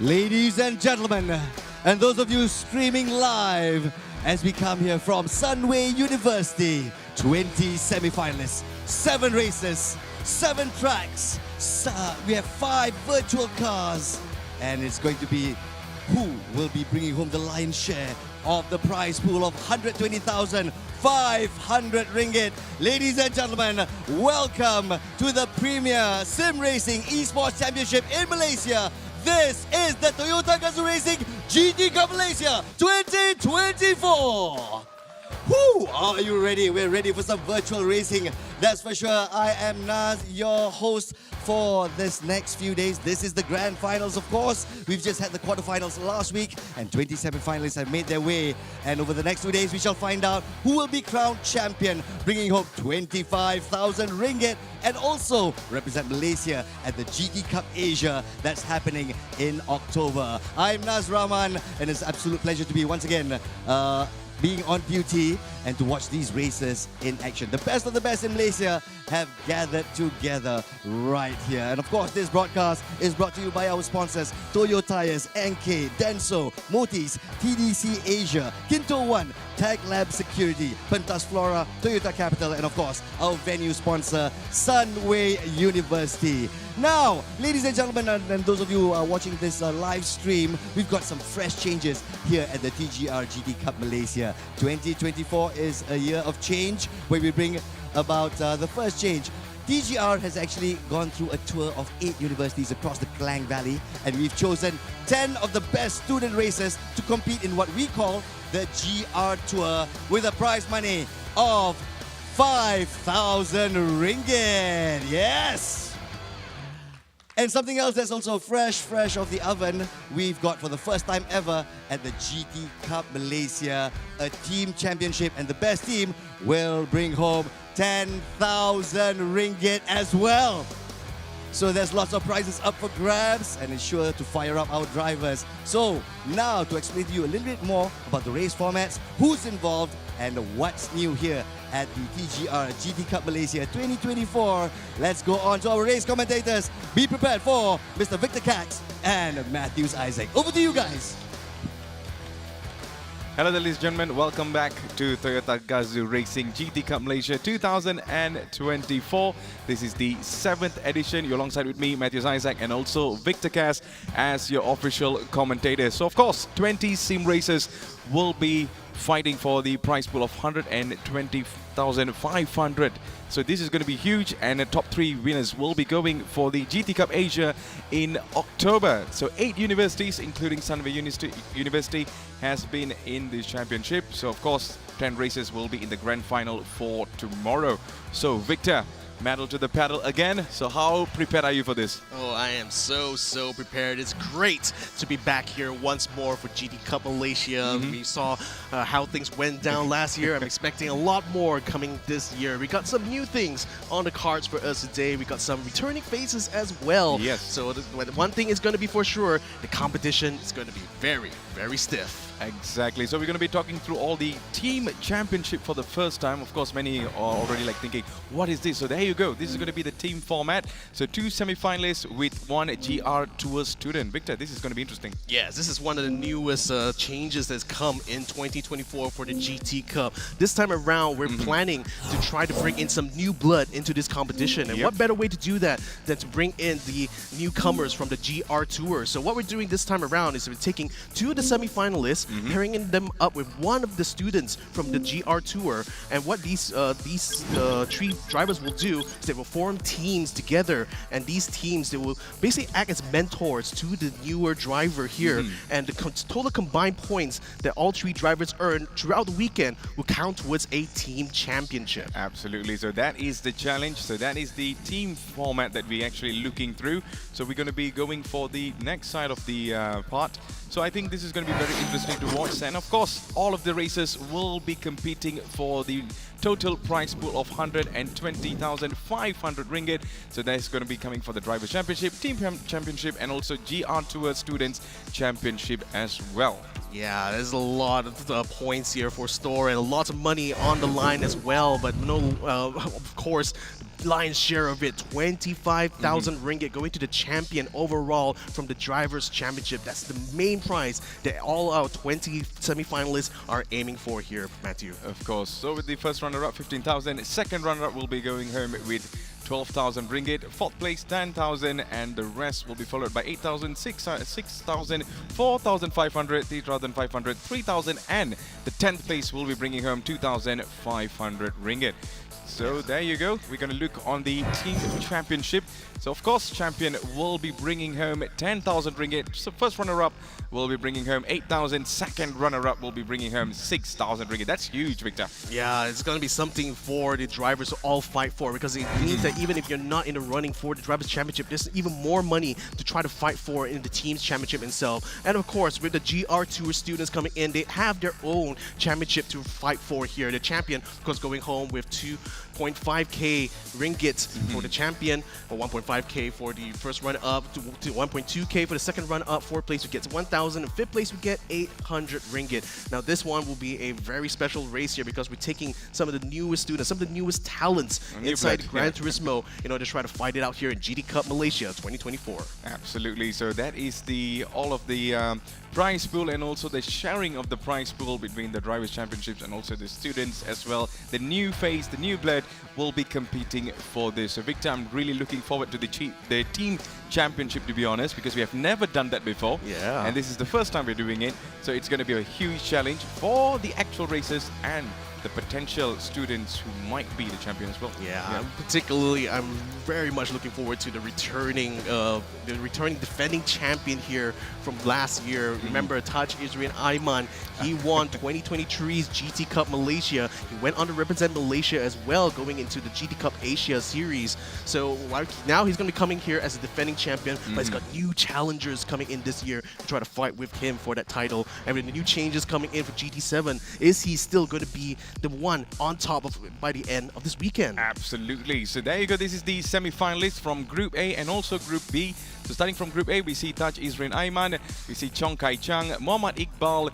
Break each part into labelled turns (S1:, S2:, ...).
S1: Ladies and gentlemen, and those of you streaming live, as we come here from Sunway University, 20 semi-finalists, 7 races, 7 tracks. We have 5 virtual cars, and it's going to be who will be bringing home the lion's share of the prize pool of 120,500 ringgit. Ladies and gentlemen, welcome to the Premier Sim Racing Esports Championship in Malaysia. This is the Toyota Gazoo Racing GT Cup Malaysia 2024. Woo! Are you ready? We're ready for some virtual racing. That's for sure. I am Naz, your host for this next few days. This is the grand finals, of course. We've just had the quarterfinals last week, and 27 finalists have made their way. And over the next 2 days, we shall find out who will be crowned champion, bringing home 25,000 ringgit, and also represent Malaysia at the GT Cup Asia that's happening in October. I'm Naz Rahman, and it's an absolute pleasure to be once again being on duty and to watch these races in action. The best of the best in Malaysia have gathered together right here. And of course, this broadcast is brought to you by our sponsors, Toyo Tires, NK, Denso, Motis, TDC Asia, Kinto One, Tag Lab Security, Pentas Flora, Toyota Capital, and of course, our venue sponsor, Sunway University. Now, ladies and gentlemen, and those of you who are watching this live stream, we've got some fresh changes here at the TGR GT Cup Malaysia. 2024 is a year of change, where we bring about the first change. TGR has actually gone through a tour of 8 universities across the Klang Valley, and we've chosen 10 of the best student racers to compete in what we call the GR Tour, with a prize money of 5,000 ringgit. Yes! And something else that's also fresh off the oven, we've got for the first time ever at the GT Cup Malaysia, a team championship, and the best team will bring home 10,000 ringgit as well. So there's lots of prizes up for grabs, and it's sure to fire up our drivers. So now to explain to you a little bit more about the race formats, who's involved, and what's new here at the TGR GT Cup Malaysia 2024. Let's go on to our race commentators. Be prepared for Mr. Victor Cax and Matthews Isaac. Over to you guys.
S2: Hello there, ladies and gentlemen. Welcome back to Toyota Gazoo Racing GT Cup Malaysia 2024. This is the 7th edition. You're alongside with me, Matthews Isaac, and also Victor Cass as your official commentator. So, of course, 20 sim racers will be fighting for the prize pool of 120,500. So this is going to be huge, and the top 3 winners will be going for the GT Cup Asia in October. So 8 universities, including Sunway University, has been in this championship. So of course, 10 races will be in the grand final for tomorrow. So Victor, medal to the paddle again. So how prepared are you for this?
S3: Oh, I am so prepared. It's great to be back here once more for GT Cup Malaysia. We saw how things went down last year. I'm expecting a lot more coming this year. We got some new things on the cards for us today. We got some returning faces as well.
S2: Yes.
S3: So one thing is going to be for sure, the competition is going to be very stiff.
S2: Exactly. So we're going to be talking through all the team championship for the first time. Of course, many are already thinking, what is this? So there you go. This is going to be the team format. So 2 semi-finalists with 1 GR Tour student. Victor, this is going to be interesting.
S3: Yes, this is one of the newest changes that's come in 2024 for the GT Cup. This time around, we're planning to try to bring in some new blood into this competition. And what better way to do that than to bring in the newcomers from the GR Tour. So what we're doing this time around is we're taking 2 of the semi-finalists, pairing them up with 1 of the students from the GR Tour. And what these 3 drivers will do is they will form teams together, and these teams, they will basically act as mentors to the newer driver here. And the total combined points that all 3 drivers earn throughout the weekend will count towards a team championship.
S2: Absolutely. So that is the challenge. So that is the team format that we're actually looking through. So we're going to be going for the next side of the part. So I think this is going to be very interesting to watch. And of course, all of the racers will be competing for the total prize pool of 120,500 ringgit. So that's going to be coming for the Drivers' Championship, Team Championship, and also GR Tour Students Championship as well.
S3: Yeah, there's a lot of points here for store and lots of money on the line as well. But no, of course, lion's share of it, 25,000 ringgit going to the champion overall from the Drivers' Championship. That's the main prize that all our 20 semi-finalists are aiming for here, Matthew.
S2: Of course. So with the first runner-up, 15,000. Second runner-up will be going home with 12,000 ringgit. Fourth place, 10,000, and the rest will be followed by 8,000, 6,000, 4,500, 3,500, 3,000, and the 10th place will be bringing home 2,500 ringgit. So there you go. We're going to look on the team championship. So of course, champion will be bringing home 10,000 ringgit. So first runner-up will be bringing home 8,000. Second runner-up will be bringing home 6,000 ringgit. That's huge, Victor.
S3: Yeah, it's going to be something for the drivers to all fight for, because it means that even if you're not in the running for the Drivers' Championship, there's even more money to try to fight for in the team's championship itself. And of course, with the GR Tour students coming in, they have their own championship to fight for here. The champion, of course, going home with 2.5k ringgit for the champion, or 1.5k for the first run-up, to 1.2k for the second run-up. Fourth place we get 1,000, and fifth place we get 800 ringgit. Now this one will be a very special race here, because we're taking some of the newest students, some of the newest talents inside Gran Turismo in order to try to fight it out here in GT Cup Malaysia 2024.
S2: Absolutely. So that is the all of the prize pool, and also the sharing of the prize pool between the Drivers' Championships and also the students as well. The new face, the new blood will be competing for this. So Victor, I'm really looking forward to the team championship, to be honest, because we have never done that before.
S3: Yeah.
S2: And this is the first time we're doing it. So it's going to be a huge challenge for the actual racers and the potential students who might be the champion as well.
S3: Yeah. Particularly, I'm very much looking forward to the returning defending champion here from last year. Remember, Taj Izrin Aiman, he won 2023's GT Cup Malaysia. He went on to represent Malaysia as well, going into the GT Cup Asia series. So now he's going to be coming here as a defending champion, but he's got new challengers coming in this year to try to fight with him for that title. And with the new changes coming in for GT7, is he still going to be the one on top of by the end of this weekend?
S2: Absolutely. So there you go. This is the semi-finalists from Group A and also Group B. So starting from Group A, we see Taj Izrin Aiman, we see Chong Kai Chang, Muhammad Iqbal,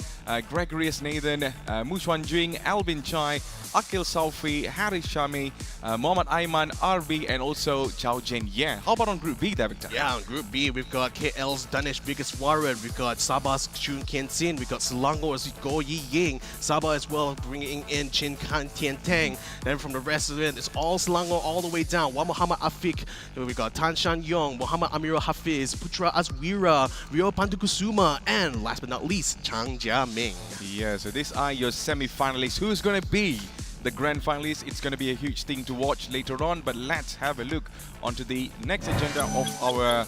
S2: Gregorius Nathan, Mu Xuan Jing, Albin Chai, Akil Saufi, Haris Shami, Muhammad Aiman, RB, and also Chao Jen Ye. How about on Group B there, Victor?
S3: Yeah, on Group B, we've got KL's Danish Biggest Warrior, we've got Sabah's Chun Kian Sin, we've got Selangor's Go Yi Ying, Sabah as well bringing in Chin Kan Tian Tang. Then from the rest of it, it's all Selangor all the way down. Wan Muhammad Afiq, we've got Tan Shan Yong, Muhammad Amirul Hafiz, Putra Azwira, Rio Pandukusuma, and last but not least, Chang Jia Ming.
S2: Yeah, so these are your semi-finalists. Who's going to be the grand finalists? It's going to be a huge thing to watch later on, but let's have a look onto the next agenda of our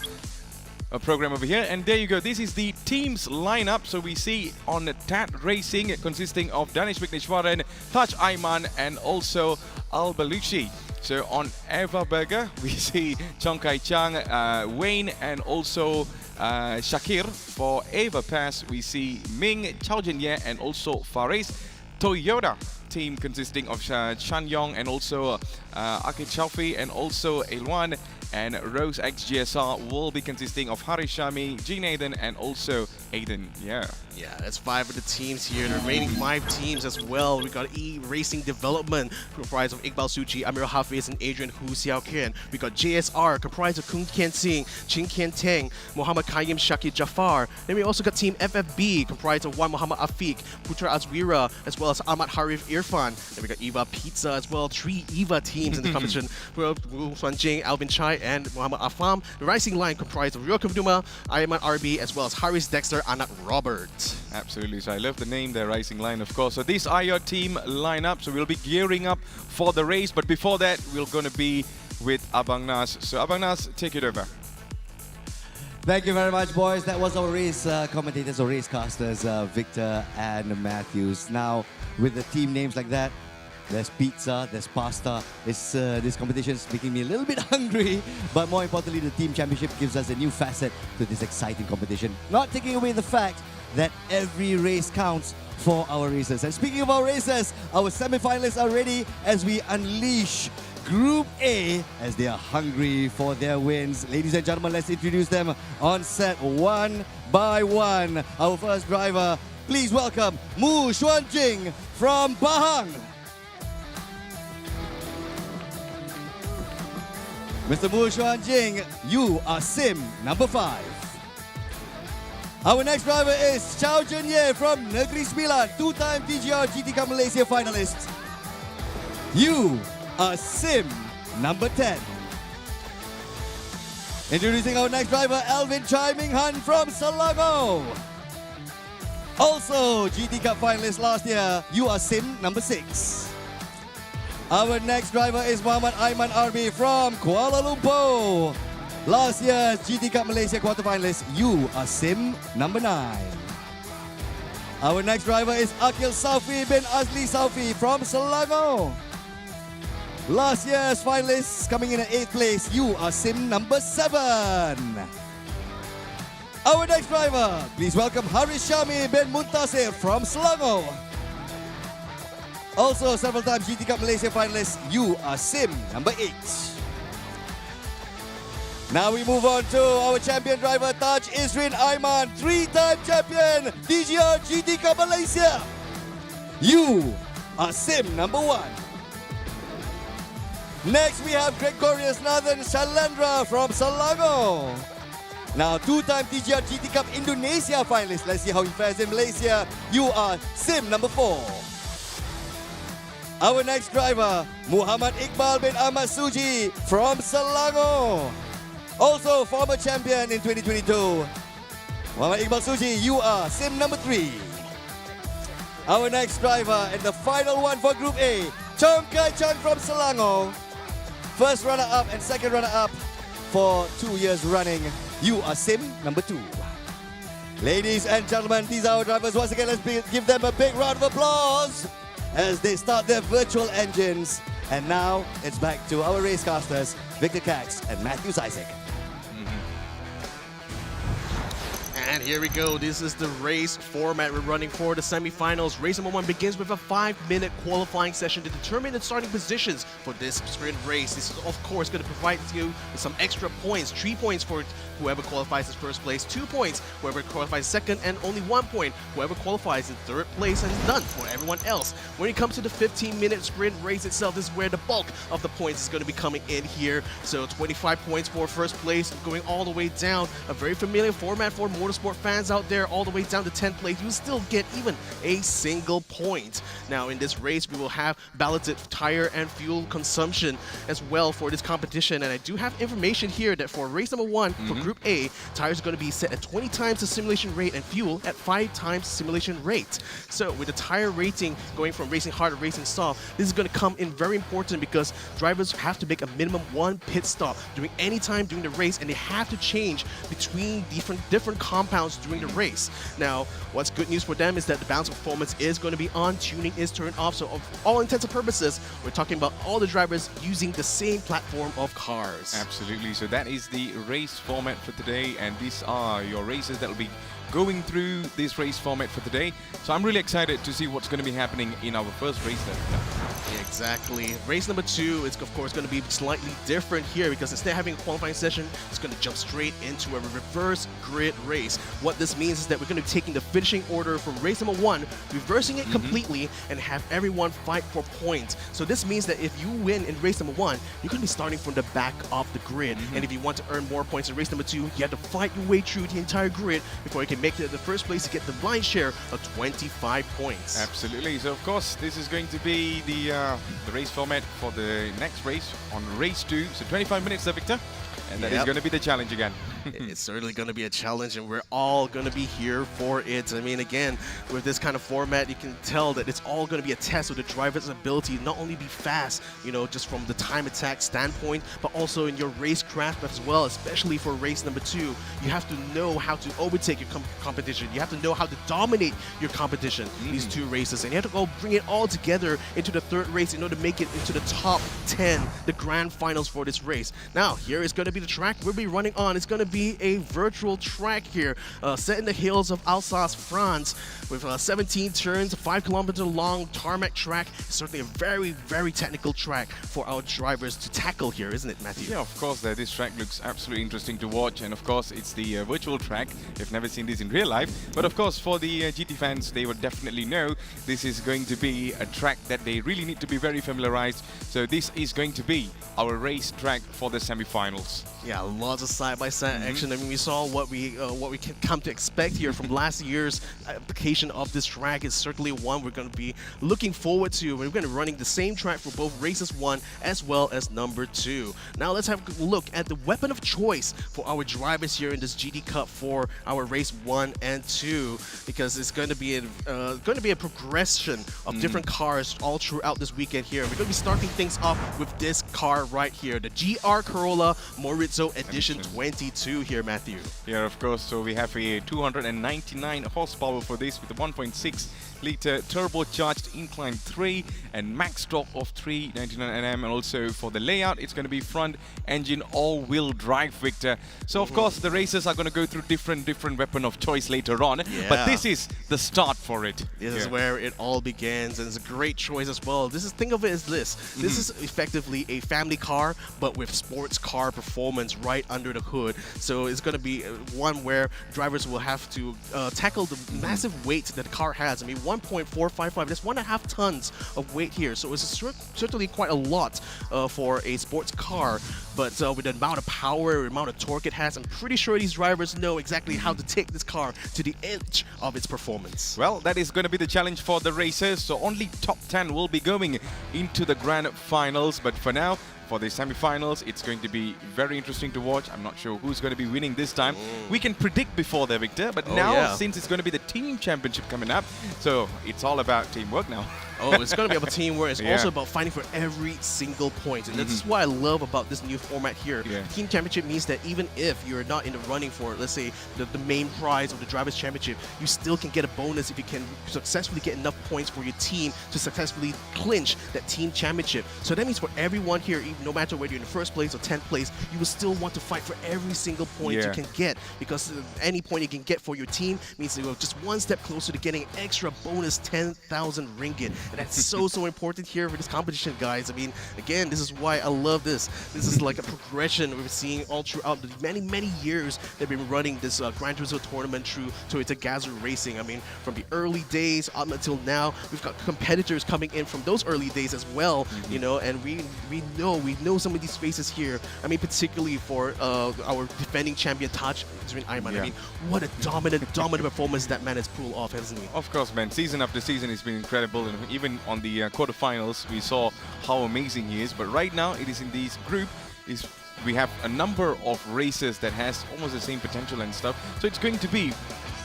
S2: program over here. And there you go. This is the team's lineup. So we see on TAT Racing, consisting of Danish Vigneshwaran, Taj Aiman, and also Al Baluchi. So on Eva Berger, we see Chong Kai Chang, Wayne, and also Shakir. For Eva Pass, we see Ming, Chao Jin Ye, and also Faris. Toyota team consisting of Shan Yong and also Akid Chaufi and also Ilwan, and Rose X GSR will be consisting of Haris Shami, G Nathan, and also Aiden.
S3: Yeah, that's 5 of the teams here. The remaining 5 teams as well. We got E Racing Development, comprised of Iqbal Suchi, Amir Hafiz, and Adrian Hu Xiao Kian. We got JSR, comprised of Kung Kian Singh, Chin Kian Teng, Muhammad Qayyim Shakir Jafar. Then we also got Team FFB, comprised of Wan Muhammad Afiq, Putra Azwira, as well as Ahmad Harif Irfan. Then we got Eva Pizza as well. 3 Eva teams in the competition. Wu Xuan Jing, Alvin Chai, and Muhammad Afam. The Rising Line comprised of Rio Kavduma, Ayman RB, as well as Haris Dexter, Anak Robert.
S2: Absolutely. So I love the name, the Rising Line, of course. So these are your team lineup. So we'll be gearing up for the race. But before that, we're going to be with Abang Nas. So Abang Nas, take it over.
S1: Thank you very much, boys. That was our race commentators or race casters, Victor and Matthews. Now, with the team names like that, there's pizza, there's pasta. This competition is making me a little bit hungry. But more importantly, the team championship gives us a new facet to this exciting competition. Not taking away the fact that every race counts for our racers. And speaking of our racers, our semi-finalists are ready as we unleash Group A as they are hungry for their wins. Ladies and gentlemen, let's introduce them on set one by one. Our first driver, please welcome Mu Xuan Jing from Pahang. Mr. Mu Xuan Jing, you are sim number 5. Our next driver is Chow Jun Ye from Negeri Sembilan, 2-time TGR GT Cup Malaysia finalist. You are sim number 10. Introducing our next driver, Alvin Chai Ming Han from Selangor. Also GT Cup finalist last year, you are sim number 6. Our next driver is Muhammad Aiman Arbi from Kuala Lumpur. Last year's GT Cup Malaysia quarterfinalist, you are sim number 9. Our next driver is Akil Saufi bin Azli Saufi from Selangor. Last year's finalist coming in at 8th place, you are sim number 7. Our next driver, please welcome Haris Shami bin Muntasir from Selangor. Also several times GT Cup Malaysia finalist, you are sim number 8. Now we move on to our champion driver, Taj Isrin Aiman, 3-time champion, TGR GT Cup Malaysia. You are sim number 1. Next we have Gregorius Nathan Shalendra from Selangor. Now 2-time TGR GT Cup Indonesia finalist. Let's see how he fares in Malaysia. You are sim number 4. Our next driver, Muhammad Iqbal bin Ahmad Suji from Selangor. Also former champion in 2022. Muhammad Iqbal Suji, you are sim number 3. Our next driver and the final one for Group A, Chong Kai Chang from Selangor. First runner-up and second runner-up for 2 years running. You are sim number 2. Ladies and gentlemen, these are our drivers. Once again, let's give them a big round of applause as they start their virtual engines. And now it's back to our racecasters, Victor Cax and Matthew Isaac.
S3: And here we go. This is the race format we're running for the semifinals. Race number 1 begins with a 5-minute qualifying session to determine the starting positions for this sprint race. This is, of course, going to provide you with some extra points. 3 points for whoever qualifies in first place, 2 points whoever qualifies second, and only 1 point whoever qualifies in third place, and none for everyone else. When it comes to the 15-minute sprint race itself, this is where the bulk of the points is going to be coming in here. So 25 points for first place, going all the way down. A very familiar format for motorsport fans out there, all the way down to 10th place. You still get even a single point. Now in this race, we will have balloted tire and fuel consumption as well for this competition. And I do have information here that for race number 1, for Group A, tires are going to be set at 20 times the simulation rate and fuel at 5 times simulation rate. So with the tire rating going from racing hard to racing soft, this is going to come in very important because drivers have to make a minimum 1 pit stop during any time during the race, and they have to change between different compounds during the race. Now, what's good news for them is that the balance of performance is going to be on, tuning is turned off, so of all intents and purposes, we're talking about all the drivers using the same platform of cars.
S2: Absolutely. So that is the race format for today, and these are your races that will be going through this race format for today. So I'm really excited to see what's going to be happening in our first race then.
S3: Exactly. Race number 2 is, of course, going to be slightly different here because instead of having a qualifying session, it's going to jump straight into a reverse grid race. What this means is that we're going to be taking the finishing order from race number 1, reversing it completely, and have everyone fight for points. So this means that if you win in race number 1, you're going to be starting from the back of the grid. And if you want to earn more points in race number 2, you have to fight your way through the entire grid before you can make it to the first place to get the blind share of 25 points.
S2: Absolutely. So of course, this is going to be the race format for the next race on race 2. So 25 minutes there, Victor. And that is going to be the challenge again.
S3: It's certainly going to be a challenge, and we're all going to be here for it. I mean, again, with this kind of format, you can tell that it's all going to be a test of the driver's ability to not only be fast, you know, just from the time attack standpoint, but also in your racecraft as well, especially for race number 2. You have to know how to overtake your competition. You have to know how to dominate your competition, these 2 races, and you have to go bring it all together into the third race in order to make it into the top 10, the grand finals for this race. Now, here is going to be the track we'll be running on. It's going to be a virtual track here, set in the hills of Alsace, France, with 17 turns, 5 kilometer long tarmac track. Certainly a very, very technical track for our drivers to tackle here, isn't it, Matthew?
S2: Yeah, of course, this track looks absolutely interesting to watch, and of course, it's the virtual track. You've never seen this in real life, but of course, for the GT fans, they would definitely know this is going to be a track that they really need to be very familiarized. So this is going to be our race track for the semi-finals.
S3: Yeah, lots of side-by-side action. I mean, we saw what we can come to expect here from last year's application of this track. Is certainly one we're going to be looking forward to. We're going to be running the same track for both races 1 as well as number 2. Now let's have a look at the weapon of choice for our drivers here in this GT Cup for our race 1 and 2, because it's going to be a progression of different cars all throughout this weekend here. We're going to be starting things off with this car right here, the GR Corolla Morizo Edition 22 here, Matthew.
S2: Yeah, of course. So we have a 299 horsepower for this with a 1.6-liter turbocharged incline 3 and max torque of 399 Nm. And also for the layout, it's going to be front engine all-wheel drive, Victor. So of course the racers are going to go through different weapon of choice later on.
S3: Yeah.
S2: But this is the start for it.
S3: This is where it all begins, and it's a great choice as well. Think of it as this. This is effectively a family car, but with sports car performance right under the hood. So it's going to be one where drivers will have to tackle the massive weight that the car has. I mean, 1.455, that's 1.5 tons of weight here. So it's certainly quite a lot for a sports car. But with the amount of power, amount of torque it has, I'm pretty sure these drivers know exactly how to take this car to the edge of its performance.
S2: Well, that is going to be the challenge for the racers. So only top 10 will be going into the grand finals. But for now, for the semi-finals, it's going to be very interesting to watch. I'm not sure who's going to be winning this time. We can predict before there, Victor, but now since it's going to be the team championship coming up, so it's all about teamwork now.
S3: Oh, it's going to be about teamwork. It's also about fighting for every single point. And that's what I love about this new format here. Team championship means that even if you're not in the running for, let's say, the main prize of the Drivers' Championship, you still can get a bonus if you can successfully get enough points for your team to successfully clinch that team championship. So that means for everyone here, even no matter whether you're in the first place or 10th place, you will still want to fight for every single point you can get, because any point you can get for your team means you're just one step closer to getting an extra bonus 10,000 ringgit. And that's so important here for this competition, guys. I mean, again, this is why I love this. This is like a progression we're seeing all throughout the many years they've been running this Gran Turismo tournament through Toyota Gazoo Racing. I mean, from the early days up until now, we've got competitors coming in from those early days as well, you know, and we know some of these faces here. I mean, particularly for our defending champion Taj Ayman. I mean, what a dominant performance that man has pulled off, hasn't he?
S2: Of course, man. Season after season, it's been incredible, and even on the quarterfinals, we saw how amazing he is. But right now, it is in this group. We have a number of races that has almost the same potential and stuff. So it's going to be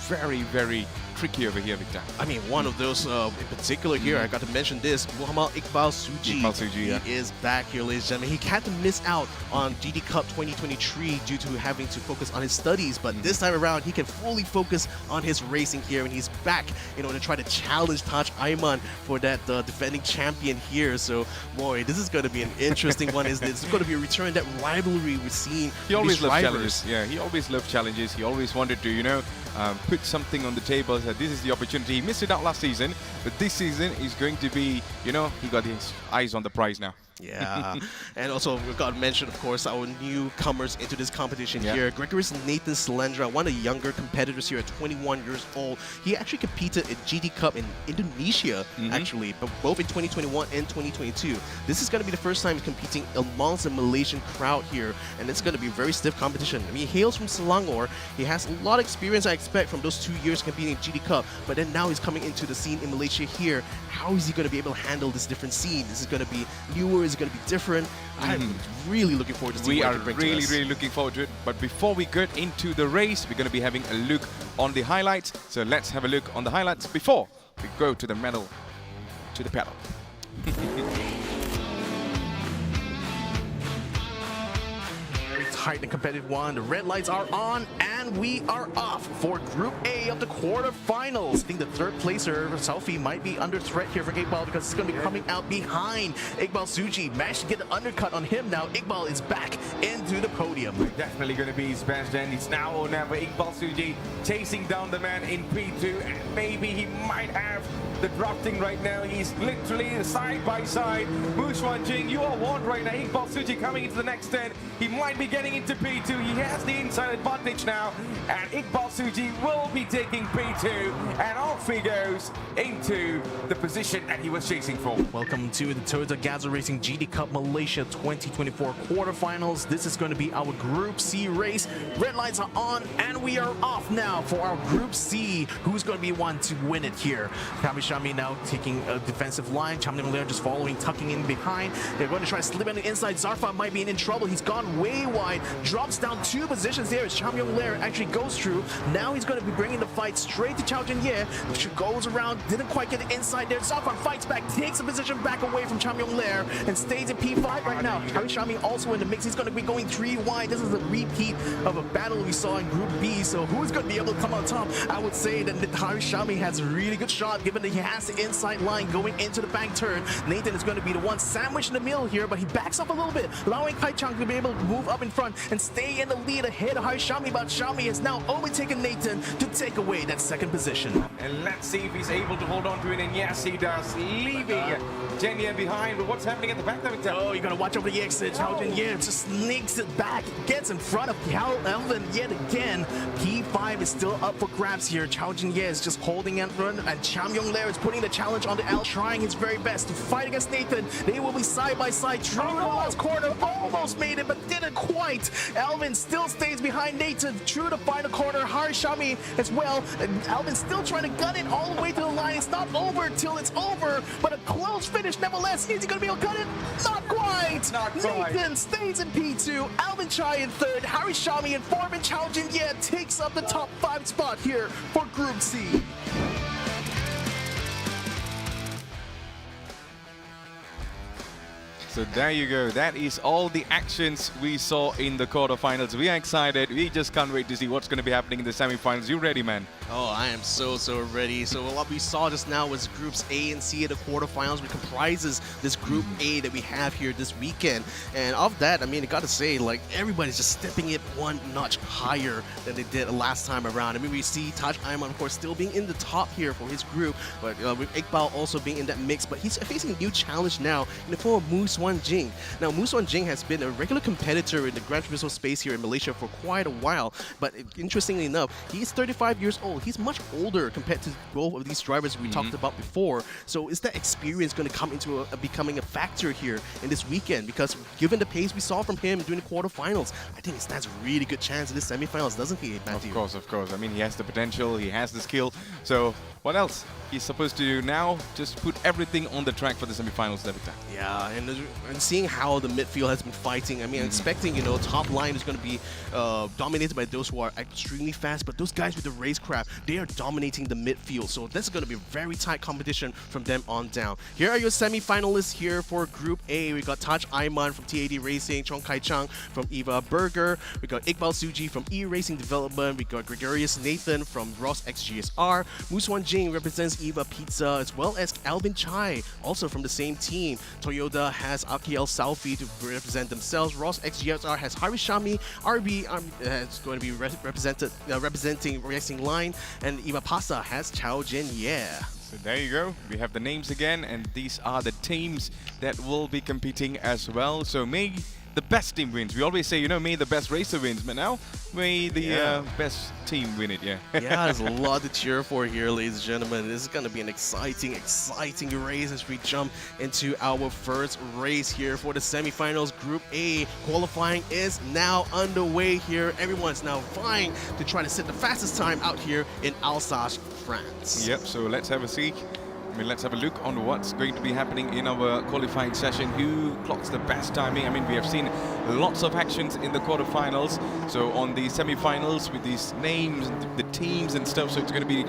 S2: very, very tricky over here, Victor.
S3: I mean, one of those in particular here, I got to mention this, Muhammad Iqbal Suji. He is back here, ladies and gentlemen. He had to miss out on GT Cup 2023 due to having to focus on his studies, but this time around, he can fully focus on his racing here, and he's back in order to try to challenge Taj Ayman for that defending champion here. So, boy, this is going to be an interesting one, isn't it? It's going to be a return that rivalry we've seen.
S2: He always loved challenges. Yeah, he always loved challenges. He always wanted to, you know, put something on the table. So this is the opportunity. He missed it out last season, but this season is going to be, you know, he got his eyes on the prize now.
S3: Yeah, and also we've got to mention, of course, our newcomers into this competition here. Gregory's Nathan Salendra, one of the younger competitors here at 21 years old. He actually competed at GT Cup in Indonesia, actually, but both in 2021 and 2022. This is going to be the first time he's competing amongst the Malaysian crowd here, and it's going to be a very stiff competition. I mean, he hails from Selangor. He has a lot of experience, I expect, from those 2 years competing in GT Cup, but then now he's coming into the scene in Malaysia here. How is he going to be able to handle this different scene? This is going to be newer. Is going to be different. I'm really looking forward to seeing what it can bring to us.
S2: Really looking forward to it. But before we get into the race, we're going to be having a look on the highlights. So let's have a look on the highlights before we go to the pedal.
S3: Tight and competitive one. The red lights are on, and and we are off for Group A of the quarterfinals. I think the third placer, Selfie, might be under threat here for Iqbal because it's going to be coming out behind. Iqbal Suji managed to get the undercut on him. Now Iqbal is back into the podium.
S2: Definitely going to be his best, and it's now or never. Iqbal Suji chasing down the man in P2, and maybe he might have the drafting right now. He's literally side by side. Mushwan Jing, you are warned right now. Iqbal Suji coming into the next 10. He might be getting into P2. He has the inside advantage now, and Iqbal Suji will be taking P2, and off he goes into the position that he was chasing for.
S3: Welcome to the Toyota Gazoo Racing GT Cup Malaysia 2024 quarterfinals. This is going to be our Group C race. Red lights are on, and we are off now for our Group C. Who's going to be one to win it here? Shami now taking a defensive line. Cham Yong Ler just following, tucking in behind. They're going to try to slip on the inside. Zarfa might be in trouble. He's gone way wide. Drops down 2 positions there as Cham Yong Ler actually goes through. Now he's going to be bringing the fight straight to Chao Jin-ye. Goes around, didn't quite get the inside there. Zarfa fights back, takes the position back away from Cham Yong Ler and stays in P5 right now. Harry Shami also in the mix. He's going to be going 3 wide. This is a repeat of a battle we saw in Group B. So who's going to be able to come on top? I would say that Harry Shami has a really good shot given that he has the inside line going into the bank turn. Nathan is going to be the one sandwiched in the middle here, but he backs up a little bit, allowing Kai Chang to be able to move up in front and stay in the lead ahead of Harry Shami, but Shami has now overtaken Nathan to take away that second position.
S2: And let's see if he's able to hold on to it, and yes he does, leaving Jenya behind. But what's happening at the back there?
S3: Oh, you gotta watch over the exit. Chao Jin-ye just sneaks it back, gets in front of Elvin yet again. P5 is still up for grabs here. Chao Jin-ye is just holding in front, and Cham Yong Ler is putting the challenge on the L, trying his very best to fight against Nathan. They will be side by side through the last corner. Almost made it, but didn't quite. Elvin still stays behind Nathan through the final corner. Harry Shami as well. And Elvin still trying to gun it all the way to the line. It's not over till it's over, but a close finish nevertheless. Is he going to be able to cut it? Not quite.
S2: Not quite.
S3: Nathan stays in P2. Alvin Chai in third. Harry Shami in fourth. And Chao Jin-ye takes up the top 5 spot here for Group C.
S2: So there you go. That is all the actions we saw in the quarterfinals. We are excited. We just can't wait to see what's going to be happening in the semifinals. You ready, man?
S3: Oh, I am so ready. So what we saw just now was Groups A and C of the quarterfinals, which comprises this Group A that we have here this weekend. And of that, I mean, I gotta say, like, everybody's just stepping it one notch higher than they did last time around. I mean, we see Taj Ayman, of course, still being in the top here for his group, but with Iqbal also being in that mix. But he's facing a new challenge now in the form of Mushwan Jing. Now, Mushwan Jing has been a regular competitor in the Gran Turismo space here in Malaysia for quite a while. But interestingly enough, he's 35 years old. He's much older compared to both of these drivers we talked about before. So is that experience going to come into becoming a factor here in this weekend? Because given the pace we saw from him during the quarterfinals, I think it stands a really good chance in this semifinals, doesn't he, Matthew?
S2: Of course. I mean, he has the potential, he has the skill. So what else he's supposed to do now? Just put everything on the track for the semifinals, Devita.
S3: Yeah, and seeing how the midfield has been fighting, I mean, I'm expecting, you know, top line is going to be dominated by those who are extremely fast, but those guys with the racecraft, they are dominating the midfield. So this is going to be a very tight competition from them on down. Here are your semi-finalists here for Group A. We got Taj Ayman from TAD Racing, Chong Kai Chang from Eva Burger. We got Iqbal Suji from E Racing Development. We got Gregorius Nathan from Ross XGSR. Mushwan Jing represents Eva Pizza, as well as Albin Chai, also from the same team. Toyota has Akiel Salfi to represent themselves. Ross XGSR has Hari Shami. RB is going to be representing Racing Line. And Eva Pasa has Chao Jin-ye.
S2: So there you go. We have the names again, and these are the teams that will be competing as well. So may the best team wins. We always say, you know, may the best racer wins, but now may the best team win it, yeah.
S3: Yeah, there's a lot to cheer for here, ladies and gentlemen. This is going to be an exciting race as we jump into our first race here for the semifinals. Group A qualifying is now underway here. Everyone's now vying to try to set the fastest time out here in Alsace, France.
S2: Yep, so let's have a see. I mean, let's have a look on what's going to be happening in our qualifying session. Who clocks the best timing? I mean, we have seen lots of actions in the quarterfinals. So on the semi-finals with these names and the teams and stuff, so it's going to be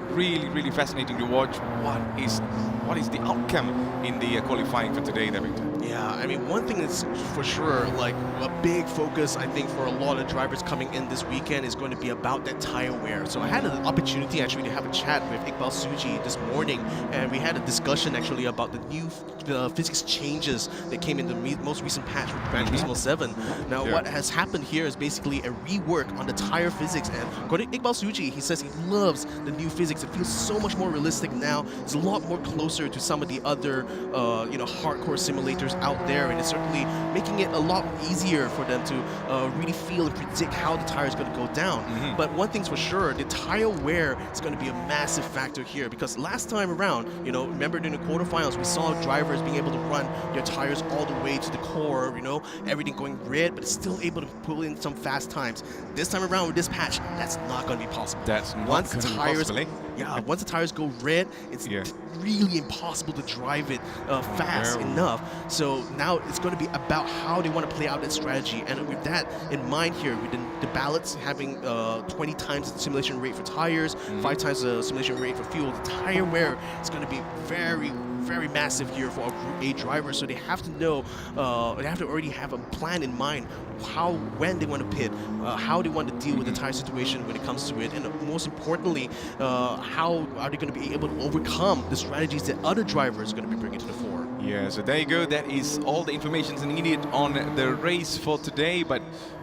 S2: really fascinating to watch what is the outcome in the qualifying for today, David.
S3: Yeah, I mean, one thing is for sure, like a big focus, I think, for a lot of drivers coming in this weekend is going to be about that tire wear. So I had an opportunity actually to have a chat with Iqbal Suji this morning, and we had a discussion actually about the new physics changes that came in the most recent patch with Gran Turismo 7. Now, what has happened here is basically a rework on the tire physics, and according to Iqbal Suji, he says he loves the new physics. It feels so much more realistic now. It's a lot more closer to some of the other, hardcore simulators out there, and it's certainly making it a lot easier for them to really feel and predict how the tire is going to go down. But one thing's for sure, the tire wear is going to be a massive factor here, because last time around, remember during the quarterfinals, we saw drivers being able to run their tires all the way to the core, everything going red, but still able to pull in some fast times. This time around with this patch, that's not going to be possible.
S2: That's not
S3: once
S2: going to be
S3: tires,
S2: possible, eh?
S3: Yeah, once the tires go red, it's really impossible to drive it fast enough. So now it's going to be about how they want to play out that strategy. And with that in mind here, with the ballots having 20 times the simulation rate for tires, 5 times the simulation rate for fuel, the tire wear is going to be very, very massive here for our Group A drivers. So they have to know, they have to already have a plan in mind when they want to pit, how they want to deal with the tire situation when it comes to it, and most importantly, how are they going to be able to overcome the strategies that other drivers are going to be bringing to the fore.
S2: Yeah, so there you go. That is all the information needed on the race for today. But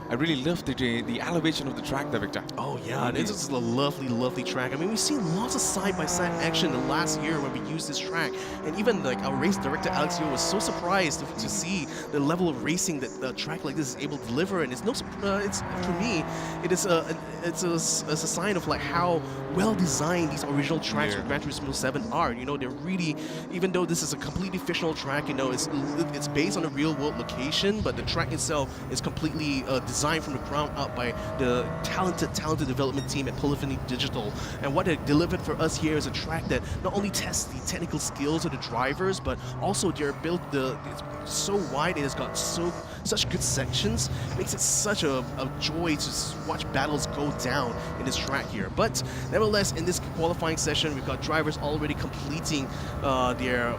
S2: I really love the elevation of the track there, Victor.
S3: Oh yeah, this is a lovely, lovely track. I mean, we've seen lots of side-by-side action the last year when we used this track, and even like our race director Alex Yo was so surprised to see the level of racing that a track like this is able to deliver. And it's for me, it's a sign of like how well designed these original tracks for Gran Turismo 7 are. They're really, even though this is a completely fictional track, it's based on a real-world location, but the track itself is completely designed from the ground up by the talented development team at Polyphony Digital. And what they delivered for us here is a track that not only tests the technical skills of the drivers, but also their ability. It's so wide, it has got such good sections. It makes it such a joy to watch battles go down in this track here. But nevertheless, in this qualifying session, we've got drivers already completing their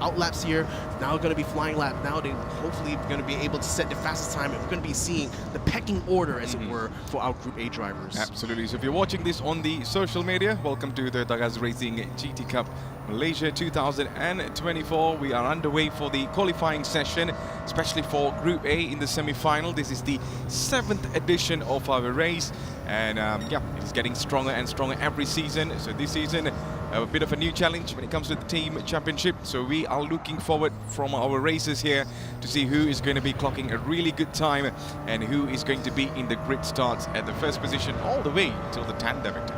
S3: outlaps here. Now going to be flying lap. Now they hopefully going to be able to set the fastest time, and we're going to be seeing the pecking order, as it were, for our Group A drivers.
S2: Absolutely. So if you're watching this on the social media, welcome to the Dagaz Racing GT Cup Malaysia 2024. We are underway for the qualifying session, especially for Group A in the semi-final. This is the 7th edition of our race, and it's getting stronger and stronger every season. So this season, a bit of a new challenge when it comes to the team championship. So we are looking forward from our races here to see who is going to be clocking a really good time and who is going to be in the grid starts at the first position all the way till the 10th, Victor.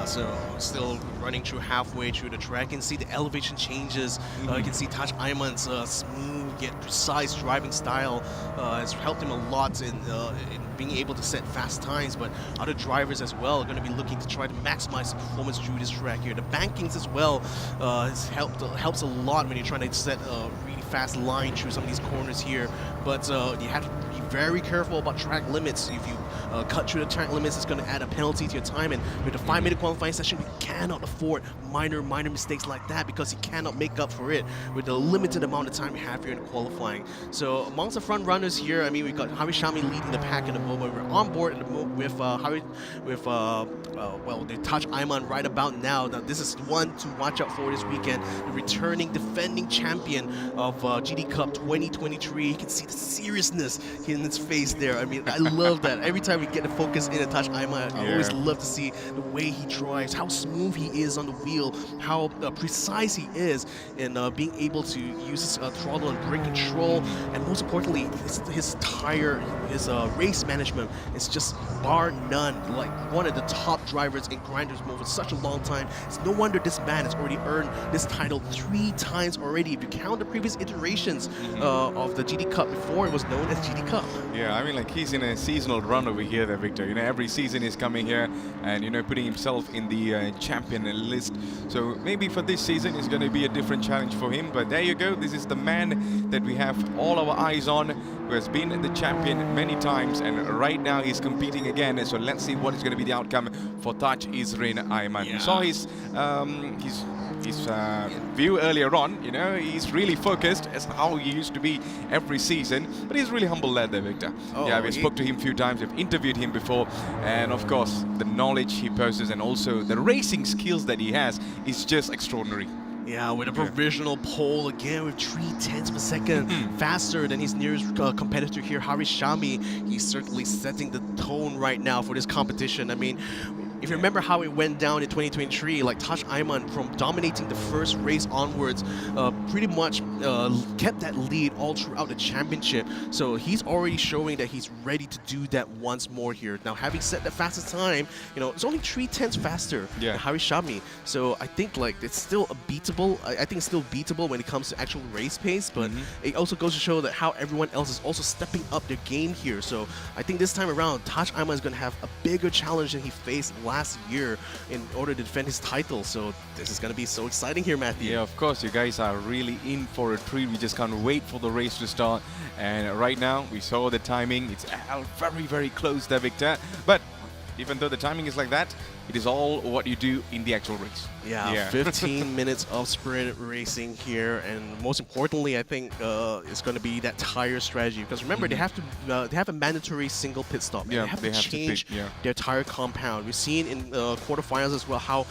S3: So still running through halfway through the track. You can see the elevation changes. You can see Taj Ayman's smooth yet precise driving style has helped him a lot in being able to set fast times, but other drivers as well are going to be looking to try to maximize the performance through this track here. The bankings as well helps a lot when you're trying to set a really fast line through some of these corners here, but you have to be very careful about track limits. If you cut through the track limits, it's going to add a penalty to your time, and with the 5-minute qualifying session, we cannot afford minor mistakes like that, because you cannot make up for it with the limited amount of time we have here in qualifying. So amongst the front runners here, I mean, we've got Harry Shami leading the pack at the moment. We're on board with the Taj Ayman right about now. Now this is one to watch out for this weekend. The returning defending champion of GT Cup 2023. You can see the seriousness in his face there. I mean, I love that. Every time we get the focus in Taj Ayman, I always love to see the way he drives, how smooth he is on the wheel, how precise he is in being able to use his throttle and brake control, and most importantly, his tire, his race management is just bar none, like one of the top drivers in Gran Turismo for such a long time. It's no wonder this man has already earned this title 3 times already. If you count the previous iterations of the GT Cup before it was known as GT Cup.
S2: Yeah, I mean, like, he's in a seasonal run over here there, Victor. Every season he's coming here and, putting himself in the champion list. So maybe for this season it's going to be a different challenge for him. But there you go. This is the man that we have all our eyes on, who has been the champion many times, and right now he's competing again. So let's see what is going to be the outcome for Taj Isrin Ayman. We saw his his view earlier on. You know, he's really focused as how he used to be every season. But he's really humble lad there, Victor.
S3: Oh,
S2: yeah, we spoke to him a few times. We've interviewed him before, and of course, the knowledge he possesses and also the racing skills that he has is just extraordinary.
S3: Yeah, with a provisional pole again with 3/10 of a second faster than his nearest competitor here, Hari Shami. He's certainly setting the tone right now for this competition. I mean, if you remember how it went down in 2023, like Taj Ayman from dominating the first race onwards, pretty much kept that lead all throughout the championship. So he's already showing that he's ready to do that once more here. Now, having set the fastest time, you know, it's only 3/10 faster than Hari Shami. So I think like it's still a beatable. I think it's still beatable when it comes to actual race pace, but it also goes to show that how everyone else is also stepping up their game here. So I think this time around, Taj Ayman is going to have a bigger challenge than he faced last year in order to defend his title. So this is going to be so exciting here, Matthew.
S2: Yeah, of course, you guys are really in for a treat. We just can't wait for the race to start. And right now, we saw the timing. It's very, very close there, Victor. But even though the timing is like that, it is all what you do in the actual race.
S3: Yeah, 15 minutes of sprint racing here, and most importantly, I think it's going to be that tire strategy. Because remember, they have a mandatory single pit stop.
S2: Yeah,
S3: they have to change their tire compound. We've seen in quarterfinals as well how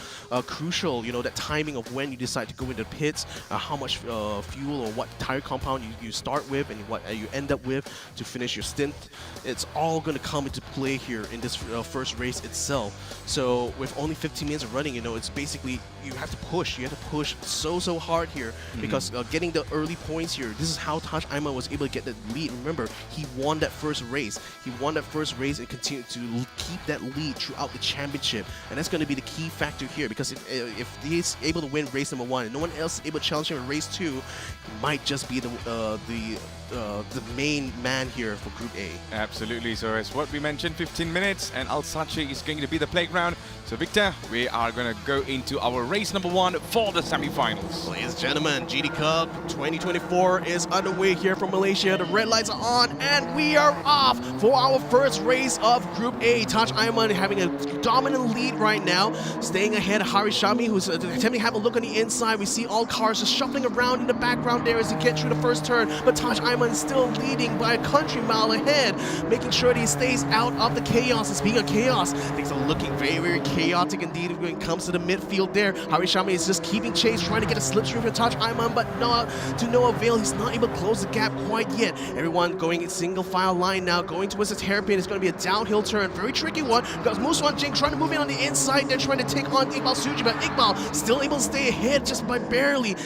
S3: crucial, that timing of when you decide to go into pits, how much fuel or what tire compound you start with, and what you end up with to finish your stint. It's all going to come into play here in this first race itself. So with only 15 minutes of running, it's basically you have to push. You have to push so hard here because getting the early points here, this is how Taj Ayman was able to get the lead. Remember, he won that first race. He won that first race and continued to keep that lead throughout the championship. And that's going to be the key factor here, because if he's able to win race number 1 and no one else is able to challenge him in race 2, he might just be the main man here for Group A.
S2: Absolutely. So as what we mentioned, 15 minutes, and Alsace is going to be the playground. So Victor, we are going to go into our race number 1 for the semi-finals.
S3: Ladies and gentlemen, GT Cup 2024 is underway here from Malaysia. The red lights are on, and we are off for our first race of Group A. Taj Ayman having a dominant lead right now, staying ahead of Hari Shami, who's attempting to have a look on the inside. We see all cars just shuffling around in the background there as he gets through the first turn, but Taj Ayman is still leading by a country mile ahead, making sure that he stays out of the chaos. And speaking of chaos, things are looking very, very chaotic indeed when it comes to the midfield there. Hari Shami is just keeping chase, trying to get a slipstream for Taj Ayman, but to no avail. He's not able to close the gap quite yet. Everyone going in single file line now, going towards this hairpin. It's going to be a downhill turn, very tricky one, because Muswan Jing trying to move in on the inside. They're trying to take on Iqbal Suji, but Iqbal still able to stay ahead just by barely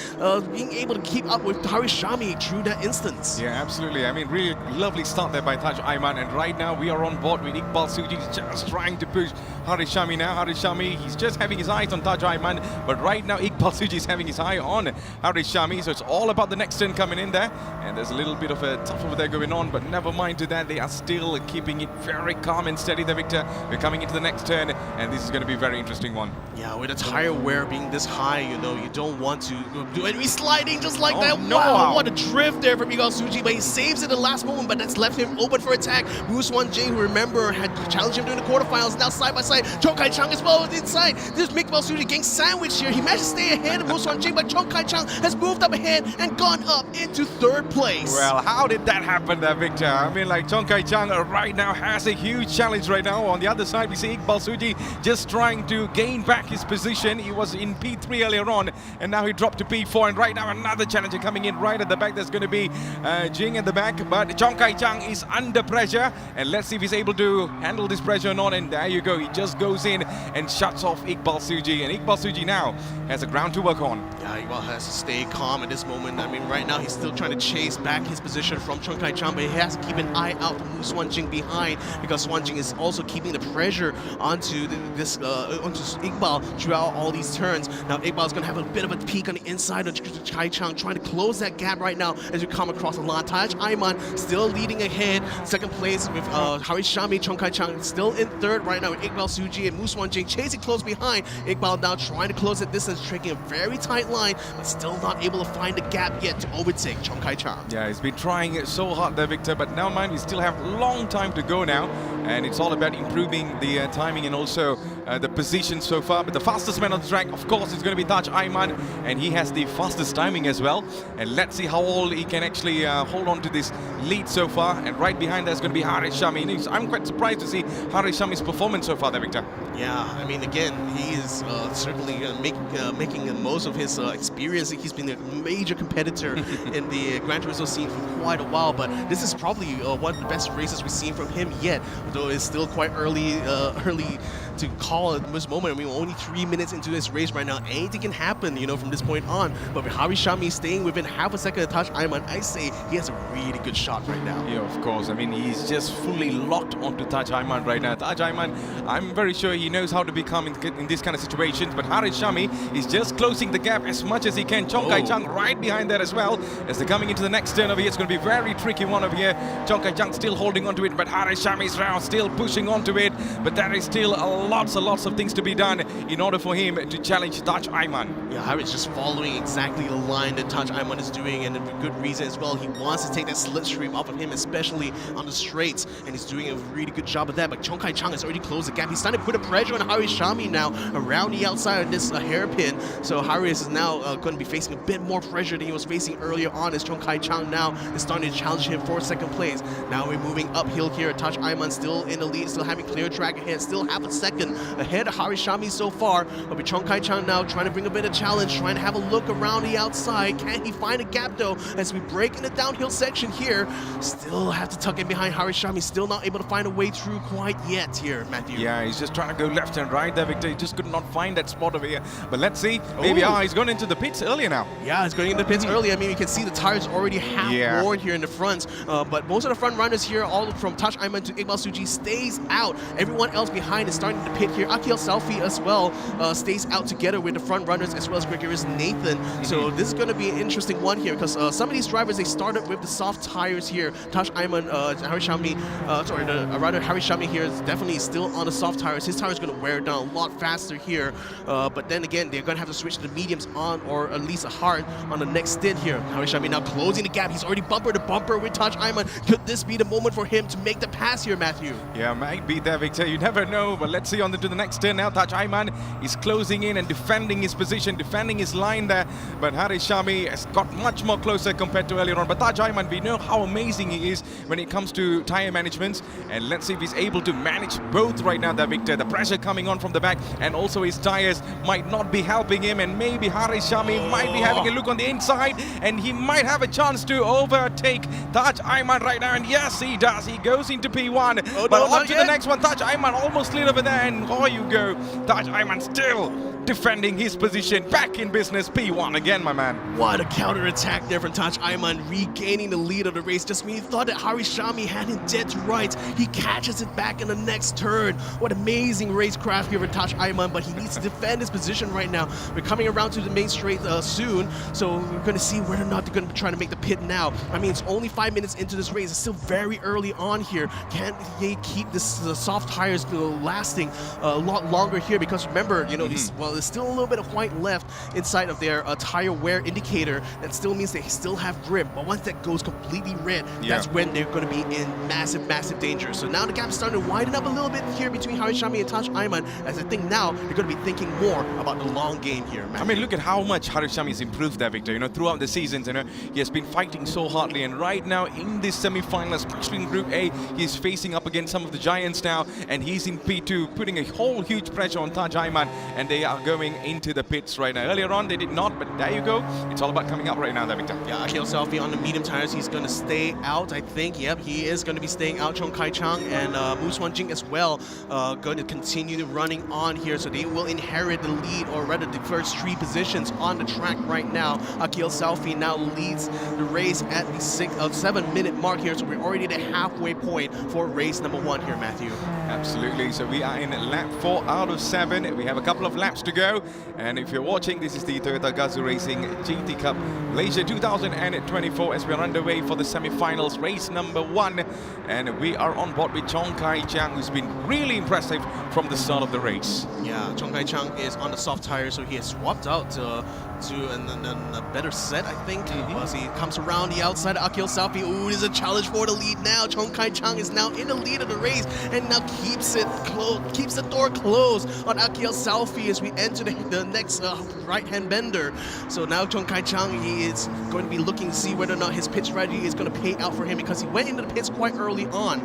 S3: being able to keep up with Hari Shami through that instance.
S2: Yeah, absolutely. I mean, really lovely start there by Taj Ayman, and right now we are on board with Iqbal Suji. He's just trying to push Hari Shami now. Hari Shami, he's just having his eyes on Taj Ayman, but right now Iqbal Suji is having his eye on Hari Shami, so it's all about the next turn coming in there, and there's a little bit of a tough over there going on, but never mind to that. They are still keeping it very calm and steady there, Victor. We're coming into the next turn, and this is going to be a very interesting one.
S3: Yeah, with the tire wear being this high, you don't want to do any sliding just like that.
S2: No.
S3: Wow, what a drift there from Iqbal Suji, but he saves it at the last moment, but that's left him open for attack. Muswan Jing, who remember had challenged him during the quarterfinals, now side by side. Chong Kai Chang as well inside. This Iqbal Suji getting sandwiched here. He managed to stay ahead of Muswan Jing, but Chong Kai Chang has moved up ahead and gone up into 3rd place.
S2: Well, how did that happen there, Victor? I mean, like, Chong Kai Chang right now has a huge challenge right now. On the other side, we see Iqbal Suji just trying to gain back his position. He was in P3 earlier on, and now he dropped to P4, and right now another challenger coming in right at the back. There's going to be Jing at the back, but Chong Kai Chang is under pressure, and let's see if he's able to handle this pressure or not. And there you go, he just goes in and shuts off Iqbal Suji, and Iqbal Suji now has a ground to work on.
S3: Yeah, Iqbal has to stay calm at this moment. I mean, right now he's still trying to chase back his position from Chong Kai Chang, but he has to keep an eye out for Swan Jing behind, because Swan Jing is also keeping the pressure onto onto Iqbal throughout all these turns. Now Iqbal is going to have a bit of a peek on the inside of Kai Chang, trying to close that gap right now as we come across the line. Taj Ayman still leading ahead, 2nd place with Hari Shami. Chong Kai Chang still in 3rd right now with Iqbal Suji and Muswan Jing chasing close behind. Iqbal now trying to close the distance, taking a very tight line, but still not able to find the gap yet to overtake Chong Kai Chang.
S2: Yeah, he's been trying so hard there, Victor, but never mind, we still have a long time to go now, and it's all about improving the timing and also the position so far. But the fastest man on the track, of course, is going to be Taj Aiman, and he has the fastest timing as well. And let's see how all he can actually hold on to this lead so far. And right behind there's going to be Harish Shami. I'm quite surprised to see Harish Shami's performance so far there, Victor.
S3: Yeah, I mean, again, he is certainly making the most of his experience. He's been a major competitor in the Gran Turismo scene for quite a while, but this is probably one of the best races we've seen from him yet, though it's still quite early to call at this moment. I mean, we're only 3 minutes into this race right now. Anything can happen, you know, from this point on. But with Harish Shami staying within half a second of Taj Aiman, I say he has a really good shot right now.
S2: Yeah, of course. I mean, he's just fully locked onto Taj Aiman right now. Taj Aiman, I'm very sure he knows how to become in this kind of situations, but Harish Shami is just closing the gap as much as he can. Chong Kai Chang right behind there as well. As they're coming into the next turn over here, it's going to be a very tricky one over here. Chong Kai Chang still holding onto it, but Harish Shami's round still pushing onto it. But there is still lots and lots of things to be done in order for him to challenge Taj Aiman.
S3: Yeah, Harish just following exactly the line that Taj Aiman is doing, and for good reason as well. He wants to take that slipstream off of him, especially on the straights, and he's doing a really good job of that. But Chong Kai Chang has already closed the gap. He's starting to put a pressure on Harish Shami now around the outside of this hairpin. So Harish is now going to be facing a bit more pressure than he was facing earlier on, as Chong Kai Chang now is starting to challenge him for second place. Now we're moving uphill here. Taj Aiman still in the lead, still having clear track ahead, still half a second ahead of Harish Shami so far. But with Chong Kai Chang now trying to bring a bit of challenge, trying to have a look around the outside. Can he find a gap though, as we break in the downhill section here? Still have to tuck in behind Harish Shami, still not able to find a way through quite yet here, Matthew.
S2: Yeah, he's just trying to go left and right there, Victor. He just could not find that spot over here. But let's see. Maybe he's gone into the pits earlier now.
S3: Yeah, he's going into the pits early. I mean, you can see the tires already half board here in the front. But most of the front runners here, all from Taj Aiman to Iqbal Suji, stays out. Everyone else behind is starting to pit here. Akil Selfie as well stays out together with the front runners, as well as Gregorius Nathan. So this is going to be an interesting one here, because some of these drivers, they started with the soft tires here. Taj Aiman, Harish Shami, Harish Shami here is definitely still on the soft tires. His tire is going to wear down a lot faster here. But then again, they're going to have to switch to the mediums on, or at least a hard on the next stint here. Harish Shami now closing the gap. He's already bumper to bumper with Taj Aiman. Could this be the moment for him to make the pass here, Matthew?
S2: Yeah, might be there, Victor. You never know. But let's see on to the next turn now. Taj Aiman is closing in and defending his position, defending his line there. But Harish Shami has got much more closer compared to earlier on. But Taj Aiman, we know how amazing he is when it comes to tire management. And let's see if he's able to manage both right now there, Victor. The pressure coming on from the back, and also his tires might not be helping him. And maybe Harish Shami might be having a look on the inside, and he might have a chance to overtake Taj Aiman right now. And yes, he does. He goes into P1. But on to the next one. Taj Aiman almost slid over there, and oh, you go. Taj Aiman still defending his position, back in business. P1 again, my man.
S3: What a counter attack there from Taj Aiman, regaining the lead of the race. Just when he thought that Harish Shami had him dead to rights, he catches it back in the next turn. What amazing racecraft here for Taj Aiman, but he needs to defend his position right now. We're coming around to the main straight soon, so we're going to see whether or not they're going to be trying to make the pit now. I mean, it's only 5 minutes into this race. It's still very early on here. Can they keep this soft tires lasting a lot longer here? Because remember, you know, there's still a little bit of white left inside of their tire wear indicator. That still means they still have grip. But once that goes completely red, that's when they're going to be in massive, massive danger. So now the gap is starting to widen up a little bit here between Harish Shami and Taj Aiman, as I think now they're going to be thinking more about the long game here, Matthew.
S2: I mean, look at how much Harish Shami has improved there, Victor. You know, throughout the seasons, you know, he has been fighting so hardly, and right now in this semi-final, especially in Group A, he's facing up against some of the giants now, and he's in P2, putting a whole huge pressure on Taj Aiman, and they are going into the pits right now. Earlier on, they did not, but there you go. It's all about coming up right now there, Victor.
S3: Yeah, Akil Selfie on the medium tires. He's going to stay out, I think. Yep, he is going to be staying out. Chong Kai Chang and Muswan Jing as well going to continue running on here, so they will inherit the lead, or rather the first 3 positions on the track right now. Akil Selfie now leads the race at the 7-minute mark here, so we're already at the halfway point for race number 1 here, Matthew.
S2: Absolutely. So we are in lap 4 out of 7. We have a couple of laps to go. And if you're watching, this is the Toyota Gazoo Racing GT Cup Malaysia 2024 as we are underway for the semi-finals, race number 1. And we are on board with Chong Kai Chiang, who's been really impressive from the start of the race.
S3: Yeah, Chong Kai Chang is on the soft tire, so he has swapped out to a better set, I think. As he comes around the outside, Akil Salfi. Ooh, there's a challenge for the lead now. Chong Kai Chang is now in the lead of the race and now keeps the door closed on Akil Salfi as we enter the next right-hand bender. So now Chong Kai Chang, he is going to be looking to see whether or not his pit strategy is going to pay out for him, because he went into the pits quite early on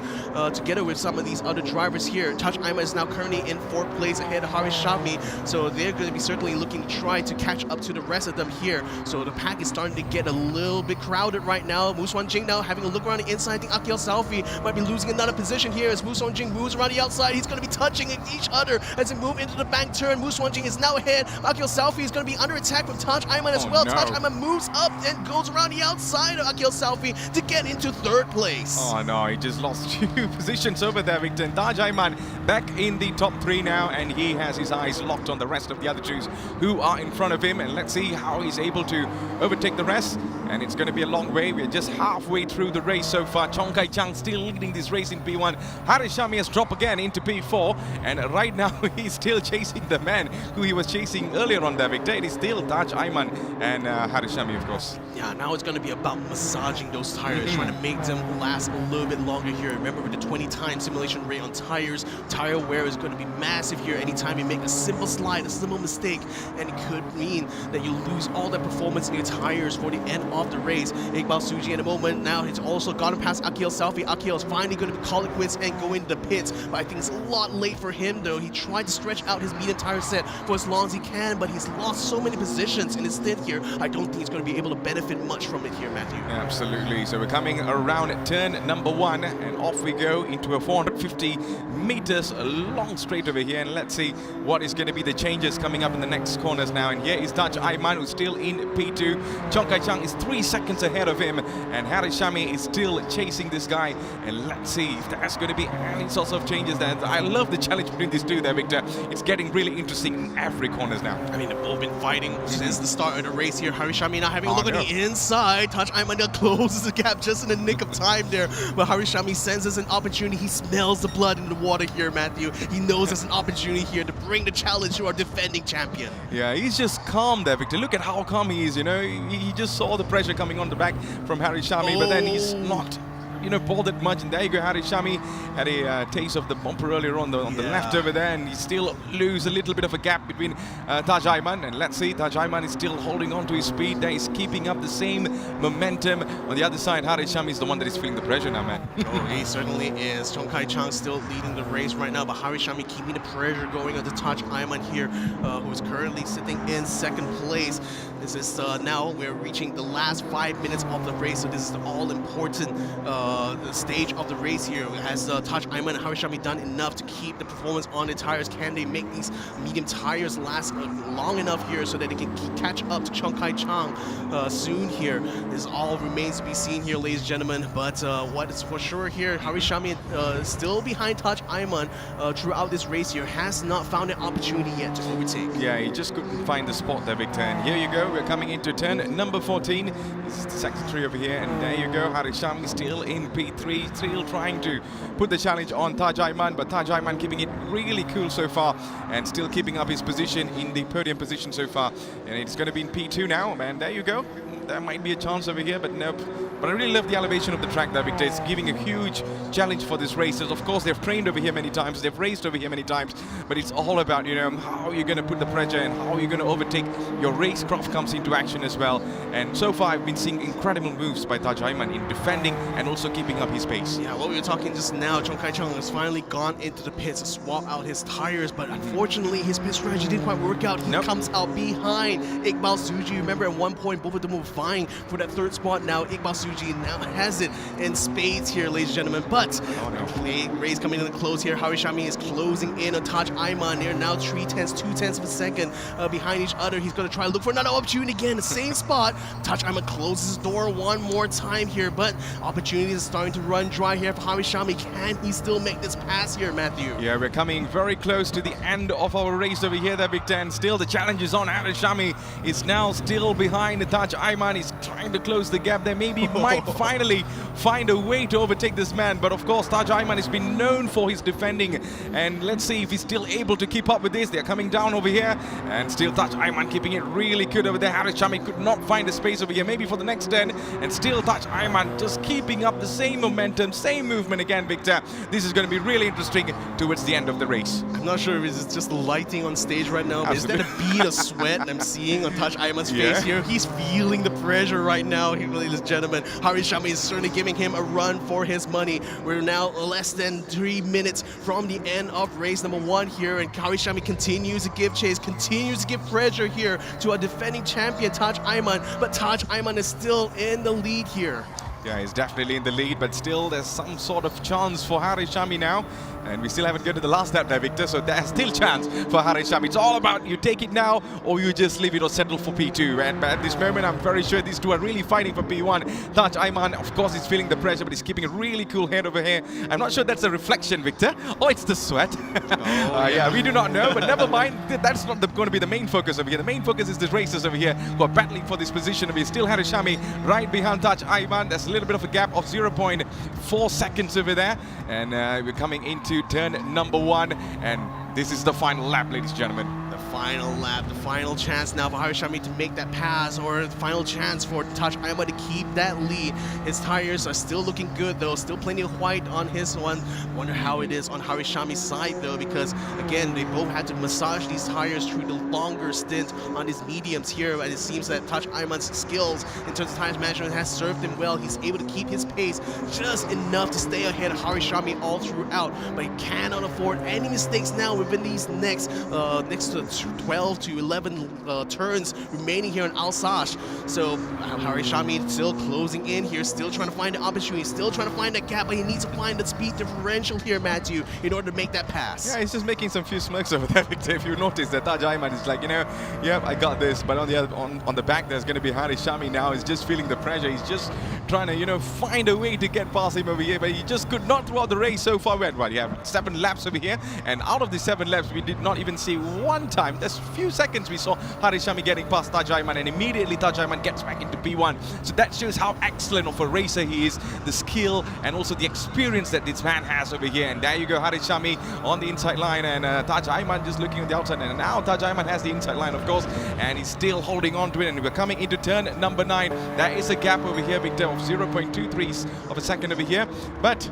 S3: together with some of these other drivers here. Taj Aiman is now currently in 4th place ahead of Haris Shami, so they're going to be certainly looking to try to catch up to the rest of them here. So the pack is starting to get a little bit crowded right now. Mu Suan Jing now having a look around the inside. I think Akil Salfi might be losing another position here as Mu Suan Jing moves around the outside. He's going to be touching each other as they move into the bank turn. Mu Suan Jing is now ahead. Akil Salfi is going to be under attack from Taj Aiman as well.
S2: No.
S3: Taj Aiman moves up and goes around the outside of Akil Salfi to get into 3rd place.
S2: Oh no, he just lost 2 positions over there, Victor. And Taj Aiman back in the top 3 now, and he has his eyes locked on the rest of the other 2s who are in front of him. And let's see how he's able to overtake the rest. And it's going to be a long way. We're just halfway through the race so far. Chong Kai Chang still leading this race in P1. Haris Shami has dropped again into P4. And right now, he's still chasing the man who he was chasing earlier on there, Victor. It is still Taj Aiman and Haris Shami, of course.
S3: Yeah, now it's going to be about massaging those tires, trying to make them last a little bit longer here. Remember, with the 20-time simulation rate on tires, tire wear is going to be massive here. Anytime you make a simple slide, a simple mistake, and it could mean that you lose all that performance in your tires for the end of the race. Iqbal Suji in a moment now has also gotten past Akil Salfi. Akil is finally going to be calling quits and go into the pits, but I think it's a lot late for him though. He tried to stretch out his medium tire set for as long as he can, but he's lost so many positions in his stint here. I don't think he's going to be able to benefit much from it here, Matthew.
S2: Absolutely. So we're coming around turn number 1 and off we go into a 450 meters long straight over here, and let's see what is going to be the changes coming up in the next corners now. And here is Taj Aiman, who's still in P2. Chong Kai Chang is 3 seconds ahead of him, and Haris Shami is still chasing this guy. And let's see if there's going to be any sorts of changes there. I love the challenge between these 2 there, Victor. It's getting really interesting in every corners now.
S3: I mean, they've both been fighting since the start of the race here. Haris Shami now having a look at the inside. Taj Aiman now closes the gap just in the nick of time there. But Haris Shami senses an opportunity. He smells the blood in the water here, Matthew. He knows there's an opportunity here to bring the challenge to our defending champion.
S2: Yeah, he's just calm there, Victor. Look at how calm he is, you know. He just saw the pressure coming on the back from Haris Shami, but then he's not, bothered much. And there you go, Haris Shami had a taste of the bumper earlier on the left over there, and he still lose a little bit of a gap between Taj Aiman. And let's see, Taj Aiman is still holding on to his speed there. He's keeping up the same momentum. On the other side, Haris Shami is the one that is feeling the pressure now, man.
S3: Oh, he certainly is. Chong Kai Chang still leading the race right now, but Haris Shami keeping the pressure going on to Taj Aiman here, who is currently sitting in 2nd place. This is now we're reaching the last 5 minutes of the race, so this is the all-important the stage of the race here. Has Taj Aiman and Haris Shami done enough to keep the performance on the tires? Can they make these medium tires last long enough here so that they can catch up to Chong Kai Chang soon here? This all remains to be seen here, ladies and gentlemen. But what is for sure here, Haris Shami still behind Taj Aiman throughout this race here, has not found an opportunity yet to overtake.
S2: Yeah, he just couldn't find the spot there, Victor. And here you go, we're coming into turn number 14. This is the secretary over here, and there you go, Haris Shami still in P3, still trying to put the challenge on Taj Aiman, but Taj Aiman keeping it really cool so far and still keeping up his position in the podium position so far. And it's going to be in P2 now, man. There you go. There might be a chance over here, but nope. But I really love the elevation of the track there, Victor. It's giving a huge challenge for these racers. Of course, they've trained over here many times, they've raced over here many times, but it's all about, how you're going to put the pressure and how you're going to overtake. Your racecraft comes into action as well. And so far, I've been seeing incredible moves by Taj Aiman in defending and also keeping up his pace.
S3: Yeah, what we were talking just now, Chong Kai Chang has finally gone into the pits to swap out his tires, but unfortunately, his pit strategy didn't quite work out. He comes out behind Iqbal Suji. Remember, at one point, both of them were vying for that third spot now. Iqbal Suji now has it in spades here, ladies and gentlemen. But race coming to the close here. Harishami is closing in on Taj Ayman. They're now 2/10 of a second behind each other. He's going to try to look for another opportunity again. The same spot. Taj Ayman closes his door one more time here, but opportunity is starting to run dry here for Harishami. Can he still make this pass here, Matthew?
S2: Yeah, we're coming very close to the end of our race over here, Victor, and still the challenge is on. Harishami is now still behind Taj Ayman. He's trying to close the gap there. Maybe he might finally find a way to overtake this man, but of course Taj Ayman has been known for his defending, and let's see if he's still able to keep up with this. They're coming down over here, and still Taj Ayman keeping it really good over there. Harishami could not find a space over here, maybe for the next 10, and still Taj Ayman just keeping up the same momentum, same movement again, Victor. This is going to be really interesting towards the end of the race.
S3: I'm not sure if it's just lighting on stage right now, but is that a bead of sweat I'm seeing on Taj Ayman's face here? He's feeling the pressure right now, ladies and gentlemen. Harishami is certainly giving him a run for his money. We're now less than 3 minutes from the end of race number 1 here, and Harishami continues to give chase, continues to give pressure here to a defending champion, Taj Ayman, but Taj Ayman is still in the lead here.
S2: Yeah, he's definitely in the lead, but still there's some sort of chance for Harishami now. And we still haven't got to the last lap there, Victor, so there's still chance for Harishami. It's all about you take it now or you just leave it or settle for P2. And at this moment, I'm very sure these two are really fighting for P1. Taj Ayman, of course, is feeling the pressure, but he's keeping a really cool head over here. I'm not sure that's a reflection, Victor, or it's the sweat. Yeah, we do not know, but never mind. That's not going to be the main focus over here. The main focus is the racers over here who are battling for this position over here. Still Harishami right behind Taj Ayman. There's a little bit of a gap of 0.4 seconds over there. And we're coming into turn number 1, and this is the final lap, ladies and gentlemen.
S3: The final lap, the final chance now for Harishami to make that pass, or the final chance for Taj Ayman to keep that lead. His tires are still looking good though, still plenty of white on his one. Wonder how it is on Harishami's side though, because again, they both had to massage these tires through the longer stint on these mediums here, and it seems that Taj Ayman's skills in terms of tires management has served him well. He's able to keep his pace just enough to stay ahead of Harishami all throughout, but he cannot afford any mistakes now within these next to 12 to 11 turns remaining here in Alsace. So Harishami still closing in here, still trying to find the opportunity, still trying to find that gap, but he needs to find the speed differential here, Matthew, in order to make that pass.
S2: Yeah, he's just making some few smirks over there, Victor. If you notice that Taj Ayman is like, you know, yep, I got this, but on the other, on the back there's going to be Harishami now. He's just feeling the pressure. He's just trying to, you know, find a way to get past him over here, but he just could not throughout the race so far. Well, you have 7 laps over here, and out of the 7 laps, we did not even see one time. There's few seconds we saw Harishami getting past Taj Ayman, and immediately Taj Ayman gets back into P1. So that shows how excellent of a racer he is, the skill and also the experience that this man has over here. And there you go, Harishami on the inside line, and Taj Ayman just looking on the outside. And now Taj Ayman has the inside line, of course, and he's still holding on to it. And we're coming into turn number 9. There is a gap over here, Victor, of 0.23 of a second over here, but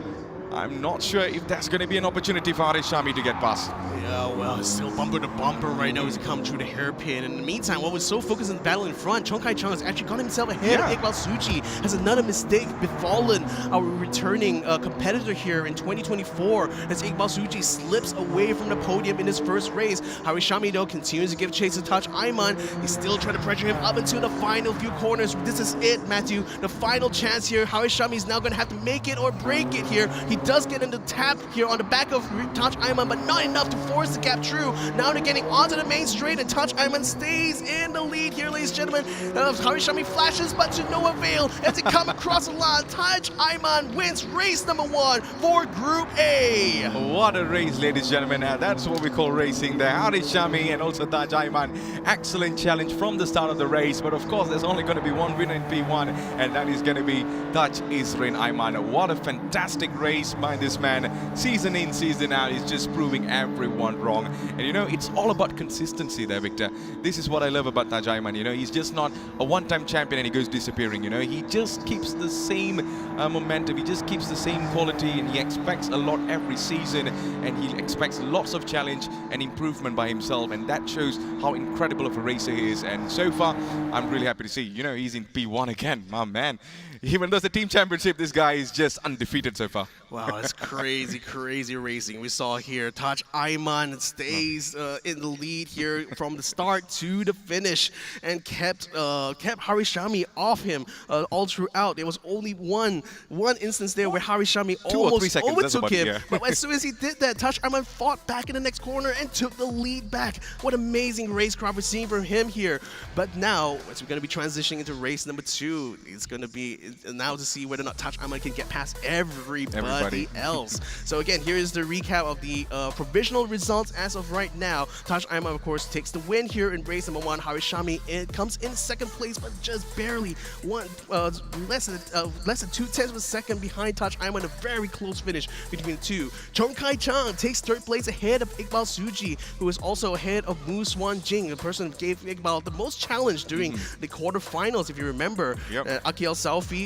S2: I'm not sure if that's going to be an opportunity for Harishami to get past.
S3: Yeah, well, it's still bumper to bumper right now as he comes through the hairpin. And in the meantime, while we're so focused on the battle in front, Chong Kai Chung has actually got himself ahead of Iqbal Suji. Has another mistake befallen our returning competitor here in 2024 as Iqbal Suji slips away from the podium in his first race. Harishami, though, continues to give chase to Taj Ayman. He's still trying to pressure him up into the final few corners. This is it, Matthew. The final chance here. Harishami is now going to have to make it or break it here. He does get into tap here on the back of Taj Ayman, but not enough to force the gap through. Now they're getting onto the main straight, and Taj Ayman stays in the lead here, ladies and gentlemen. Harishami flashes, but to no avail as they come across the line. Taj Ayman wins race number 1 for Group A.
S2: What a race, ladies and gentlemen. That's what we call racing there. Harishami and also Taj Ayman. Excellent challenge from the start of the race, but of course there's only going to be one winner in P1, and that is going to be Taj Isrin Ayman. What a fantastic race by this man. Season in, season out, he's just proving everyone wrong. And you know, it's all about consistency there, Victor. This is what I love about Taj Ayman. You know, he's just not a one-time champion and he goes disappearing. You know, he just keeps the same momentum, he just keeps the same quality, and he expects a lot every season, and he expects lots of challenge and improvement by himself, and that shows how incredible of a racer he is. And so far, I'm really happy to see, you know, he's in P1 again, my man. Even though it's a team championship, this guy is just undefeated so far.
S3: Wow, it's crazy, crazy racing. We saw here, Taj Ayman stays in the lead here from the start to the finish and kept Harishami off him all throughout. There was only one instance there where Harishami
S2: 2 or 3
S3: almost
S2: seconds, that's
S3: overtook
S2: about it,
S3: him.
S2: yeah.
S3: But as soon as he did that, Taj Ayman fought back in the next corner and took the lead back. What amazing racecraft we're seeing from him here. But now, as we're going to be transitioning into race number 2, it's going to be now to see whether or not Taj Ayman can get past everybody else. So again, here is the recap of the provisional results as of right now. Taj Ayman, of course, takes the win here in race number 1. Harishami comes in second place, but just barely less than 0.2 of a second behind Taj Ayman. A very close finish between the two. Chong Kai Chang takes third place ahead of Iqbal Suji, who is also ahead of Mu Swan Jing, the person who gave Iqbal the most challenge during the quarterfinals, if you remember.
S2: Yep.
S3: Akiel Salfi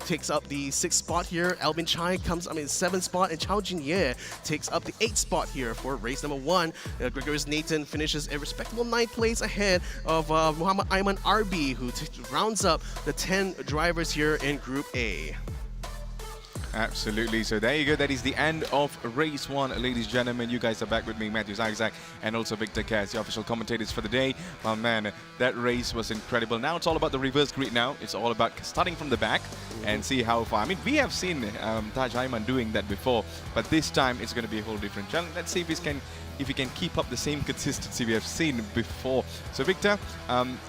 S3: takes up the 6th spot here. Albin Chai comes up in 7th spot, and Chao Jin-ye takes up the 8th spot here for race number 1. Gregorius Nathan finishes a respectable 9th place ahead of Muhammad Ayman Arbi, who rounds up the 10 drivers here in Group A.
S2: Absolutely. So there you go. That is the end of race 1, ladies and gentlemen. You guys are back with me, Matthew Zagzag, and also Victor Cass, the official commentators for the day. Oh man, that race was incredible. Now it's all about the reverse grid now. It's all about starting from the back and see how far. I mean, we have seen Taj Ayman doing that before, but this time it's going to be a whole different challenge. Let's see if he can keep up the same consistency we have seen before. So Victor,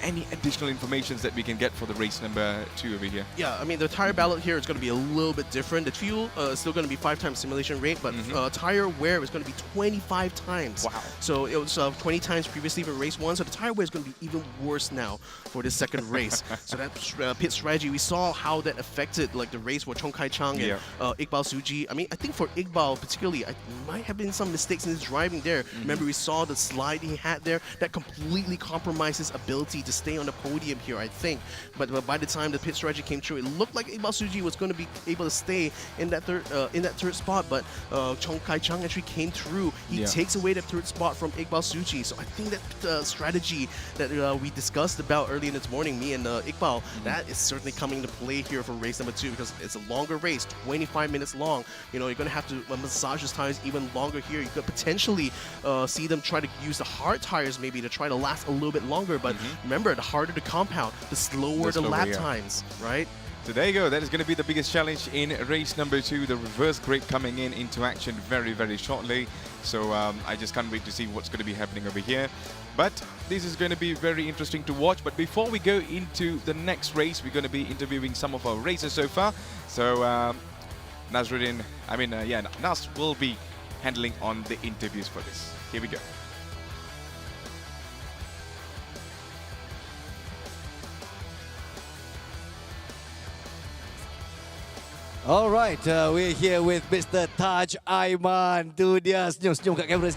S2: any additional information that we can get for the race number 2 over here?
S3: Yeah, I mean, the tire ballot here is going to be a little bit different. The fuel is still going to be 5 times simulation rate, but tire wear is going to be 25 times.
S2: Wow.
S3: So it was 20 times previously for race 1, so the tire wear is going to be even worse now for this second race. So that pit strategy, we saw how that affected like the race for Chong Kai Chang and Iqbal Suji. I mean, I think for Iqbal particularly, I might have been some mistakes in his driving there. Remember, we saw the slide he had there that completely compromised his ability to stay on the podium here, I think. But by the time the pit strategy came through, it looked like Iqbal Suji was going to be able to stay in that third spot. But Chong Kai Chang actually came through. He takes away that 3rd spot from Iqbal Suji. So I think that strategy that we discussed about early in this morning, me and Iqbal, that is certainly coming to play here for race number 2, because it's a longer race, 25 minutes long. You know, you're going to have to massage his tires even longer here. You could potentially see them try to use the hard tires maybe to try to last a little bit longer. But remember, the harder the compound, the slower the lap times, right?
S2: So there you go. That is going to be the biggest challenge in race number 2. The reverse grid coming into action very, very shortly. So I just can't wait to see what's going to be happening over here. But this is going to be very interesting to watch. But before we go into the next race, we're going to be interviewing some of our racers so far. So Nas will be handling on the interviews for this. Here we go.
S1: All right, we're here with Mr. Taj Ayman. Tu dia senyum kat kamera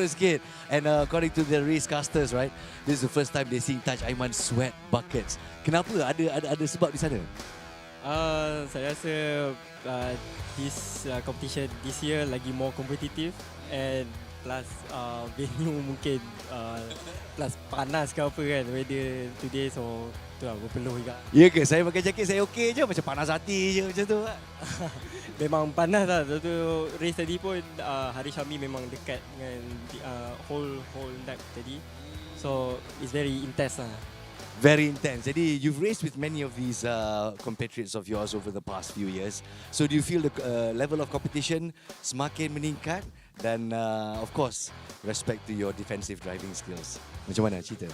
S1: sikit, And according to the racecasters, right, this is the first time they see Taj Ayman sweat buckets. Kenapa? Ada sebab di sana?
S4: Saya rasa this competition this year lagi more competitive, and plus venue mungkin plus panas ke apa kan, weather today, so tu lah berpeluh juga.
S1: Ya ke? Saya pakai jaket saya okey je, macam panas hati je macam tu.
S4: Memang panas lah. Tu race tadi pun Hari Syami memang dekat dengan whole night tadi, so it's very intense lah.
S1: Very intense. Jadi you've raced with many of these compatriots of yours over the past few years. So do you feel the level of competition semakin meningkat? Dan of course, respect to your defensive driving skills. Macam mana cerita?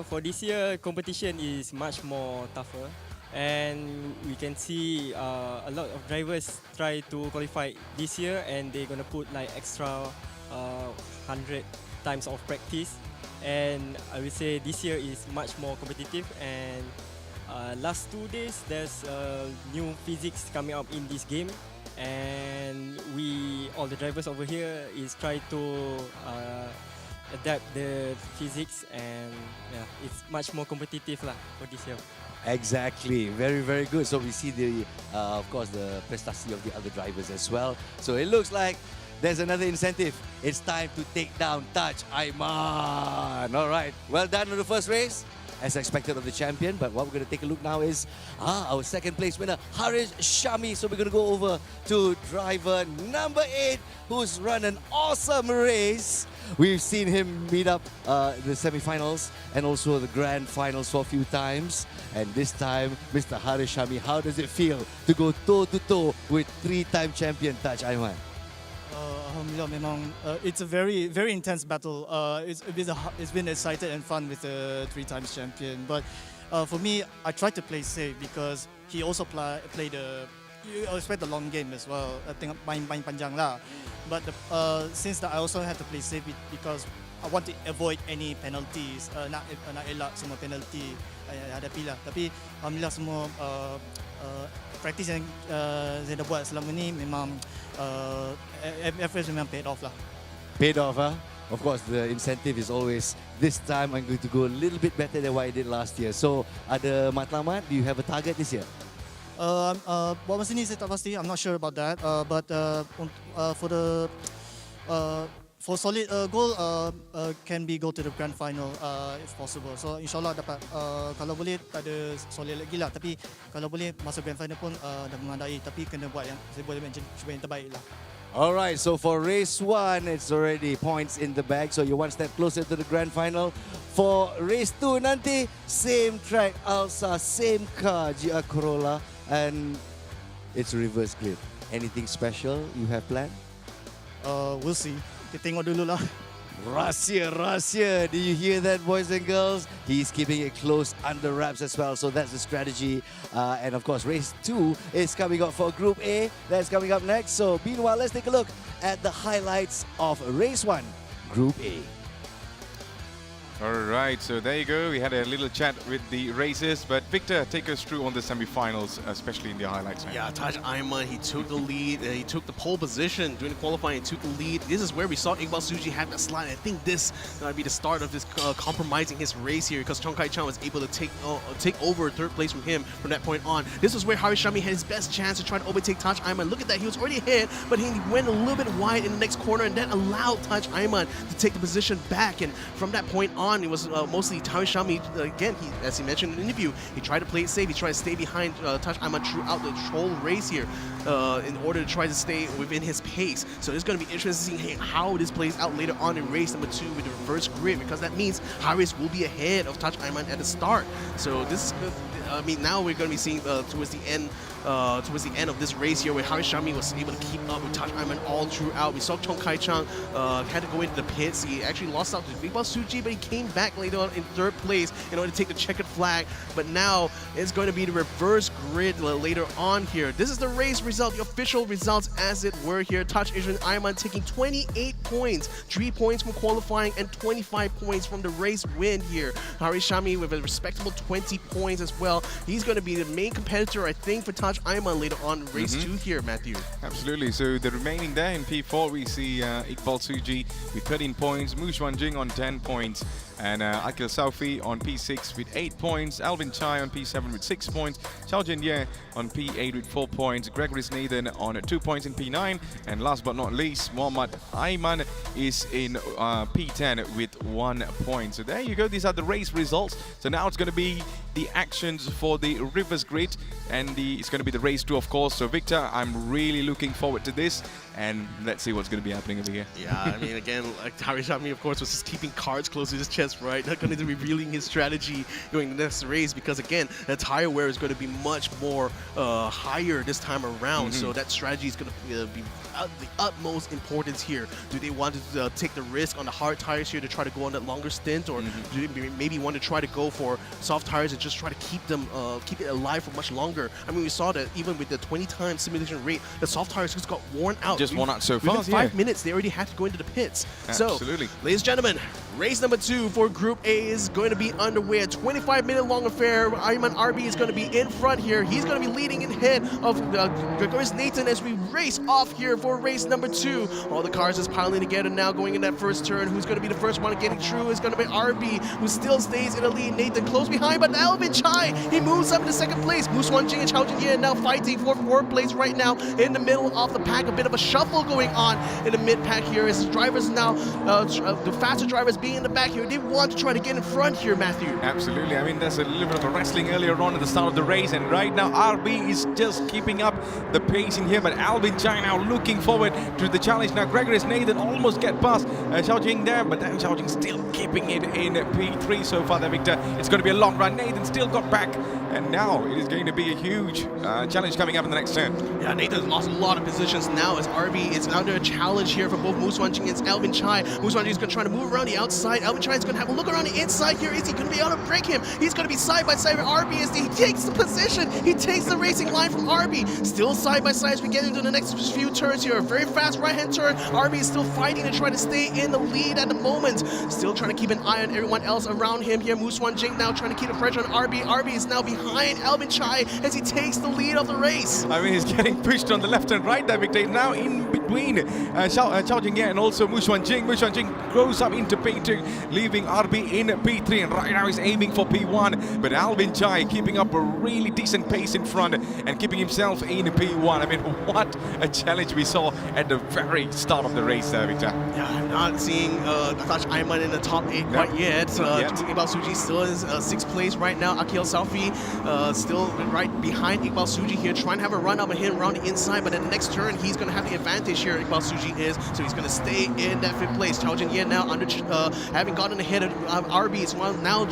S4: For this year, competition is much more tougher, and we can see a lot of drivers try to qualify this year, and they're gonna put like extra 100 times of practice. And I would say this year is much more competitive, and last 2 days there's new physics coming up in this game, and all the drivers over here is try to adapt the physics, and yeah, it's much more competitive lah for this year.
S1: Exactly, very, very good. So we see of course, the prestasi of the other drivers as well. So it looks like there's another incentive. It's time to take down Taj Ayman. All right, well done on the first race. as expected of the champion. But what we're going to take a look now is our second place winner, Harish Shami. So we're going to go over to driver number 8, who's run an awesome race. We've seen him meet up the semi-finals and also the grand finals for a few times. And this time, Mr. Harish Shami, how does it feel to go toe-to-toe with 3-time champion Taj Aiman?
S5: Alhamdulillah, memang it's a very intense battle. It's been exciting and fun with the 3 times champion. But for me, I tried to play safe because he also played you expect the long game as well. I think main panjang lah. But since that I also have to play safe because I want to avoid any penalties. Nak elak semua penalty hadapi lah. Tapi alhamdulillah semua practice yang saya dah buat selama ni memang efforts memang paid off lah.
S1: Paid off, huh? Of course, the incentive is always, this time I'm going to go a little bit better than what I did last year. So, ada matlamat? Do you have a target this year?
S5: Buat masa ni saya tak pasti. I'm not sure about that. But for solid goal can be go to the grand final if possible. So insyaAllah dapat kalau boleh tak ada solid lagi lah. Tapi kalau boleh masuk grand final pun dah mengandai. Tapi kena buat yang saya boleh cuba yang terbaik lah.
S1: Alright, so for race 1, it's already points in the bag. So you're one step closer to the grand final. For race 2 nanti, same track, Alsa, same car, GR Corolla. And it's reverse grid. Anything special you have planned?
S5: We'll see. Kita tengok dulu lah.
S1: Rahsia. Do you hear that, boys and girls? He's keeping it close under wraps as well. So that's the strategy. And of course, race 2 is coming up for Group A. That's coming up next. So meanwhile, let's take a look at the highlights of race 1, Group A.
S2: Alright, so there you go. We had a little chat with the racers, but Victor, take us through on the semi-finals, especially in the highlights.
S3: Yeah, Taj Aiman, he took the lead. He took the pole position during the qualifying. He took the lead. This is where we saw Iqbal Suji have that slide. I think this might be the start of this compromising his race here because Chong Kai Chan was able to take over 3rd place from him from that point on. This was where Harish Shami had his best chance to try to overtake Taj Aiman. Look at that, he was already ahead, but he went a little bit wide in the next corner, and that allowed Taj Aiman to take the position back. And from that point on, it was mostly Harish Shami. Again, as he mentioned in the interview, he tried to play it safe. He tried to stay behind Taj Aiman throughout the whole race here in order to try to stay within his pace. So it's going to be interesting seeing how this plays out later on in race number 2 with the reverse grid, because that means Harish will be ahead of Taj Aiman at the start. So this is, I mean, now we're going to be seeing towards the end of this race here, where Harish Shami was able to keep up with Taj Aiman all throughout. We saw Chong Kai Chang had to go into the pits. He actually lost out to Iqbal Suji, but he came back later on in 3rd place in order to take the checkered flag. But now it's going to be the reverse grid later on here. This is the race result, the official results as it were here. Taj Aiman taking 28 points, 3 points from qualifying and 25 points from the race win here. Harish Shami with a respectable 20 points as well. He's going to be the main competitor, I think, for Taj Aiman later on in race 2 here, Matthew.
S2: Absolutely. So the remaining there in P4, we see Iqbal Suji with 13 points, Mush Wanjing on 10 points, and Akil Saufi on P6 with 8 points, Alvin Chai on P7 with 6 points, Chao Jin Ye on P8 with 4 points, Gregory Nathan on 2 points in P9, and last but not least, Muhammad Aiman is in P10 with 1 point. So there you go. These are the race results. So now it's going to be the actions for the Rivers Grid, and it's going to be the race 2, of course. So Victor, I'm really looking forward to this, and let's see what's going to be happening over here.
S3: Yeah, I mean, again, like Harish Shami, of course, was just keeping cards close to his chest, right? Not going to be revealing his strategy during the next race, because again, the tire wear is going to be much more higher this time around. So that strategy is going to be the utmost importance here. Do they want to take the risk on the hard tires here to try to go on that longer stint, or do they maybe want to try to go for soft tires and just try to keep them keep it alive for much longer? I mean, we saw that even with the 20-time simulation rate, the soft tires just got worn out.
S2: Just worn out so fast.
S3: Within 5 minutes, they already had to go into the pits.
S2: Absolutely.
S3: So, ladies and gentlemen, race number 2 for Group A is going to be underway. A 25-minute long affair. Ayman RB is going to be in front here. He's going to be leading in ahead of Gregory Nathan as we race off here for race number 2. All the cars is piling together now, going in that first turn. Who's going to be the first one getting through? It's going to be RB, who still stays in the lead. Nathan close behind, but Alvin Chai, he moves up into 2nd place. Moose Wanjing and Chao Jin now fighting for 4th place right now in the middle of the pack. A bit of a shuffle going on in the mid-pack here as drivers now, the faster drivers being in the back here. They want to try to get in front here, Matthew.
S2: Absolutely. I mean, there's a little bit of a wrestling earlier on at the start of the race, and right now RB is just keeping up the pace in here, but Alvin Chai now looking forward to the challenge. Now Gregory's Nathan almost get past Xiaojing there, but then Xiaojing still keeping it in P3 so far there, Victor. It's going to be a long run. Nathan still got back, and now it is going to be a huge challenge coming up in the next turn.
S3: Yeah, Nathan's lost a lot of positions now as RB is under a challenge here for both Moose Wanjing and Alvin Chai. Moose Wanjing is going to try to move around the outside. Alvin Chai is going to have a look around the inside here. Is he going to be able to break him? He's going to be side by side with RB as he takes the position. He takes the racing line from RB. Still side by side as we get into the next few turns here. A very fast right-hand turn. RB is still fighting to try to stay in the lead at the moment. Still trying to keep an eye on everyone else around him here. Moose Wanjing now trying to keep the pressure on RB. RB is now behind Alvin Chai as he takes the lead of the race.
S2: I mean, he's getting pushed on the left and right there, Victor. Now in between Xiao Jing and also Moose Wanjing. Moose Wanjing goes up into P2, leaving RB in P3, and right now he's aiming for P1. But Alvin Chai keeping up a really decent pace in front and keeping himself in P1. I mean, what a challenge we saw at the very start of the race there, Victor.
S3: Yeah, I'm not seeing Atash Ayman in the top 8 quite yet. Iqbal Suji still is 6th place right now. Akil Salfi still right behind Iqbal Suji here, trying to have a run up and hit around the inside, but in the next turn he's going to have the advantage here. Iqbal Suji is, so he's going to stay in that 5th place. Chao Jin Ye now under having gotten ahead of RB is now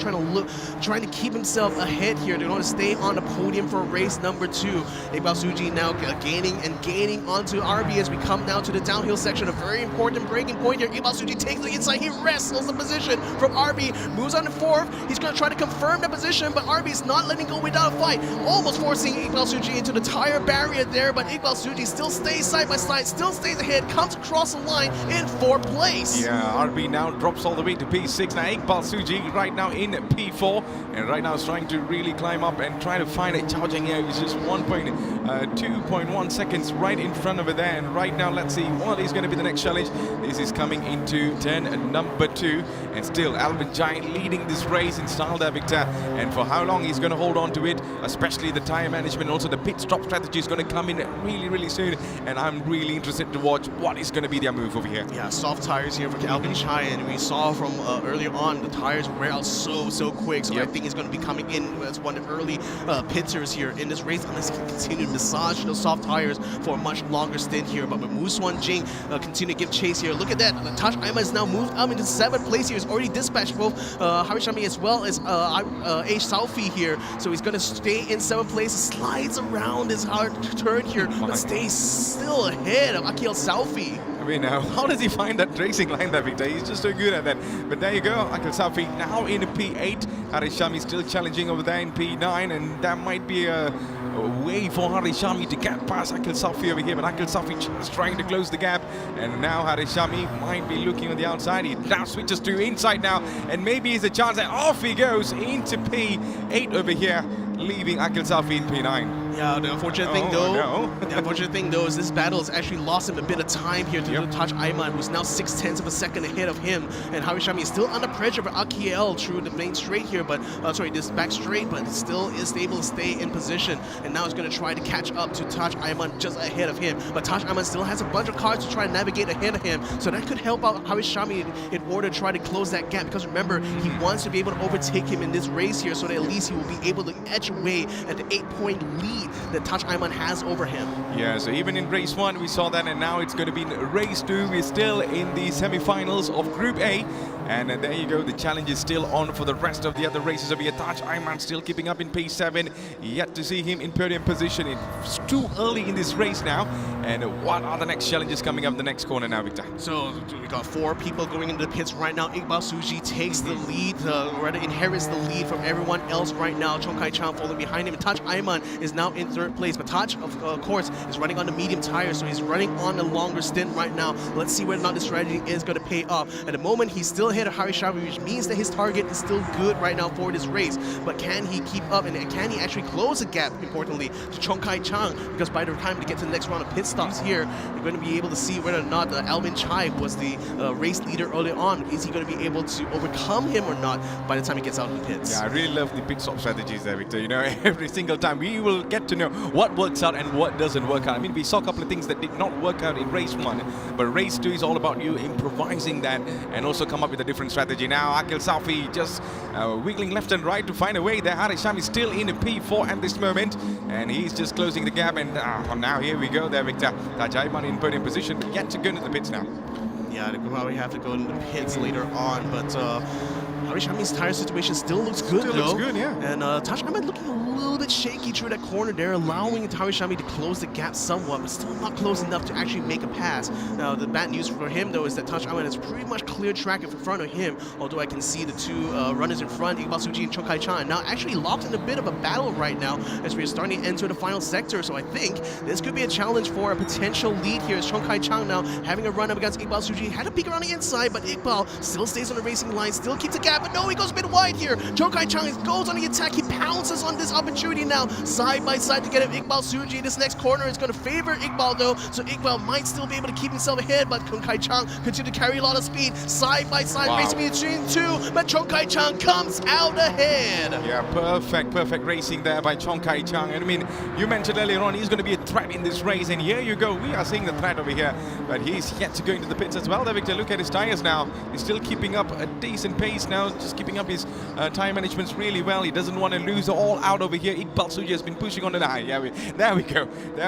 S3: trying to keep himself ahead here. They're going to stay on the podium for race number 2. Iqbal Suji now gaining onto RB as we come down to the downhill section. A very important breaking point here. Iqbal Suji takes the inside. He wrestles the position from RB, moves on to 4th. He's going to try to confirm the position, but RB is not letting go without a fight, almost forcing Iqbal Suji into the tire barrier there, but Iqbal Suji still stays side by side, still stays ahead, comes across the line in 4th place.
S2: Yeah, RB now drops all the way to P6. Now Iqbal Suji right now in P4, and right now is trying to really climb up and try to find it. Chao Jing Ye is just 2.1 seconds right in front of it there, and right now let's see what is going to be the next challenge. This is coming into turn number 2, and still Alvin Chai leading this race in style there, Victor, and for how long he's going to hold on to it, especially the tire management, also the pit stop strategy is going to come in really soon, and I'm really interested to watch what is going to be their move over here.
S3: Yeah, soft tires here for Alvin Chai, and we saw from earlier on the tires wear out so quick, so I think he's going to be coming in as one of the early pitters here in this race unless he can continue to massage those soft tires for a much longer stint here. But with Moose Wanjing continue to give chase here, look at that. Tash Ayman is now moved up into 7th place here. He's already dispatched both Harishami as well as H. Salfi here, so he's going to stay in 7th place, slides around his hard turn here, but stays still ahead of Akil Salfi.
S2: I mean, how does he find that racing line there, Victor? He's just so good at that. But there you go, Akil Safi now in P8. Harishami still challenging over there in P9, and that might be a way for Harishami to get past Akil Safi over here. But Akil Safi just trying to close the gap, and now Harishami might be looking on the outside. He now switches to inside now, and maybe it's a chance that off he goes into P8 over here, leaving Akil Safi in P9.
S3: Yeah, the unfortunate thing though is this battle has actually lost him a bit of time here to Tash Ayman, who's now 0.6 of a second ahead of him, and Harishami is still under pressure for Akiel through the main straight here, but this back straight, but still is able to stay in position, and now he's going to try to catch up to Tash Ayman just ahead of him, but Tash Ayman still has a bunch of cars to try and navigate ahead of him, so that could help out Harishami in order to try to close that gap, because remember, he wants to be able to overtake him in this race here, so that at least he will be able to edge away at the 8-point lead that Tash Ayman has over him.
S2: Yeah, so even in race 1 we saw that, and now it's going to be in race 2. We're still in the semi-finals of Group A, and there you go, the challenge is still on for the rest of the other races over here. Tash Ayman still keeping up in P7, yet to see him in podium position. It's too early in this race now, and what are the next challenges coming up the next corner now, Victor?
S3: So we got 4 people going into the pits right now. Iqbal Suji takes the lead, rather inherits the lead from everyone else right now. Chong Kai Chang following behind him, and Tash Ayman is now in 3rd place, but Tash of course is running on the medium tires, so he's running on a longer stint right now. Let's see whether or not the strategy is going to pay off. At the moment he's still ahead of Harishami, which means that his target is still good right now for this race, but can he keep up, and can he actually close the gap, importantly, to Chong Kai Chang, because by the time to get to the next round of pit stops here, you're going to be able to see whether or not Alvin Chai, who was the race leader early on, is he going to be able to overcome him or not by the time he gets out of the pits.
S2: Yeah, I really love the pit stop strategies there, Victor. You know, every single time we will get get to know what works out and what doesn't work out. I mean, we saw a couple of things that did not work out in race 1, but race 2 is all about you improvising that and also come up with a different strategy. Now, Akil Safi just wiggling left and right to find a way there. Harisham is still in P4 at this moment, and he's just closing the gap. And now here we go there, Victor. Tajaiman in podium position, but yet to go into the pits now.
S3: Yeah, they probably have to go into the pits later on, but Harishami's tire situation still looks good,
S2: Still
S3: though.
S2: looks good, yeah.
S3: And Tajaiman looking a little bit shaky through that corner there, allowing Harishami to close the gap somewhat, but still not close enough to actually make a pass. Now, the bad news for him, though, is that Tajaiman has pretty much cleared track in front of him, although I can see the two runners in front, Iqbal Suji and Chong Kai Chan, now actually locked in a bit of a battle right now as we're starting to enter the final sector. So I think this could be a challenge for a potential lead here as Chong Kai Chan now having a run up against Iqbal Suji. Had a peek around the inside, but Iqbal still stays on the racing line, still keeps a gap, but no, he goes a bit wide here. Chong Kai Chan goes on the attack, he pounces on this opportunity now, side by side to get him Iqbal Suji. This next corner is going to favor Iqbal though, so Iqbal might still be able to keep himself ahead, but Chong Kai Chan continue to carry a lot of speed, side by side, racing between two, but Chong Kai Chan comes out ahead.
S2: Yeah, perfect racing there by Chong Kai Chang. And I mean, you mentioned earlier on he's going to be a threat in this race, and here you go, we are seeing the threat over here, but he's yet to go into the pits as well there, Victor. Look at his tires now. He's still keeping up a decent pace now, just keeping up his tire management really well. He doesn't want to lose all out over here. Iqbal Suji has been pushing on the high. Yeah, there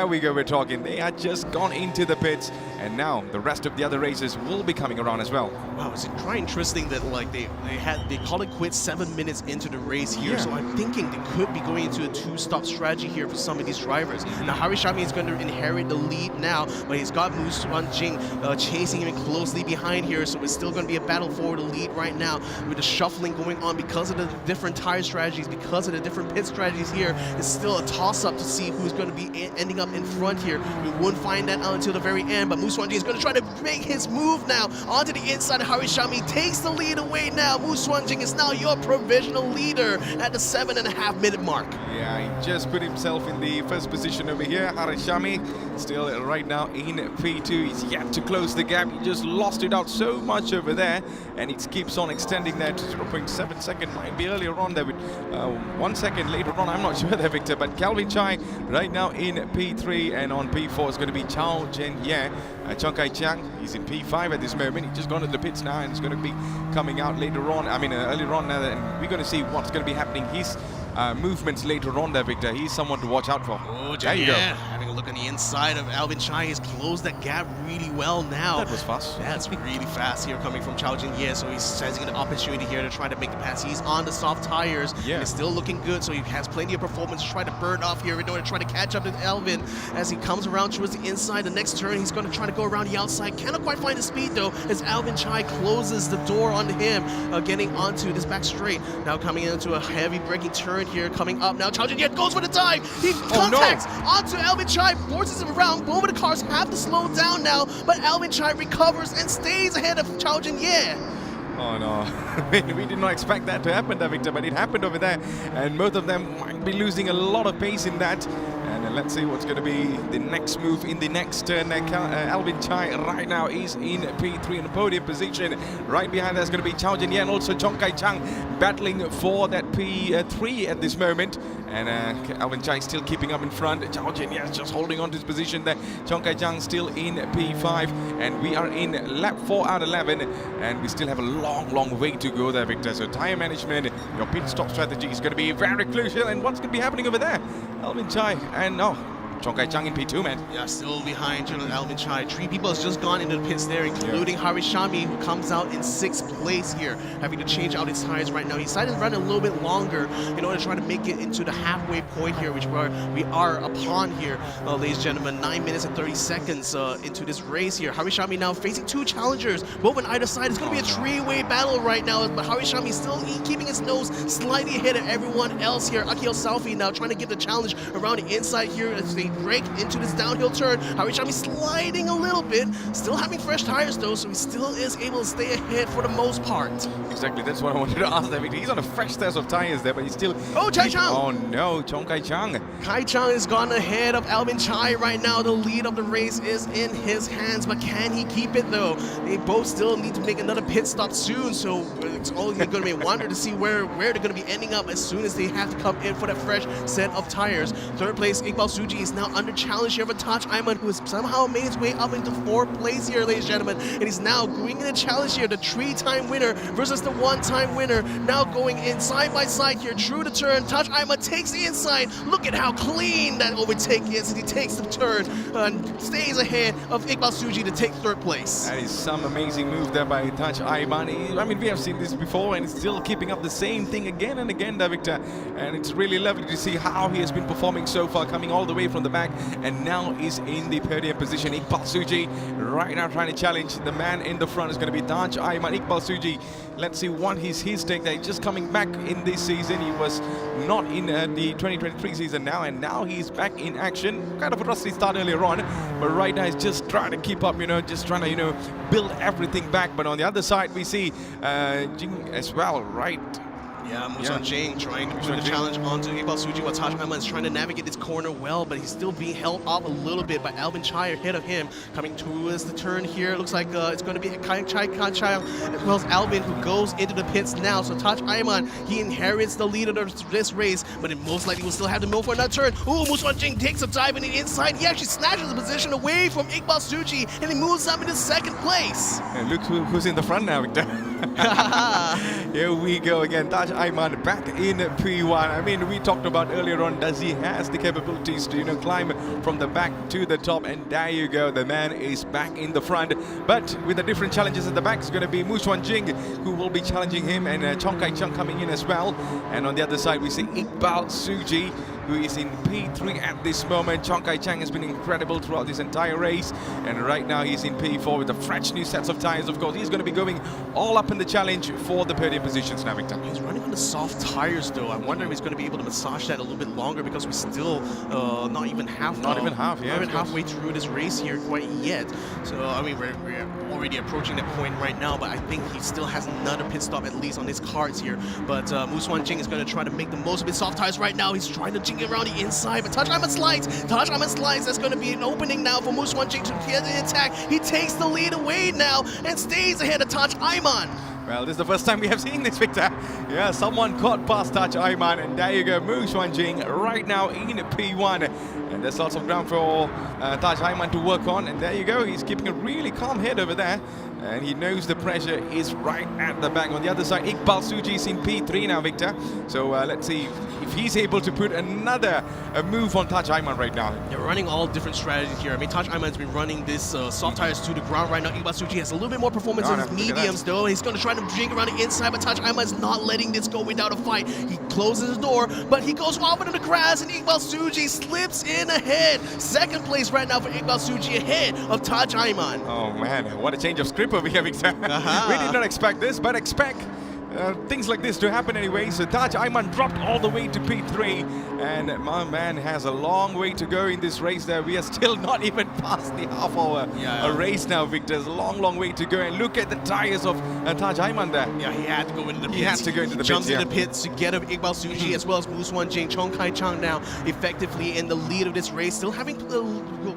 S2: we go, we're talking. They had just gone into the pits, and now the rest of the other races will be coming around as well.
S3: Wow, it's quite interesting that like they call it quits 7 minutes into the race here,
S2: Yeah.
S3: so I'm thinking they could be going into a two-stop strategy here for some of these drivers. Now Harishami is going to inherit the lead now, but he's got Mu Suanjing chasing him closely behind here, so it's still going to be a battle for the lead right now with the shuffling going on because of the different tire strategies, because of the different pit strategies here. It's still a toss-up to see who's going to be ending up in front here. We won't find that out until the very end, but Mu Suanjing is going to try to make his move now onto the inside. Harishami takes the lead away now. Mu Suanjing is now your provisional leader at the 7.5 minute mark.
S2: Yeah, he just put himself in the first position over here. Harishami still right now in P2. He's yet to close the gap. He just lost it out so much over there, and it keeps on extending that to 0.7 second. Might be earlier on there with 1 second later on. I'm not sure there, Victor, but Calvin Chai right now in P3, and on P4 is going to be Chao Jen Ye. Chong Kai Chang, he's in P5 at this moment. He's just gone to the pits now, and it's going to be coming out later on. I mean, earlier on now, and we're going to see what's going to be happening. His movements later on there, Victor. He's someone to watch out for.
S3: Oh,
S2: there you go.
S3: Having a look on the inside of Alvin Chai has closed that gap really well now.
S2: That was fast.
S3: That's really fast here coming from Chao Jin Ye, so he's seizing an opportunity here to try to make the pass. He's on the soft tires.
S2: Yeah.
S3: It's still looking good, so he has plenty of performance to try to burn off here in order to try to catch up to Alvin as he comes around towards the inside. The next turn, he's going to try to go around the outside. Cannot quite find the speed though as Alvin Chai closes the door onto him, getting onto this back straight. Now coming into a heavy braking turn here, coming up now. Chao Jin Ye goes for the dive. He contacts onto Alvin Chai, forces him around. Both of the cars have to slow down now, but Alvin Chai recovers and stays ahead of Chao Jin Ye.
S2: Oh no, we did not expect that to happen there, Victor, but it happened over there, and both of them might be losing a lot of pace in that. And let's see what's going to be the next move in the next turn. Alvin Chai right now is in P3 in the podium position. Right behind that's going to be Chao Jin Ye and also Chong Kai Chang battling for that P3 at this moment. And Alvin Chai still keeping up in front. Chao Jin Ye is just holding on to his position there. Chong Kai Chang still in P5, and we are in lap 4 out of 11, and we still have a long way to go there, Victor. So tire management, your pit stop strategy is going to be very crucial. And what's going to be happening over there? Alvin Chai and Chong Kai Chang in P2, man.
S3: Yeah, still behind Alvin Chai. 3 people has just gone into the pits there, including Harishami, who comes out in 6th place here, having to change out his tires right now. He decided to run a little bit longer in order to try to make it into the halfway point here, which we are upon here, ladies and gentlemen. 9 minutes and 30 seconds into this race here. Harishami now facing 2 challengers, both on either side. It's going to be a 3-way battle right now, but Harishami still keeping his nose slightly ahead of everyone else here. Akil Salfi now trying to get the challenge around the inside here as they straight break into this downhill turn. Harishami sliding a little bit, still having fresh tires though, so he still is able to stay ahead for the most part.
S2: Exactly, that's what I wanted to ask David. He's on a fresh set of tires there, but he's still...
S3: Oh, Chai Chang!
S2: Oh no, Chong Kai Chang.
S3: Kai Chang has gone ahead of Albin Chai right now. The lead of the race is in his hands, but can he keep it though? They both still need to make another pit stop soon, so it's only going to be a wonder to see where they're going to be ending up as soon as they have to come in for that fresh set of tires. Third place, Iqbal Suji is now under challenge here for Taj Ayman, who has somehow made his way up into fourth place here, ladies and gentlemen. And he's now going in a challenge here, the 3-time winner versus the 1-time winner. Now going in side by side here, through the turn. Taj Ayman takes the inside. Look at how clean that overtake is, and he takes the turn and stays ahead of Iqbal Suji to take third place.
S2: That is some amazing move there by Taj Ayman. I mean, we have seen this before, and he's still keeping up the same thing again and again, Victor. And it's really lovely to see how he has been performing so far, coming all the way from the back, and now is in the podium position. Iqbal Suji right now trying to challenge the man in the front. Is going to be Taj Ayman. Iqbal Suji, let's see what is his take there. Just coming back in this season. He was not in the 2023 season now, and now he's back in action. Kind of a rusty start earlier on, but right now he's just trying to keep up, just trying to, build everything back. But on the other side, we see Jing as well, right?
S3: Yeah, Musan Jing trying to put the challenge onto Iqbal Suji, while Taj Ayman is trying to navigate this corner well, but he's still being held up a little bit by Albin Chai ahead of him. Coming towards the turn here, looks like it's going to be Kai Chai as well as Albin, who goes into the pits now. So Taj Ayman, he inherits the lead of this race, but it most likely will still have to move for another turn. Ooh, Musan Jing takes a dive in the inside. He actually snatches the position away from Iqbal Suji, and he moves up into second place.
S2: And look who's in the front now, Victor. Here we go again. Taj Ayman back in P1. I mean, we talked about earlier on, does he has the capabilities to, climb from the back to the top, and there you go. The man is back in the front, but with the different challenges at the back. It's going to be Mu Xuan Jing who will be challenging him, and Chong Kai Chung coming in as well. And on the other side, we see Iqbal Suji, who is in P3 at this moment. Chong Kai Chang has been incredible throughout this entire race, and right now he's in P4 with the fresh new sets of tires. Of course, he's going to be going all up in the challenge for the podium positions now, Victor.
S3: He's running on the soft tires though. I wonder if he's going to be able to massage that a little bit longer, because we're still not even halfway through this race here quite yet. So I mean, we're already approaching that point right now, but I think he still has another pit stop at least on his cards here. But Mu Xuan Jing is going to try to make the most of his soft tires right now. He's trying to jing around the inside, but Taj Ayman slides. Taj Ayman slides. That's going to be an opening now for Mu Xuan Jing to get the attack. He takes the lead away now and stays ahead of Taj Ayman.
S2: Well, this is the first time we have seen this, Victor. Yeah, someone caught past Taj Ayman, and there you go, Mu Xuan Jing right now in P1. And there's lots of ground for Taj Ayman to work on, and there you go, he's keeping a really calm head over there. And he knows the pressure is right at the back. On the other side, Iqbal Suji is in P3 now, Victor. So let's see if he's able to put another move on Taj Ayman right now.
S3: They're running all different strategies here. I mean, Taj Ayman's been running this soft tires to the ground right now. Iqbal Suji has a little bit more performance in his mediums, though. He's going to try to jig around the inside, but Taj Ayman is not letting this go without a fight. He closes the door, but he goes off into the grass, and Iqbal Suji slips in ahead. Second place right now for Iqbal Suji, ahead of Taj Ayman.
S2: Oh man, what a change of script over here, Victor. We did not expect this, but expect things like this to happen anyway. So Taj Ayman dropped all the way to P3, and my man has a long way to go in this race there. We are still not even past the half hour race now, Victor. There's a long way to go, and look at the tires of Taj Ayman there.
S3: Yeah, he had to go into the pits.
S2: He had to go into the pits,
S3: jumps in the pits together with Iqbal Suji as well as Mu Xuan Jing. Chong Kai Chang now effectively in the lead of this race, still having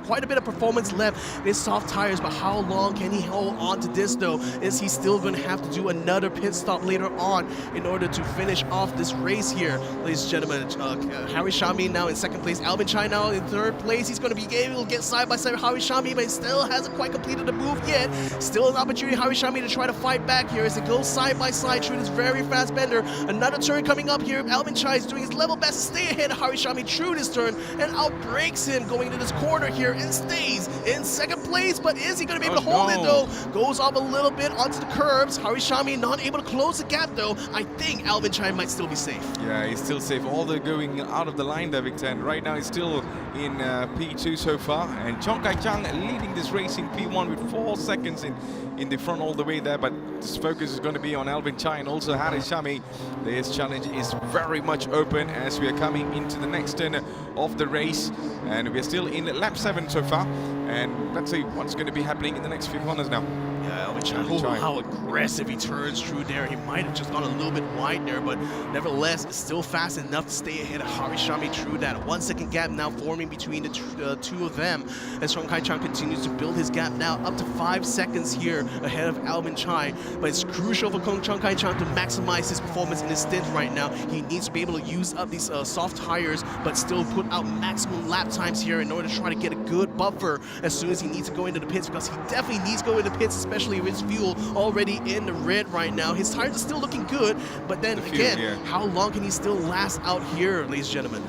S3: quite a bit of performance left in his soft tires, but how long can he hold on to this though? Is he still going to have to do another pit stop later on in order to finish off this race here? Ladies and gentlemen, Harry Shami now in second place, Albin Chai now in third place. He's going to be able to get side by side with Harry Shami, but he still hasn't quite completed the move yet. Still an opportunity for Harry Shami to try to fight back here as it goes side by side through this very fast bender. Another turn coming up here. Albin Chai is doing his level best to stay ahead of Harry Shami through this turn and outbreaks him going into this corner here and stays in second place. But is he going to be able to hold it though? Goes up a little bit onto the curbs. Harry Shami not able to close the gap though. I think Albin Chai might still be safe.
S2: Yeah, he's still safe. All the going out of the line there, Victor. And right now he's still in P2 so far, and Chong Kai-chang leading this race in P1 with 4 seconds in the front all the way there, but this focus is going to be on Alvin Chai and also Harry Shami. This challenge is very much open as we are coming into the next turn of the race, and we're still in lap 7 so far, and let's see what's going to be happening in the next few corners now.
S3: Yeah, Alvin Chai, how aggressive he turns through there. He might have just gone a little bit wide there, but nevertheless, it's still fast enough to stay ahead of Harry Shami through that. A 1 second gap now forming between the two of them as Chong Kai-chang continues to build his gap now up to 5 seconds here ahead of Alvin Chai. But it's crucial for Chong Kai-chang to maximize his performance in his stint right now. He needs to be able to use up these soft tires, but still put out maximum lap times here in order to try to get a good buffer as soon as he needs to go into the pits, because he definitely needs to go into the pits, especially with his fuel already in the red right now. His tires are still looking good, but then again, how long can he still last out here, ladies and gentlemen?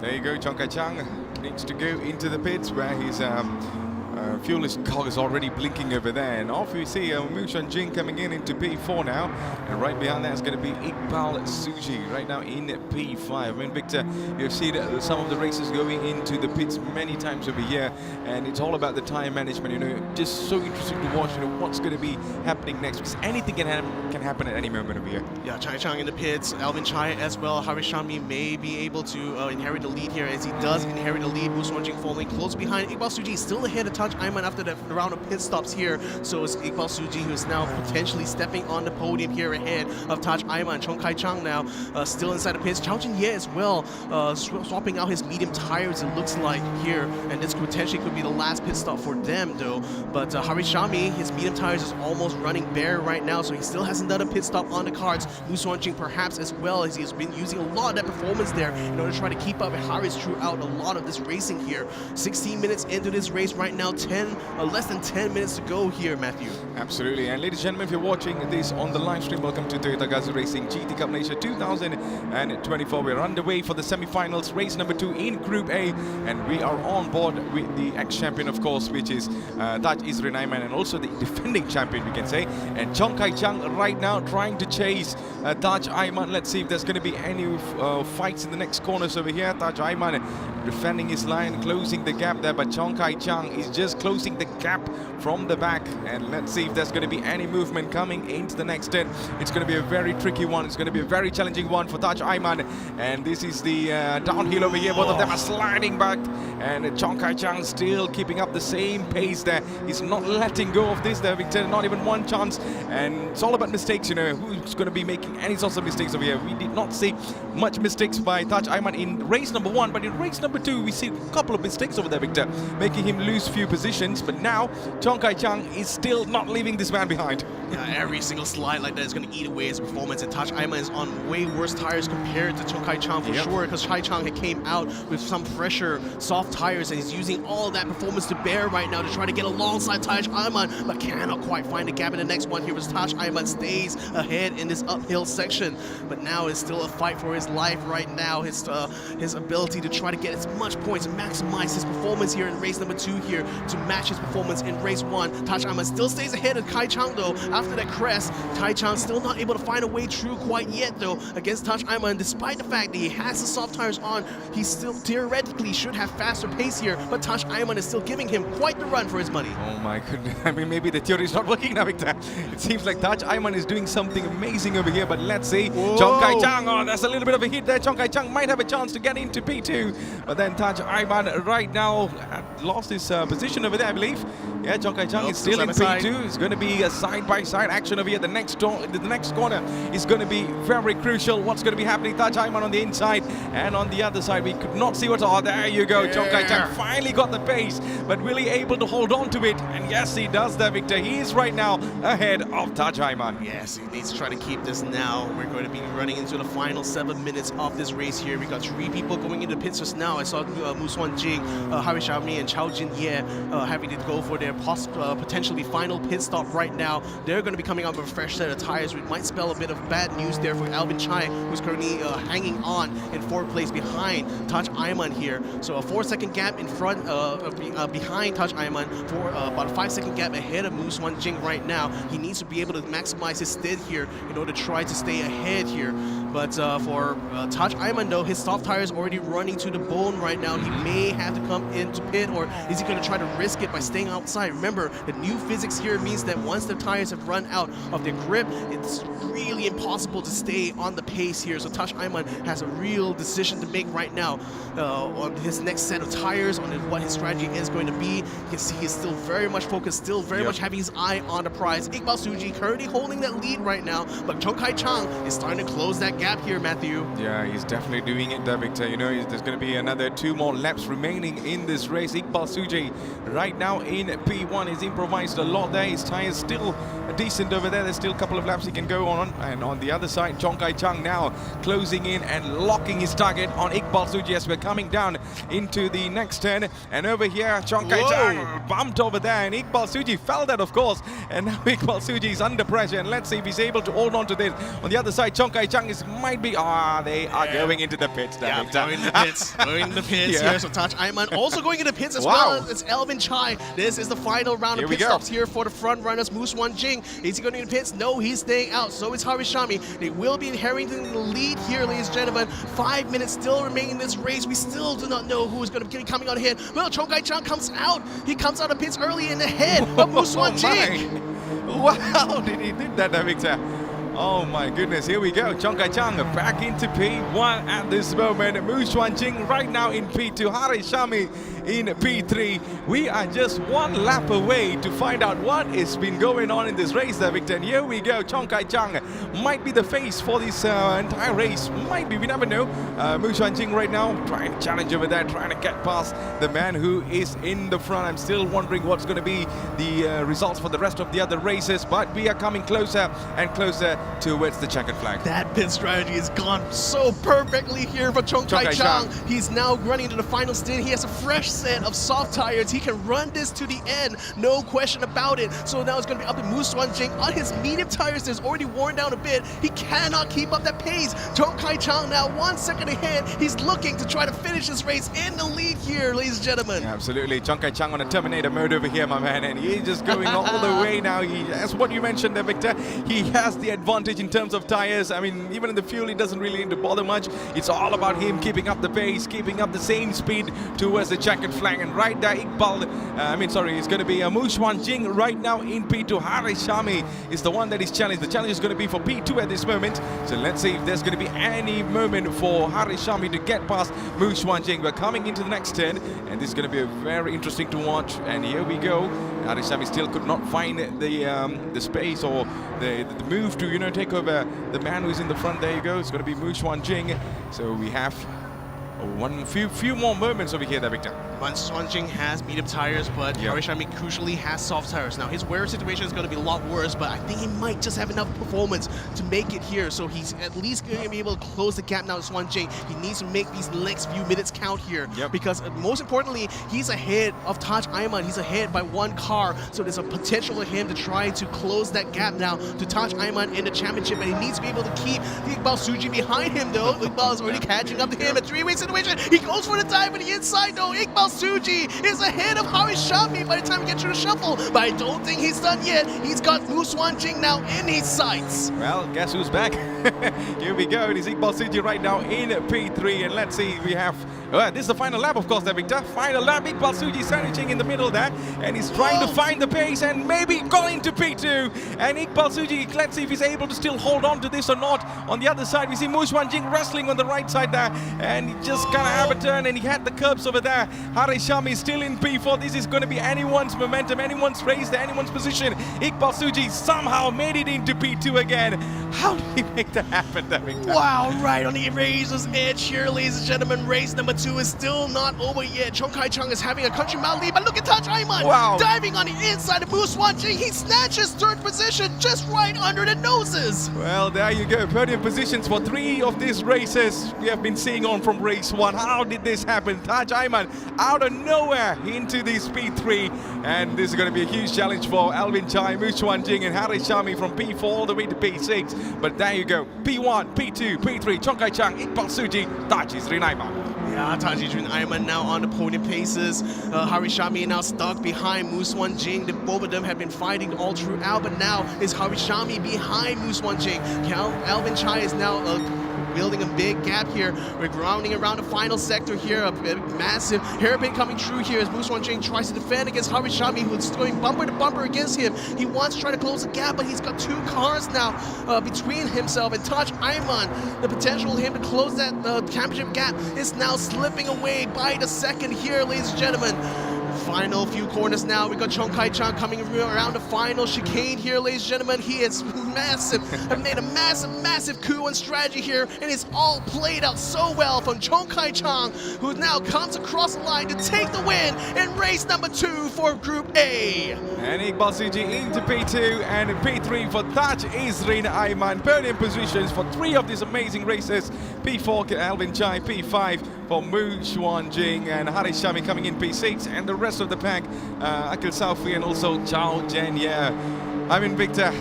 S2: There you go, Chong Kai-chang needs to go into the pits where his fuel cog is already blinking over there, and off we see Mu Jing coming into P4 now, and right behind that is going to be Iqbal Suji right now in P5. I mean, Victor, you've seen some of the races going into the pits many times over here, and it's all about the tire management, you know, just so interesting to watch, you know, what's going to be happening next, because anything can happen at any moment over here.
S3: Yeah, Chai-chang in the pits, Alvin Chai as well. Harry Shami may be able to inherit the lead here, as he does inherit the lead. Mu Jing falling close behind. Iqbal Suji is still ahead of Taj Ayman after that round of pit stops here. So it's Iqbal Suji who is now potentially stepping on the podium here ahead of Taj Ayman. Chong Kai-chang now still inside the pits. Chao Jin-ye as well, swapping out his medium tires, it looks like here, and this potentially could be the last pit stop for them though. But Harry Shami, his medium tires is almost running bare right now, so he still hasn't done a pit stop on the cards. Mu Jing perhaps as well, as he's been using a lot of that performance there in order to try to keep up with Harris throughout a lot of this racing here. 16 minutes into this race right now, less than 10 minutes to go here, Matthew.
S2: Absolutely, and ladies and gentlemen, if you're watching this on the live stream, welcome to Toyota Gazoo Racing GT Cup Malaysia 2024. We're underway for the semi-finals, race number 2 in Group A, and we are on board with the ex-champion, of course, which is Taj Izrin Aiman, and also the defending champion, we can say. And Chong Kai-chang right now trying to chase Taj Aiman. Let's see if there's going to be any fights in the next corners over here. Taj Aiman defending his line, closing the gap there, but Chong Kai-chang is just closing the gap from the back, and let's see if there's going to be any movement coming into the next turn. It's going to be a very tricky one. It's going to be a very challenging one for Taj Ayman, and this is the downhill over here. Both of them are sliding back, and Chong Kai-chang still keeping up the same pace there. He's not letting go of this there, Victor, not even one chance, and it's all about mistakes, you know, who's going to be making any sorts of mistakes over here. We did not see much mistakes by Taj Ayman in race number 1, but in race number 2 we see a couple of mistakes over there, Victor, making him lose few positions, but now Chong Kai-chang is still not leaving this man behind.
S3: Yeah, every single slide like that is going to eat away his performance, and Taj Ayman is on way worse tires compared to Chong Kai-chang for sure, because Kai-chang came out with some fresher, soft tires, and he's using all that performance to bear right now to try to get alongside Taj Ayman, but cannot quite find a gap in the next one here as Taj Ayman stays ahead in this uphill section. But now it's still a fight for his life right now, his ability to try to get as much points and maximize his performance here in race number 2 here to match his performance in race 1. Taj Ayman still stays ahead of Kai-chang though. After that crest, Kai-chang still not able to find a way through quite yet though against Taj Ayman. Despite the fact that he has the soft tires on, he still theoretically should have faster pace here, but Taj Ayman is still giving him quite the run for his money.
S2: Oh my goodness, I mean, maybe the theory is not working now, Victor. It seems like Taj Ayman is doing something amazing over here, but let's see. Chong Kai-chang, oh, that's a little bit of a hit there. Chong Kai-chang might have a chance to get into P2, but then Taj Ayman right now lost his position over there, I believe. Yeah, Chong Kai-chang is still in P2. It's going to be a side-by-side action over here. The next corner is going to be very crucial. What's going to be happening? Taj Ayman on the inside, and on the other side we could not see what. Oh, there you go. Yeah. Chong Kai-chang finally got the pace, but really able to hold on to it. And yes, he does that, Victor. He is right now ahead of Taj Ayman.
S3: Yes, he needs to try to keep this now. We're going to be running into the final 7 minutes of this race here. We got 3 people going into pits just now. I saw Mu Jing, Harry Shami, and Chao Jin-ye having to go for their potentially final pit stop right now. They're going to be coming out with a fresh set of tires, which might spell a bit of bad news there for Alvin Chai, who's currently hanging on in 4th place behind Taj Ayman here. So a 4-second gap in front, behind Taj Ayman, for about a 5-second gap ahead of Mu Jing right now. He needs to be able to maximize his stint here in order to try to stay ahead here. But for Taj Ayman, though, his soft tire is already running to the bone right now. He may have to come into pit, or is he going to try to risk it by staying outside? Remember, the new physics here means that once the tires have run out of their grip, it's really impossible to stay on the pace here. So Taj Ayman has a real decision to make right now on his next set of tires, on what his strategy is going to be. You can see he's still very much focused, still very much having his eye on the prize. Iqbal Suji currently holding that lead right now, but Chong Kai Chang is starting to close that gap here, Matthew.
S2: Yeah, he's definitely doing it there, Victor. You know, there's going to be another 2 more laps remaining in this race. Iqbal Suji right now in P1. He's improvised a lot there. His tires still decent over there. There's still a couple of laps he can go on. And on the other side, Chong Kai Chang now closing in and locking his target on Iqbal Suji as we're coming down into the next turn. And over here, Chong Kai Chang bumped over there, and Iqbal Suji fell that, of course. And now Iqbal Suji is under pressure, and let's see if he's able to hold on to this. On the other side, Chong Kai Chang might be. They are going into the pits.
S3: Yeah, going in the pits. Going in the pits here. So Taj Ayman also going into the pits as well. It's Alvin Chai. This is the final round of pit stops here for the front runners. Moose Wan Jing. Is he going into the pits? No, he's staying out. So is Hari Shami. They will be inheriting the lead here, ladies and gentlemen. 5 minutes still remaining in this race. We still do not know who is going to be coming on ahead. Well, Chong Kai Chang comes out. He comes out of pits early in the head of Moose Wan Jing.
S2: Wow, did he do that, Victor? Oh my goodness, here we go. Chong Kai Chang back into P1 at this moment. Mu Xuan Jing right now in P2. Hari Shami in P3. We are just 1 lap away to find out what has been going on in this race there, Victor. And here we go. Chong Kai Chang might be the face for this entire race. Might be, we never know. Mu Xuan Jing right now trying to challenge over there, trying to get past the man who is in the front. I'm still wondering what's going to be the results for the rest of the other races, but we are coming closer and closer towards the checkered flag.
S3: That pit strategy has gone so perfectly here for Chong Kai Chang. He's now running into the final stint. He has a fresh set of soft tires. He can run this to the end, no question about it. So now it's going to be up to Moose Wan Jing on his medium tires that's already worn down a bit. He cannot keep up that pace. Chong Kai Chang now 1 second ahead. He's looking to try to finish this race in the lead here, ladies and gentlemen.
S2: Yeah, absolutely. Chong Kai Chang on a Terminator mode over here, my man, and he's just going all the way now. That's what you mentioned there, Victor. He has the advantage in terms of tires. I mean, even in the fuel, he doesn't really need to bother much. It's all about him keeping up the pace, keeping up the same speed towards the checkered flag. And right there, it's going to be Mu Xuan Jing right now in P2. Hari Shami is the one that is challenged. The challenge is going to be for P2 at this moment. So let's see if there's going to be any moment for Hari Shami to get past Mu Xuan Jing. We're coming into the next turn, and this is going to be very interesting to watch. And here we go. Hari Shami still could not find the space or the move to take over the man who's in the front. There you go. It's going to be Mu Xuan Jing. So we have few more moments over here there, Victor.
S3: Mu Xuan Jing has medium tires, but Hari Shami crucially has soft tires. Now his wear situation is going to be a lot worse, but I think he might just have enough performance to make it here. So he's at least going to be able to close the gap now with Xuan Jing. He needs to make these next few minutes count here, because most importantly, he's ahead of Taj Ayman. He's ahead by 1 car, so there's a potential for him to try to close that gap now to Taj Ayman in the championship, and he needs to be able to keep Iqbal Suji behind him though. Iqbal is already catching up to him at 3-way situation. He goes for the dive on the inside though. Iqbal Suji is ahead of Hari Shami by the time he gets through the shuffle, but I don't think he's done yet. He's got Mu Xuan Jing now in his sights.
S2: Well, guess who's back? Here we go. It is Iqbal Suji right now in P3, and let's see, we have this is the final lap, of course, there, Victor. Final lap. Iqbal Suji sandwiching in the middle there, and he's trying to find the pace and maybe going into P2. And Iqbal Suji, let's see if he's able to still hold on to this or not. On the other side, we see Mu Xuan Jing wrestling on the right side there, and he just kind of have a turn, and he had the curbs over there. Hari Shami still in P4. This is going to be anyone's momentum, anyone's race, anyone's position. Iqbal Suji somehow made it into P2 again. How did he make that happen there, Victor?
S3: Wow, right on the razor's edge here, ladies and gentlemen. Race number 2 is still not over yet. Chong Kai Chang is having a country mile lead, but look at Taj Ayman diving on the inside of Mu Xuan Jing. He snatches 3rd position just right under the noses.
S2: Well, there you go. Podium positions for 3 of these races we have been seeing on from race 1. How did this happen? Taj Ayman out of nowhere into the Speed 3, and this is going to be a huge challenge for Alvin Chai, Mu Xuan Jing, and Hari Shami from P4 all the way to P6. But there you go. P1, P2, P3, Chong Kai Chang, Iqbal Suji, Taji Sri Ayman.
S3: Yeah, Taji Ayman now on the podium paces. Hari Shami now stuck behind Mu Xuan Jing. Both of them have been fighting all throughout, but now is Hari Shami behind Mu Xuan Jing. Alvin Chai is now building a big gap here. We're grounding around the final sector here. A massive hairpin coming through here as Moose Jing tries to defend against Harishami, who's going bumper to bumper against him. He wants to try to close the gap, but he's got 2 cars now between himself and Taj Ayman. The potential of him to close that championship gap is now slipping away by the second here, ladies and gentlemen. Final few corners now. We got Chong Kai Chang coming around the final chicane here, ladies and gentlemen. He is massive, have made a massive coup on strategy here, and it's all played out so well from Chong Kai Chang, who now comes across the line to take the win in race number 2 for Group A.
S2: And Iqbal Suji into P2 and P3 for Taj Izrin Ayman. Podium positions for 3 of these amazing races. P4 Alvin Chai, P5 for Mu Xuanjing and Harish Shami coming in P6, and the rest of the pack, Akil Saufi and also Chao Jen. Yeah, I mean, Victor,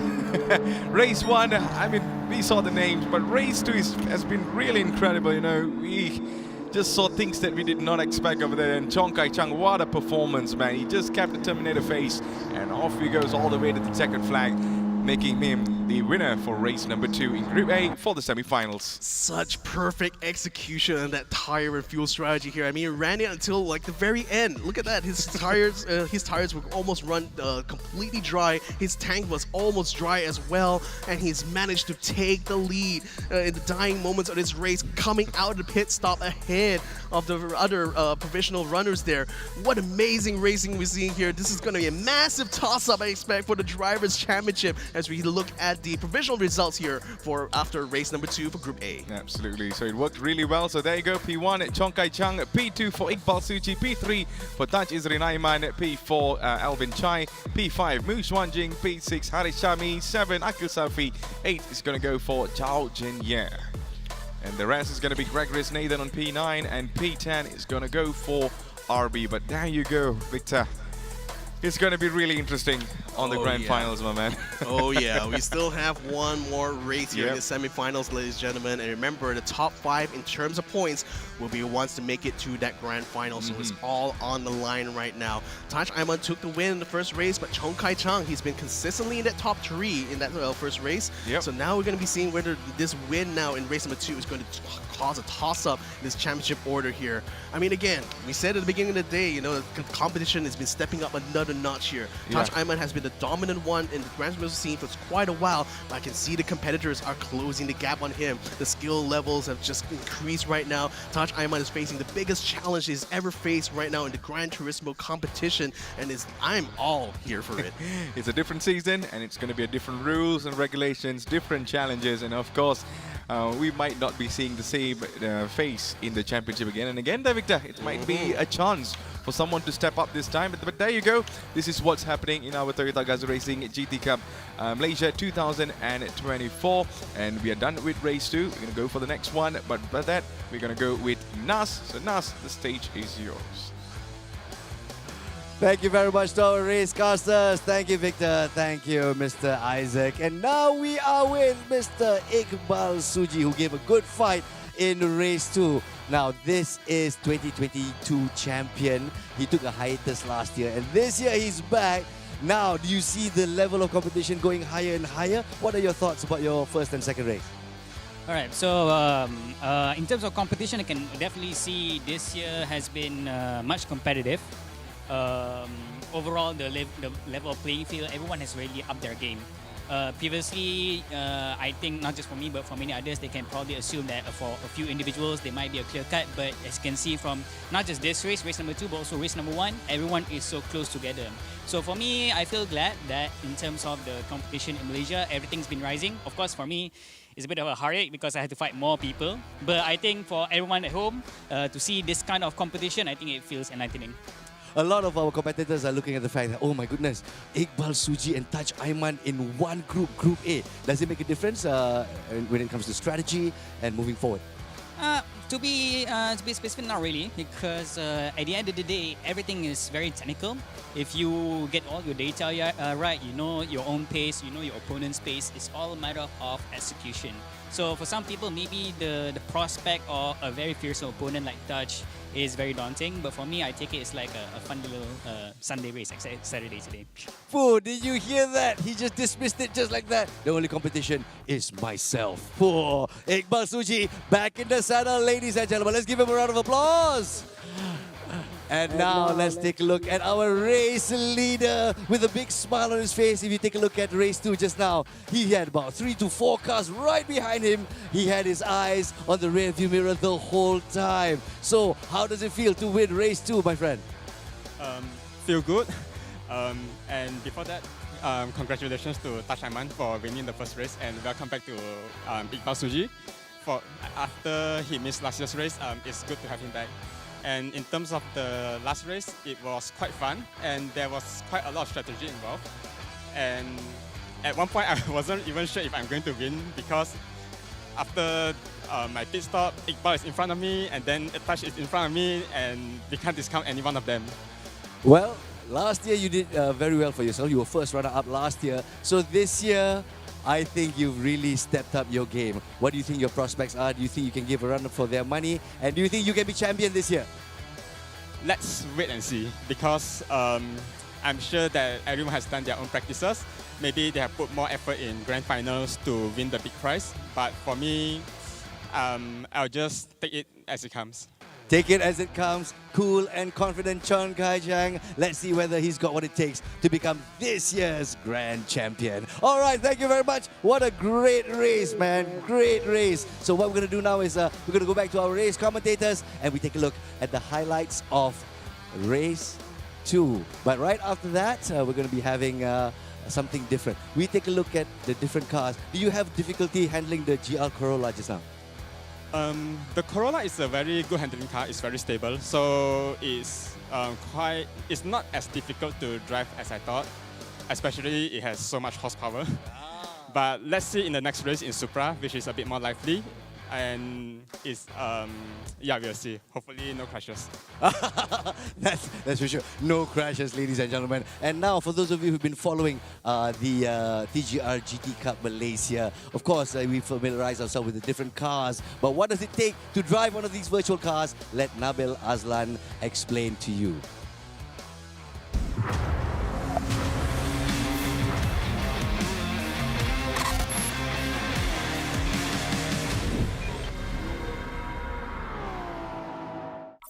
S2: race 1, I mean, we saw the names, but race 2 has been really incredible. You know, we just saw things that we did not expect over there. And Chong Kai Chang, what a performance, man. He just kept the Terminator face, and off he goes all the way to the checkered flag, making him the winner for race number 2 in Group A for the semi-finals.
S3: Such perfect execution on that tire and fuel strategy here. I mean, it ran it until like the very end. Look at that. His tires were almost run completely dry. His tank was almost dry as well, and he's managed to take the lead in the dying moments of this race, coming out of the pit stop ahead of the other provisional runners there. What amazing racing we're seeing here. This is going to be a massive toss-up, I expect, for the Drivers' Championship as we look at the provisional results here for after race number 2 for Group A.
S2: Absolutely. So it worked really well. So there you go. P1 Chong Kai Chang, P2 for Iqbal Suchi, P3 for Taj Izrin Ayman, P4 Alvin Chai, P5 Mu Xuanjing, P6 Harish Shami, 7 Akil Safi, 8 is going to go for Chao Jin Ye. And the rest is going to be Gregoris Nathan on P9, and P10 is going to go for RB. But there you go, Victor. It's going to be really interesting on the grand finals, my man.
S3: Oh yeah, we still have one more race here in the semi-finals, ladies and gentlemen. And remember, the top 5 in terms of points will be the ones to make it to that grand final. So it's all on the line right now. Taj Ayman took the win in the first race, but Chong Kai Chang, he's been consistently in that top 3 in that first race. So now we're going to be seeing whether this win now in race number 2 is going to cause a toss-up in this championship order here. I mean, again, we said at the beginning of the day, you know, the competition has been stepping up another notch here. Taj Ayman has been the dominant one in the Grand Prix scene for quite a while, but I can see the competitors are closing the gap on him. The skill levels have just increased right now. Taj Ayman is facing the biggest challenge he's ever faced right now in the Gran Turismo competition, and I'm all here for it.
S2: It's a different season, and it's going to be a different rules and regulations, different challenges, and of course, we might not be seeing the same face in the championship again and again there, Victor. It might be a chance for someone to step up this time, but there you go. This is what's happening in our Toyota Gazoo Racing GT Cup Malaysia 2024, and we are done with race 2. We're going to go for the next one, but by that, we're going to go with Nas. So Nas, the stage is yours.
S1: Thank you very much to our racecasters. Thank you, Victor. Thank you, Mr. Isaac. And now we are with Mr. Iqbal Suji, who gave a good fight in race 2. Now, this is 2022 champion. He took a hiatus last year, and this year he's back. Now, do you see the level of competition going higher and higher? What are your thoughts about your first and second race?
S6: All right, so in terms of competition, I can definitely see this year has been much competitive. Overall, the level of playing field, everyone has really upped their game. Previously, I think not just for me, but for many others, they can probably assume that for a few individuals, they might be a clear cut. But as you can see from not just this race, race number 2, but also race number 1, everyone is so close together. So for me, I feel glad that in terms of the competition in Malaysia, everything's been rising. Of course, for me, it's a bit of a heartache because I had to fight more people. But I think for everyone at home, to see this kind of competition, I think it feels enlightening.
S1: A lot of our competitors are looking at the fact that, oh my goodness, Iqbal Suji and Taj Ayman in one group, Group A. Does it make a difference when it comes to strategy and moving forward?
S6: To be specific, not really, because at the end of the day, everything is very technical. If you get all your data right, you know your own pace, you know your opponent's pace. It's all a matter of execution. So for some people, maybe the prospect of a very fierce opponent like Dutch is very daunting. But for me, I take it as like a fun little Sunday race, like Saturday today.
S1: Pooh, did you hear that? He just dismissed it just like that. The only competition is myself. Pooh, Iqbal Suji back in the saddle, ladies and gentlemen. Let's give him a round of applause. And now let's take a look at our race leader with a big smile on his face. If you take a look at race 2 just now, he had about 3 to 4 cars right behind him. He had his eyes on the rear view mirror the whole time. So how does it feel to win race 2, my friend?
S7: Feel good. And before that, congratulations to Tash Aiman for winning the first race, and welcome back to Iqbal Suji. After he missed last year's race, it's good to have him back. And in terms of the last race, it was quite fun, and there was quite a lot of strategy involved. And at one point, I wasn't even sure if I'm going to win, because after my pit stop, Iqbal is in front of me, and then Tash is in front of me, and we can't discount any one of them.
S1: Well, last year you did very well for yourself. You were first runner-up last year. So this year, I think you've really stepped up your game. What do you think your prospects are? Do you think you can give a run for their money? And do you think you can be champion this year?
S7: Let's wait and see, because I'm sure that everyone has done their own practices. Maybe they have put more effort in grand finals to win the big prize. But for me, I'll just take it as it comes.
S1: Take it as it comes. Cool and confident Chon Kai Chang. Let's see whether he's got what it takes to become this year's grand champion. All right, thank you very much. What a great race, man. Great race. So what we're going to do now is we're going to go back to our race commentators and we take a look at the highlights of race 2. But right after that, we're going to be having something different. We take a look at the different cars. Do you have difficulty handling the GR Corolla just now?
S7: The Corolla is a very good handling car. It's very stable, so it's not as difficult to drive as I thought. Especially, it has so much horsepower. But let's see in the next race in Supra, which is a bit more lively, and it's we'll see. Hopefully, no crashes.
S1: That's for sure. No crashes, ladies and gentlemen. And now, for those of you who've been following the TGR GT Cup Malaysia, of course, we familiarize ourselves with the different cars. But what does it take to drive one of these virtual cars? Let Nabil Azlan explain to you.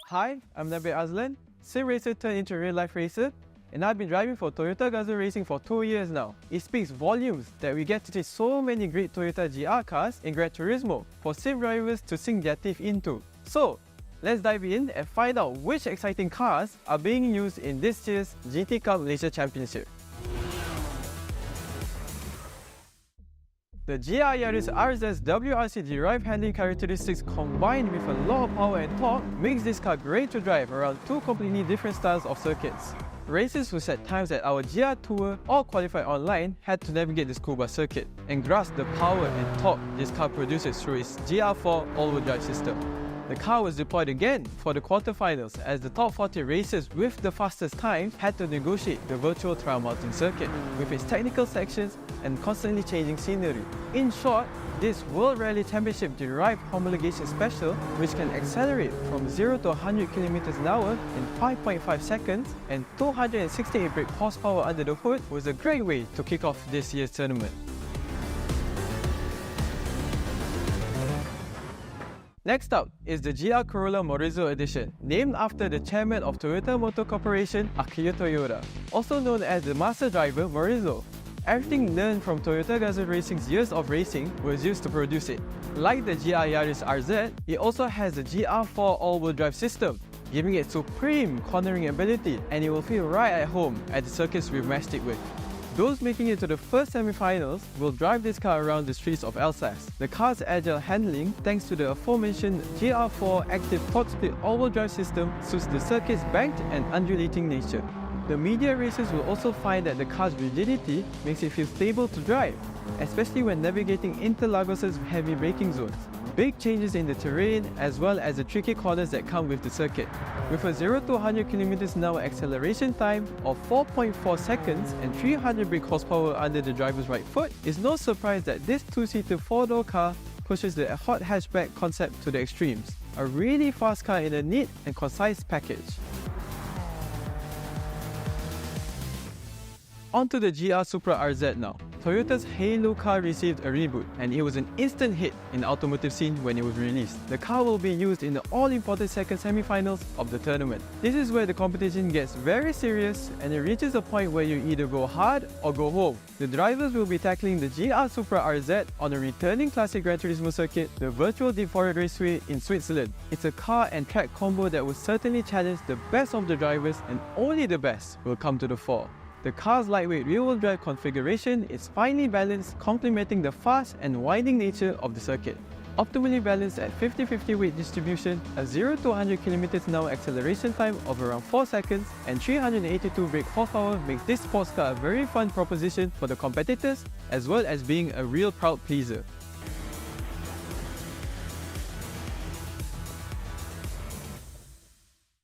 S8: Hi, I'm Nabil Azlan, sim racer turned into real life racer, and I've been driving for Toyota Gazoo Racing for 2 years now. It speaks volumes that we get to see so many great Toyota GR cars in Gran Turismo for sim drivers to sink their teeth into. So, let's dive in and find out which exciting cars are being used in this year's GT Cup Malaysia Championship. The GR Yaris RZ's WRC derived handling characteristics combined with a lot of power and torque makes this car great to drive around 2 completely different styles of circuits. Racers who set times at our GR Tour or qualified online had to navigate the school bus circuit and grasp the power and torque this car produces through its GR4 all-wheel drive system. The car was deployed again for the quarterfinals as the top 40 racers with the fastest times had to negotiate the virtual trial mounting circuit with its technical sections and constantly changing scenery. In short, this World Rally Championship derived homologation special, which can accelerate from 0 to 100 km an hour in 5.5 seconds and 268 brake horsepower under the hood, was a great way to kick off this year's tournament. Next up is the GR Corolla Morizo Edition, named after the chairman of Toyota Motor Corporation, Akio Toyoda, also known as the master driver Morizo. Everything learned from Toyota Gazoo Racing's years of racing was used to produce it. Like the GR Yaris RZ, it also has a GR4 all-wheel drive system, giving it supreme cornering ability, and it will feel right at home at the circuits we've matched it with. Those making it to the first semi-finals will drive this car around the streets of Alsace. The car's agile handling, thanks to the aforementioned GR4 active torque split all-wheel drive system, suits the circuit's banked and undulating nature. The media racers will also find that the car's rigidity makes it feel stable to drive, especially when navigating Interlagos' heavy braking zones. Big changes in the terrain as well as the tricky corners that come with the circuit. With a 0 to 100 km an hour acceleration time of 4.4 seconds and 300 brake horsepower under the driver's right foot, it's no surprise that this 2-seater 4-door car pushes the hot hatchback concept to the extremes. A really fast car in a neat and concise package. Onto the GR Supra RZ now. Toyota's Halo car received a reboot, and it was an instant hit in the automotive scene when it was released. The car will be used in the all-important second semi-finals of the tournament. This is where the competition gets very serious, and it reaches a point where you either go hard or go home. The drivers will be tackling the GR Supra RZ on a returning classic Gran Turismo circuit, the virtual Deep Forest Raceway in Switzerland. It's a car and track combo that will certainly challenge the best of the drivers, and only the best will come to the fore. The car's lightweight rear-wheel drive configuration is finely balanced, complementing the fast and winding nature of the circuit. Optimally balanced at 50-50 weight distribution, a 0 to 100 km/h acceleration time of around 4 seconds, and 382 brake horsepower makes this sports car a very fun proposition for the competitors, as well as being a real crowd pleaser.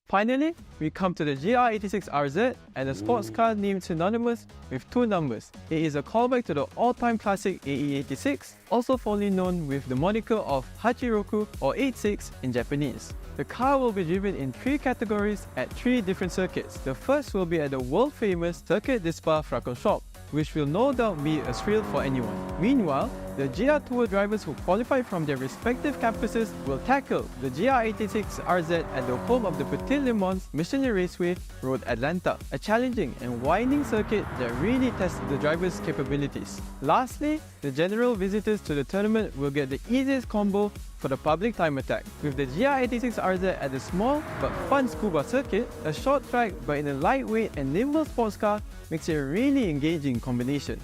S8: Finally, we come to the GR86 RZ, and a sports car named synonymous with two numbers. It is a callback to the all-time classic AE86, also fondly known with the moniker of Hachiroku or 86 in Japanese. The car will be driven in 3 categories at 3 different circuits. The first will be at the world-famous Circuit de Spa-Francorchamps, which will no doubt be a thrill for anyone. Meanwhile, the GR Tour drivers who qualify from their respective campuses will tackle the GR86 RZ at the home of the Petit Le Mans Michelin Raceway, Road Atlanta, a challenging and winding circuit that really tests the drivers' capabilities. Lastly, the general visitors to the tournament will get the easiest combo for the public time attack. With the GR86 RZ at the small but fun scuba circuit, a short track but in a lightweight and nimble sports car makes it a really engaging combination.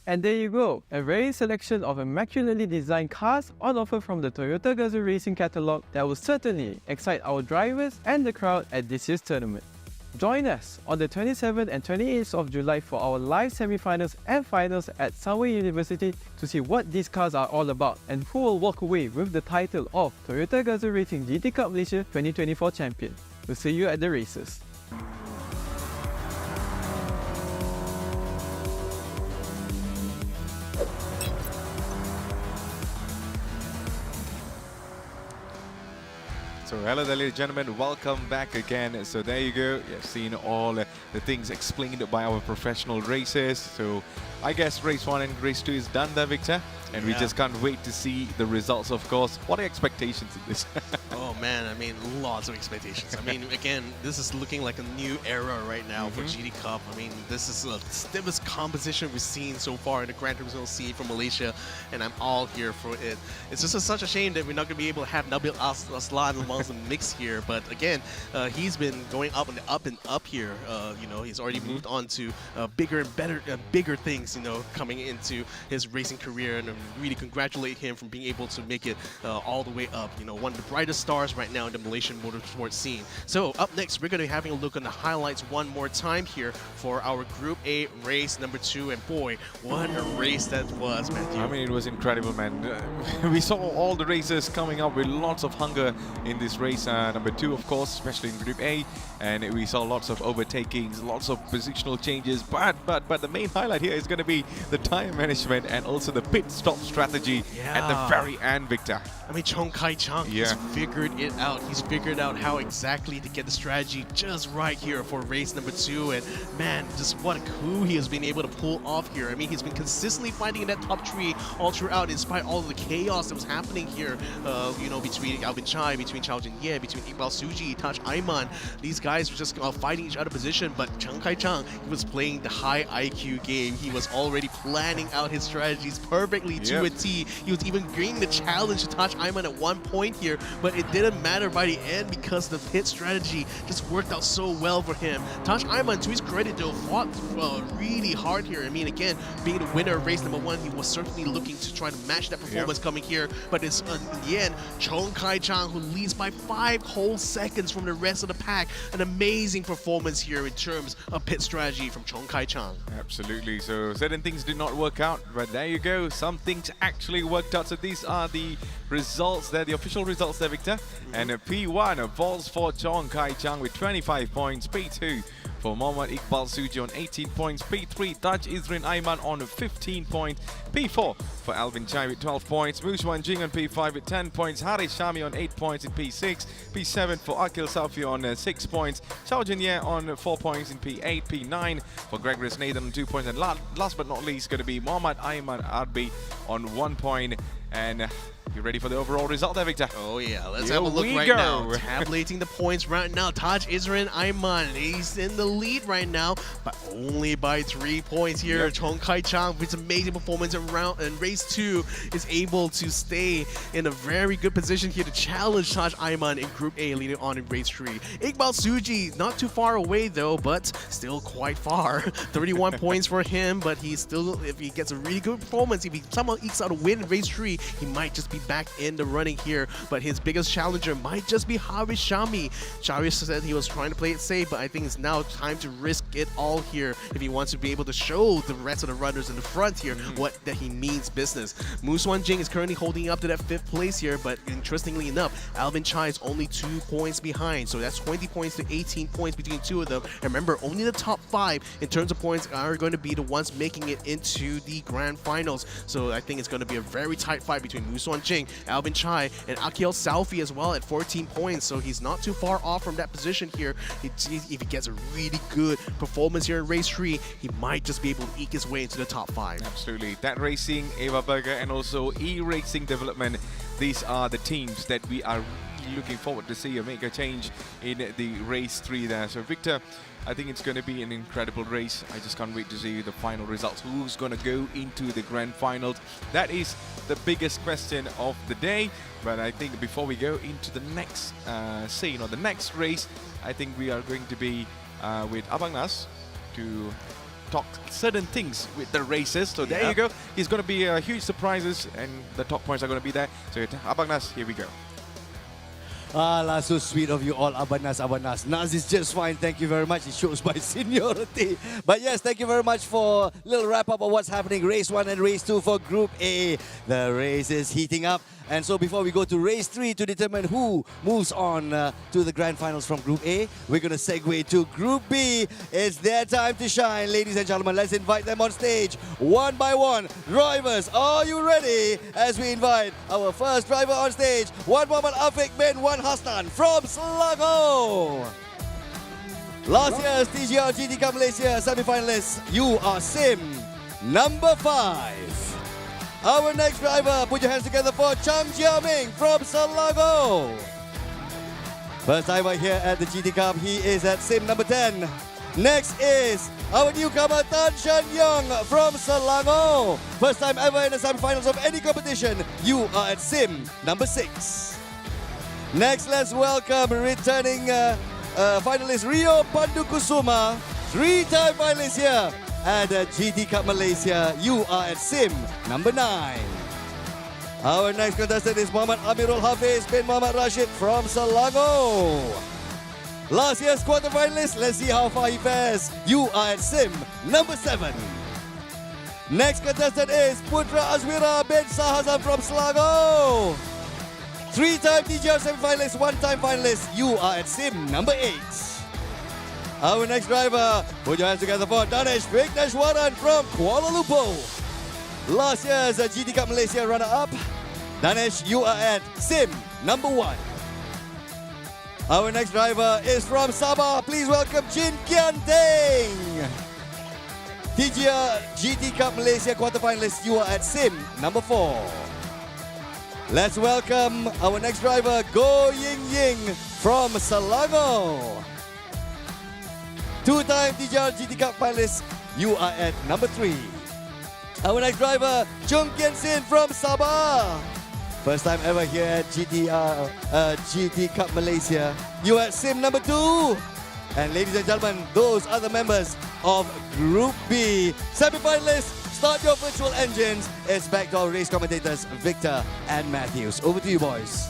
S8: And there you go, a varied selection of immaculately designed cars on offer from the Toyota Gazoo Racing catalogue that will certainly excite our drivers and the crowd at this year's tournament. Join us on the 27th and 28th of July for our live semi-finals and finals at Sunway University to see what these cars are all about and who will walk away with the title of Toyota Gazoo Racing GT Cup Malaysia 2024 champion. We'll see you at the races.
S2: So hello there, ladies and gentlemen, welcome back again. So there you go, you've seen all the things explained by our professional racers. So I guess race 1 and race 2 is done there, Victor. And we just can't wait to see the results, of course. What are your expectations of this?
S3: Oh man, I mean, lots of expectations. I mean, again, this is looking like a new era right now for GT Cup. I mean, this is the stiffest competition we've seen so far in the Gran Turismo scene from Malaysia, and I'm all here for it. It's just such a shame that we're not going to be able to have Nabil Aslan amongst the mix here, but again, he's been going up and up here. You know, he's already moved on to bigger and better, bigger things, you know, coming into his racing career, and really congratulate him for being able to make it all the way up. You know, one of the brightest stars right now in the Malaysian motorsport scene. So up next, we're going to be having a look on the highlights one more time here for our Group A race number 2. And boy, what a race that was, Matthew.
S2: I mean, it was incredible, man. We saw all the racers coming up with lots of hunger in this race. Number 2, of course, especially in Group A. And we saw lots of overtakings, lots of positional changes. But the main highlight here is going to be the tire management and also the pit stop strategy at the very end, Victor.
S3: I mean, Chong Kai Chang, he's figured it out. He's figured out how exactly to get the strategy just right here for race number 2. And man, just what a coup he has been able to pull off here. I mean, he's been consistently fighting in that top 3 all throughout, in spite of all of the chaos that was happening here, you know, between Alvin Chai, between Chao Jin-Ye, between Iqbal Suji, Taj Aiman. These guys were just fighting each other position, but Chang Kai Chang, he was playing the high IQ game. He was already planning out his strategies perfectly to a T. He was even bringing the challenge to Taj Aiman at one point here, but it didn't matter by the end because the pit strategy just worked out so well for him. Taj Aiman, to his credit though, fought really hard here. I mean, again, being the winner of race number 1, he was certainly looking to try to match that performance coming here, but it's in the end, Chong Kai Chang who leads by 5 whole seconds from the rest of the pack. An amazing performance here in terms of pit strategy from Chong Kai Chang.
S2: Absolutely. So certain things did not work out, but there you go. Some things actually worked out. So these are the results there, the official results there, Victor. And a P1 falls for Chong Kai Chang with 25 points. P2 for Mohammad Iqbal Suji on 18 points. P3, Taj Izrin Ayman on 15 points. P4 for Alvin Chai with 12 points. Muswan Jing on P5 with 10 points. Haris Shami on 8 points in P6. P7 for Akil Safi on 6 points. Xiao Junye on 4 points in P8. P9 for Gregorius Nathan on 2 points. And last but not least, going to be Mohammad Ayman Arbi on 1 point. And you ready for the overall result there, Victor?
S3: Oh yeah, let's
S2: Here
S3: have a look
S2: we
S3: right
S2: go.
S3: now. Tabulating the points right now. Taj Izrin Ayman, he's in the lead right now, but only by 3 points here.
S2: Yep.
S3: Chong Kai Chang with amazing performance in race 2 is able to stay in a very good position here to challenge Taj Ayman in Group A, leading on in race 3. Iqbal Suji not too far away though, but still quite far. 31 points for him, but he's still, if he gets a really good performance, if he somehow ekes out a win in race 3, he might just be back in the running here, but his biggest challenger might just be Haris Shami. Haris said he was trying to play it safe, but I think it's now time to risk it all here if he wants to be able to show the rest of the runners in the front here that he means business. Muswan Jing is currently holding up to that 5th place here, but interestingly enough, Alvin Chai is only 2 points behind, so that's 20 points to 18 points between the two of them. And remember, only the top 5 in terms of points are going to be the ones making it into the grand finals, so I think it's going to be a very tight fight between Muswan Jing, Alvin Chai, and Akil Salfi as well at 14 points, so he's not too far off from that position here. If he gets a really good performance here in race 3, he might just be able to eke his way into the top 5.
S2: Absolutely. That Racing, Ava Burger, and also E-Racing Development, these are the teams that we are really looking forward to see make a change in the race 3 there. So Victor, I think it's going to be an incredible race. I just can't wait to see the final results. Who's going to go into the grand finals? That is the biggest question of the day. But I think before we go into the next scene or the next race, I think we are going to be with Abang Nas to talk certain things with the races. So there you go. It's going to be huge surprises and the top points are going to be there. So Abang Nas, here we go.
S1: Ah, so sweet of you all, Abanas, Abanas. Nas is just fine, thank you very much. It shows my seniority. But yes, thank you very much for a little wrap-up of what's happening. Race 1 and Race 2 for Group A. The race is heating up. And so before we go to Race 3 to determine who moves on to the Grand Finals from Group A, we're going to segue to Group B. It's their time to shine. Ladies and gentlemen, let's invite them on stage one by one. Drivers, are you ready? As we invite our first driver on stage, Wan Muhammad Afiq bin Wan Hasnan from Selangor. Last year's TGR GT Cup Malaysia semi-finalist, you are Sim, number 5. Our next driver, put your hands together for Chang Jiaming from Selangor. First driver here at the GT Cup, he is at Sim number 10. Next is our newcomer Tan Shan Yong from Selangor. First time ever in the semi-finals of any competition, you are at Sim number 6. Next, let's welcome returning finalist Rio Pandukusuma, 3-time finalist here at GT Cup Malaysia. You are at Sim number 9. Our next contestant is Muhammad Amirul Hafiz bin Muhammad Rashid from Selangor. Last year's quarterfinalist, let's see how far he fares. You are at Sim number 7. Next contestant is Putra Azwira bin Sahazan from Selangor. 3-time TGR semi-finalist, 1-time finalist. You are at Sim number 8. Our next driver, put your hands together for Danesh Vigneshwaran from Kuala Lumpur. Last year's GT Cup Malaysia runner-up. Danesh, you are at Sim number 1. Our next driver is from Sabah. Please welcome Jin Kian Deng. TGR GT Cup Malaysia quarterfinalist, you are at Sim number 4. Let's welcome our next driver, Go Ying Ying from Selangor. 2-time TGR GT Cup finalist, you are at number 3. Our next driver, Chung Kian Sin from Sabah. First time ever here at GT Cup Malaysia. You are at Sim number 2. And ladies and gentlemen, those are the members of Group B. Semi-finalists, start your virtual engines. It's back to our race commentators, Victor and Matthews. Over to you, boys.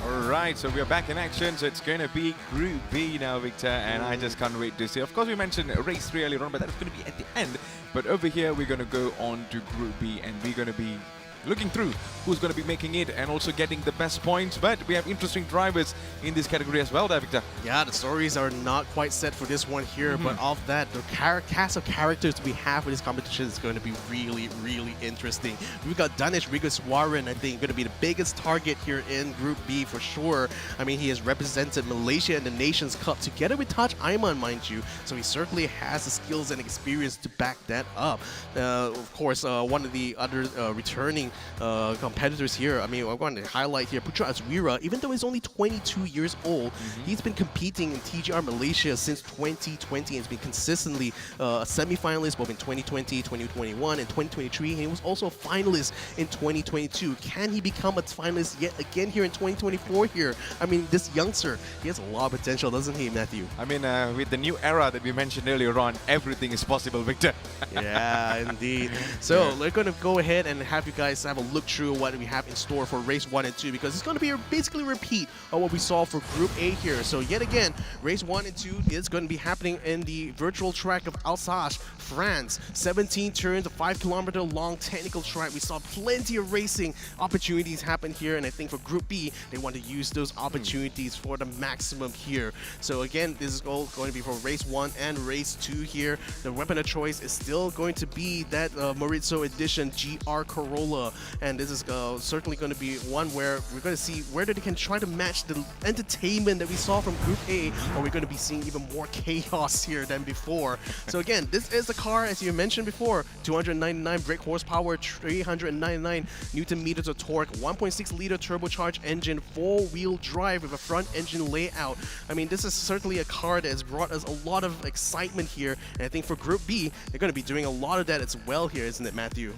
S2: Alright, so we're back in action. So it's going to be Group B now, Victor, and I just can't wait to see. Of course, we mentioned race 3 earlier on, but that's going to be at the end. But over here, we're going to go on to Group B, and we're going to be looking through who's going to be making it and also getting the best points. But we have interesting drivers in this category as well, Victor.
S3: Yeah, the stories are not quite set for this one here, but off that, the cast of characters we have for this competition is going to be really, really interesting. We've got Danish Rigaswaran, I think, going to be the biggest target here in Group B for sure. I mean, he has represented Malaysia in the Nations Cup together with Taj Aiman, mind you, so he certainly has the skills and experience to back that up. Of course, one of the other returning competitors here, I mean, I'm going to highlight here Putra Azwira. Even though he's only 22 years old, he's been competing in TGR Malaysia since 2020 and has been consistently a semi-finalist both in 2020, 2021, and 2023. And he was also a finalist in 2022. Can he become a finalist yet again here in 2024 here? I mean, this youngster, he has a lot of potential, doesn't he, Matthew?
S2: I mean, with the new era that we mentioned earlier on, everything is possible, Victor.
S3: Yeah, indeed. So we're going to go ahead and have you guys have a look through what we have in store for race 1 and 2, because it's going to be basically a repeat of what we saw for Group A here. So yet again, race 1 and 2 is going to be happening in the virtual track of Alsace, France. 17 turns, a 5-kilometer long technical track. We saw plenty of racing opportunities happen here, and I think for Group B, they want to use those opportunities for the maximum here. So again, this is all going to be for race 1 and race 2 here. The weapon of choice is still going to be that Maurizio Edition GR Corolla, and this is certainly going to be one where we're going to see whether they can try to match the entertainment that we saw from Group A, or we're going to be seeing even more chaos here than before. So again, this is the car, as you mentioned before, 299 brake horsepower, 399 Newton meters of torque, 1.6 liter turbocharged engine, 4-wheel drive with a front engine layout. I mean, this is certainly a car that has brought us a lot of excitement here, and I think for Group B, they're going to be doing a lot of that as well here, isn't it, Matthew?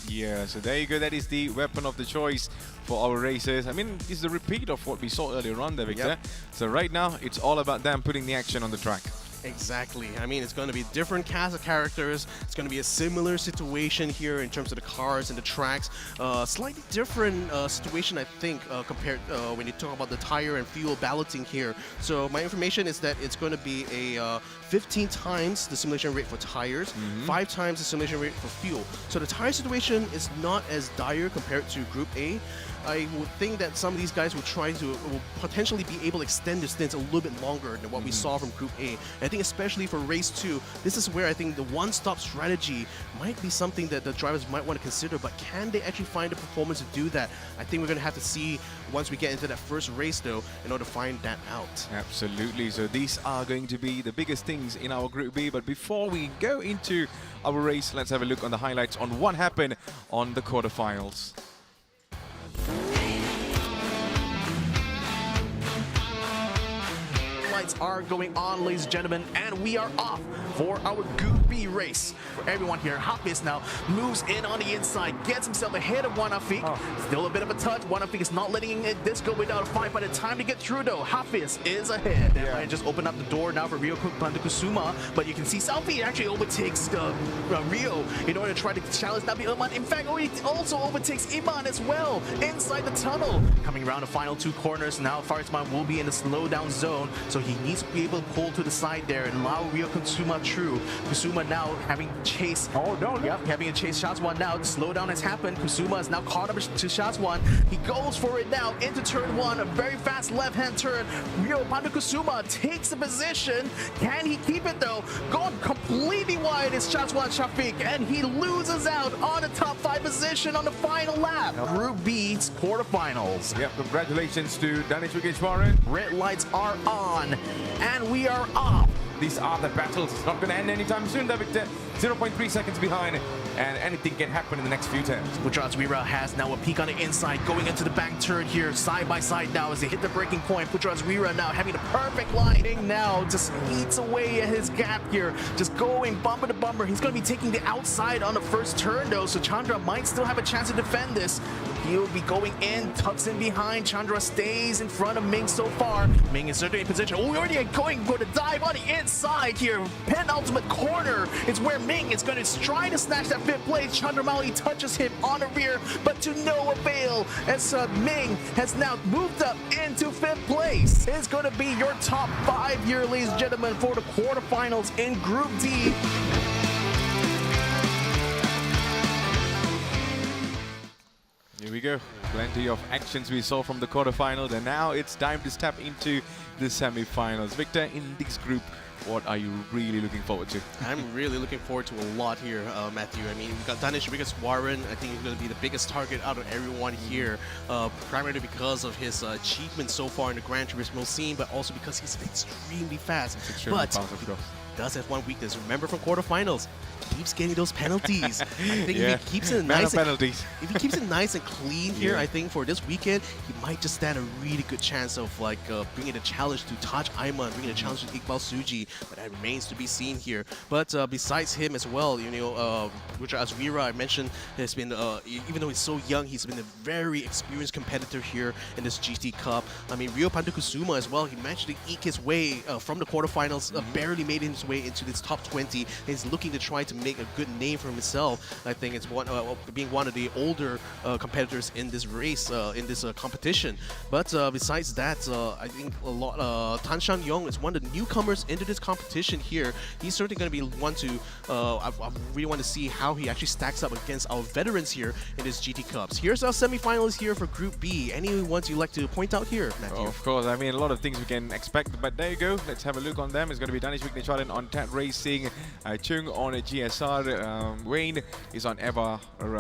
S2: Yeah, so there you go. That is the weapon of the choice for our racers. I mean, this is a repeat of what we saw earlier on there, Victor.
S3: Yep.
S2: So right now, it's all about them putting the action on the track.
S3: Exactly. I mean, it's going to be different cast of characters. It's going to be a similar situation here in terms of the cars and the tracks. Slightly different situation, I think, compared when you talk about the tire and fuel balloting here. So my information is that it's going to be a 15 times the simulation rate for tires, 5 times the simulation rate for fuel. So the tire situation is not as dire compared to Group A. I would think that some of these guys will potentially be able to extend their stints a little bit longer than what we saw from Group A. And I think especially for race 2, this is where I think the one-stop strategy might be something that the drivers might want to consider, but can they actually find the performance to do that? I think we're going to have to see once we get into that first race, though, in order to find that out.
S2: Absolutely. So these are going to be the biggest things in our Group B. But before we go into our race, let's have a look on the highlights on what happened on the quarterfinals.
S9: Lights are going on, ladies and gentlemen, and we are off for our Group B race. For everyone here, Hafiz now moves in on the inside, gets himself ahead of Wanafik. Still a bit of a touch. Wanafik is not letting this go without a fight. By the time to get through, though, Hafiz is ahead. And just open up the door now for Rio Pandakusuma, but you can see Selfie actually overtakes Rio in order to try to challenge Nabi Iman. In fact, he also overtakes Iman as well inside the tunnel. Coming around the final 2 corners now, Farisman will be in the slowdown zone, so he needs to be able to pull to the side there and allow Rio Kusuma through. Kusuma now having chase. Oh no! Yep, having a chase Shazwan now. The slowdown has happened. Kusuma is now caught up to Shazwan. He goes for it now into turn 1. A very fast left-hand turn. Rio Pandakusuma takes the position. Can he keep it though? Going completely wide is Shazwan Shafiq, and he loses out on the top 5 position on the final lap. Group B's quarterfinals.
S2: Yep, congratulations to Danish Rigaswaran.
S9: Red lights are on, and we are off.
S2: These are the battles. It's not going to end anytime soon, Victor. 0.3 seconds behind, and anything can happen in the next few turns.
S9: Putra Azwira has now a peek on the inside, going into the back turn here, side by side now as they hit the breaking point. Putra Azwira now having the perfect line. Now just eats away at his gap here, just going bumper to bumper. He's going to be taking the outside on the first turn though, so Chandra might still have a chance to defend this. He'll be going in, tucks in behind. Chandra stays in front of Ming so far. Ming is certainly in position. Oh, we already going for the dive on the inside here. Penultimate corner is where Ming is going to try to snatch that 5th place. Chandramauli touches him on the rear, but to no avail as Ming has now moved up into 5th place. It's going to be your top 5 here, ladies and gentlemen, for the quarterfinals in Group D.
S2: Here we go. Plenty of actions we saw from the quarterfinals, and now it's time to step into the semi-finals. Victor, in this group, what are you really looking forward to?
S3: I'm really looking forward to a lot here, Matthew. I mean, we've got Danish Warren. I think he's going to be the biggest target out of everyone here, primarily because of his achievements so far in the Gran Turismo scene, but also because he's extremely fast.
S2: Extremely fast, of course.
S3: Does have one weakness. Remember from quarterfinals, keeps getting those penalties. I think
S2: Yeah.
S3: if he keeps it
S2: Man
S3: nice,
S2: of penalties.
S3: if he keeps it nice and clean here,
S2: Yeah.
S3: I think for this weekend he might just stand a really good chance of like bringing a challenge to Taj Ayman, bringing a challenge to Iqbal Suji. But that remains to be seen here. But besides him as well, you know, Richard Azvira, I mentioned, has been even though he's so young, he's been a very experienced competitor here in this GT Cup. I mean, Rio Pandakusuma as well. He managed to eke his way from the quarterfinals, barely made his way into this top 20. He's looking to try to make a good name for himself. I think it's being one of the older competitors in this race, in this competition. But besides that, I think a lot. Tan Shang-yong is one of the newcomers into this competition here. He's certainly going to be one to. I really want to see how he actually stacks up against our veterans here in this GT Cups. Here's our semi-finals here for Group B. Any ones you'd like to point out here, Matthew?
S2: Of course, I mean, a lot of things we can expect, but there you go. Let's have a look on them. It's going to be Danish Vignesh on TAT Racing, Chung on GSR, Wayne is on Eva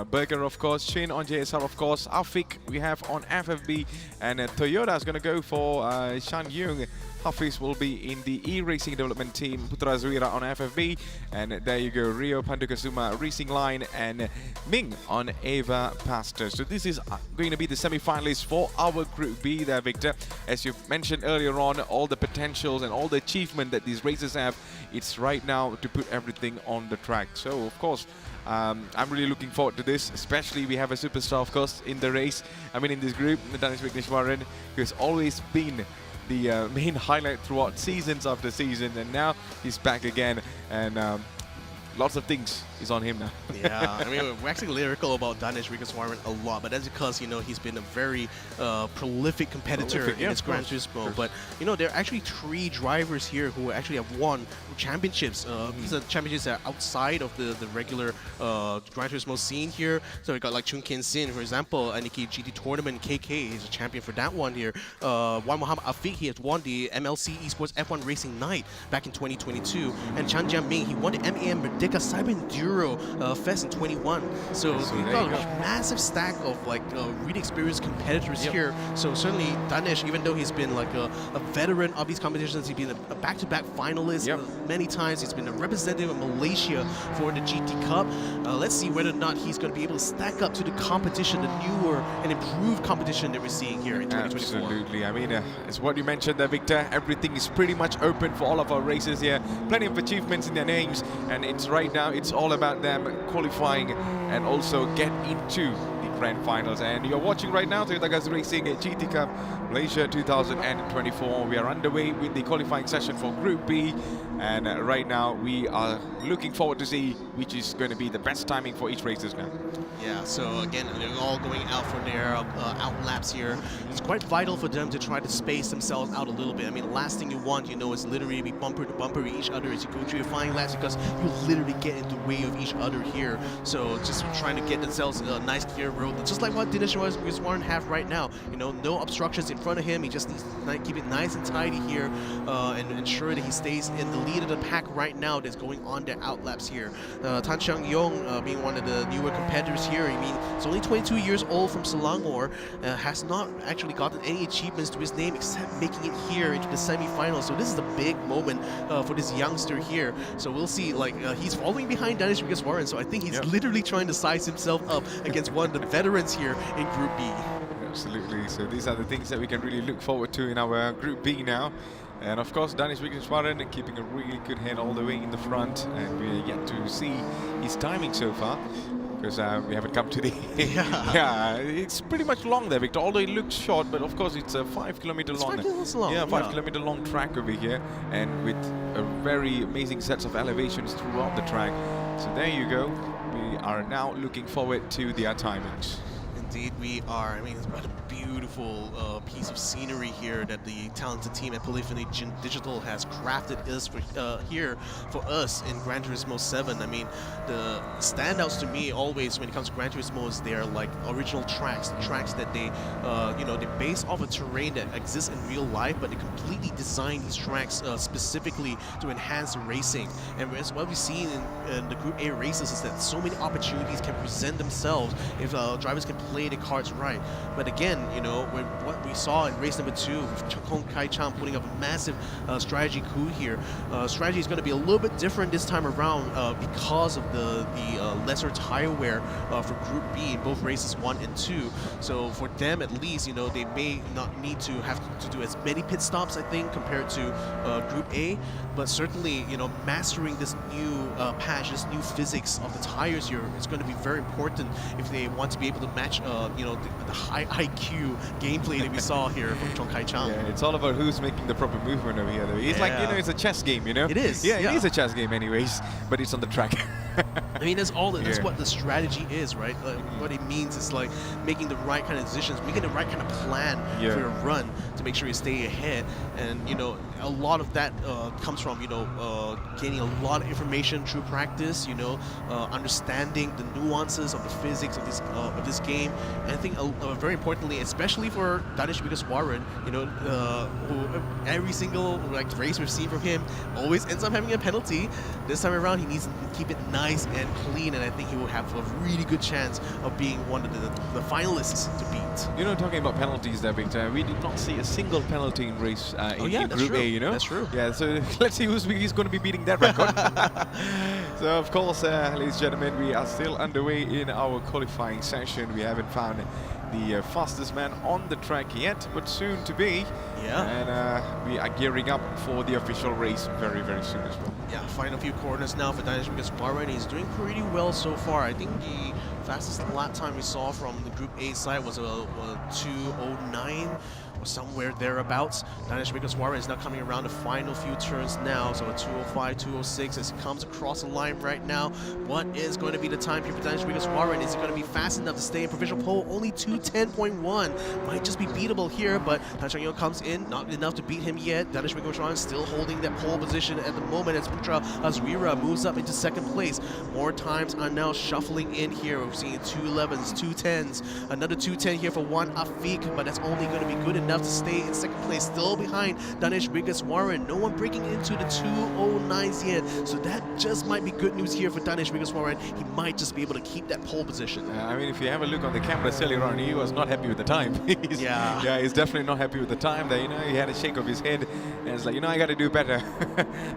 S2: Berger, of course, Shin on JSR, of course, Afik we have on FFB, and Toyota is going to go for Shan Yung. Hafiz will be in the e-racing development team, Putra Zuira on FFB, and there you go, Rio Pandukasuma Racing Line, and Ming on Ava Pastor. So this is going to be the semi-finalists for our Group B there, Victor. As you mentioned earlier on, all the potentials and all the achievement that these races have, it's right now to put everything on the track. So, of course, I'm really looking forward to this, especially we have a superstar, of course, in the race. I mean, in this group, Danish Vignesh, who's always been the main highlight throughout seasons after season, and now he's back again, and lots of things is on him now.
S3: Yeah, I mean, we're actually lyrical about Danish Vignesh a lot, but that's because, you know, he's been a very prolific competitor in his Gran Turismo. But, you know, there are actually 3 drivers here who actually have won championships. These are championships that are outside of the regular Gran Turismo scene here. So we got like Chun Kin Sin, for example, Aniki GT Tournament, KK, he's a champion for that one here. Wan Muhammad Afiq, he has won the MLC Esports F1 Racing Night back in 2022. And Chan Jianming, he won the MEM Merdeka Cyber Enduro Fest in 21. So we've got a massive stack of like really experienced competitors here. So certainly Danish, even though he's been like a veteran of these competitions, he's been a back-to-back finalist many times. He's been a representative of Malaysia for the GT Cup. Let's see whether or not he's going to be able to stack up to the competition, the newer and improved competition that we're seeing here in 2024.
S2: Absolutely. I mean, it's what you mentioned there, Victor. Everything is pretty much open for all of our races here. Plenty of achievements in their names, and it's right now, it's all about them qualifying and also get into the grand finals. And you're watching right now Toyota Gazoo Racing GT Cup Malaysia 2024. We are underway with the qualifying session for Group B, and right now we are looking forward to see which is going to be the best timing for each races now.
S3: Yeah, so again, they're all going out for their out laps here. It's quite vital for them to try to space themselves out a little bit. I mean, the last thing you want, you know, is literally be bumper to bumper with each other as you go through your flying laps, because you literally get in the way of each other here. So just trying to get themselves a nice clear road, just like what Dinesh Wiswaran have right now. You know, no obstructions in front of him. He just needs to keep it nice and tidy here and ensure that he stays in the lead of the pack right now that's going on their out laps here. Tan Shang-yong being one of the newer competitors here. I mean, he's only 22 years old from Selangor, has not actually gotten any achievements to his name except making it here into the semi-finals. So this is a big moment for this youngster here. So we'll see, like, he's following behind Danish Vignesh, so I think he's literally trying to size himself up against one of the veterans here in Group B.
S2: Absolutely. So these are the things that we can really look forward to in our Group B now. And of course, Danish Vignesh keeping a really good head all the way in the front, and we're yet to see his timing so far, because we haven't come to the... yeah, it's pretty much long there, Victor, although it looks short, but of course it's a 5 kilometer long.
S3: 5 kilometers long.
S2: Yeah, 5 kilometer long track over here, and with a very amazing sets of elevations throughout the track. So there you go. We are now looking forward to their timings.
S3: Indeed, we are. I mean, it's what a beautiful piece of scenery here that the talented team at Polyphony Digital has crafted us for, here for us in Gran Turismo 7. I mean, the standouts to me always when it comes to Gran Turismo is their like original tracks, the tracks that they, they base off a terrain that exists in real life, but they completely design these tracks specifically to enhance the racing. And as what we've seen in the Group A races is that so many opportunities can present themselves if drivers can play the cards right. But again, when what we saw in race number 2 with Kong Kai Chang putting up a massive strategy coup here, strategy is going to be a little bit different this time around because of the lesser tire wear for Group B in both races 1 and 2. So for them at least, they may not need to have to do as many pit stops, I think, compared to Group A. But certainly, mastering this new patch, this new physics of the tires here is going to be very important if they want to be able to match, the high IQ gameplay that we saw here from Chong Kai Chang.
S2: Yeah, it's all about who's making the proper movement over here, though. It's like, it's a chess game,
S3: It is.
S2: Yeah, it is a chess game anyways, but it's on the track.
S3: I mean, that's what the strategy is, right? What it means is like making the right kind of decisions, making the right kind of plan for your run to make sure you stay ahead. And a lot of that comes from gaining a lot of information through practice. Understanding the nuances of the physics of this game. And I think very importantly, especially for Danish Lucas Warren, who every single race we've seen from him always ends up having a penalty. This time around, he needs to keep it nice and clean, and I think he will have a really good chance of being one of the finalists to beat.
S2: Talking about penalties there, Victor, we did not see a single penalty in race in Group
S3: true.
S2: A,
S3: That's true.
S2: Yeah, so let's see who's going to be beating that record. So, of course, ladies and gentlemen, we are still underway in our qualifying session. We haven't found the fastest man on the track yet, but soon to be.
S3: Yeah.
S2: And we are gearing up for the official race very, very soon as well.
S3: Yeah, final few corners now for Danish Lucas Warren. He's doing pretty well so far. I think the fastest lap time we saw from the Group A side was a 2:09 or somewhere thereabouts. Danish Lucas Warren is now coming around the final few turns now, so a 2:05, 2:06 as he comes across the line right now. What is going to be the time here for Danish Lucas Warren? Is he going to be fast enough to stay in provincial pole? Only 2:10.1. Might just be beatable here, but Tan Chang Yong comes in, not enough to beat him yet. Danish Lucas Warren still holding that pole position at the moment as Putra Azwira moves up into second place. More times are now shuffling in here. We're seeing 2:11s, 2:10s, another 2:10 here for Juan Afik, but that's only going to be good enough to stay in second place, still behind Danish Lucas Warren. No one breaking into the 2:09s yet, so that just might be good news here for Danish Lucas Warren. He might just be able to keep that pole position.
S2: I mean, if you have a look on the camera earlier on, he was not happy with the time. He's definitely not happy with the time there. He had a shake of his head, and it's like, I got to do better.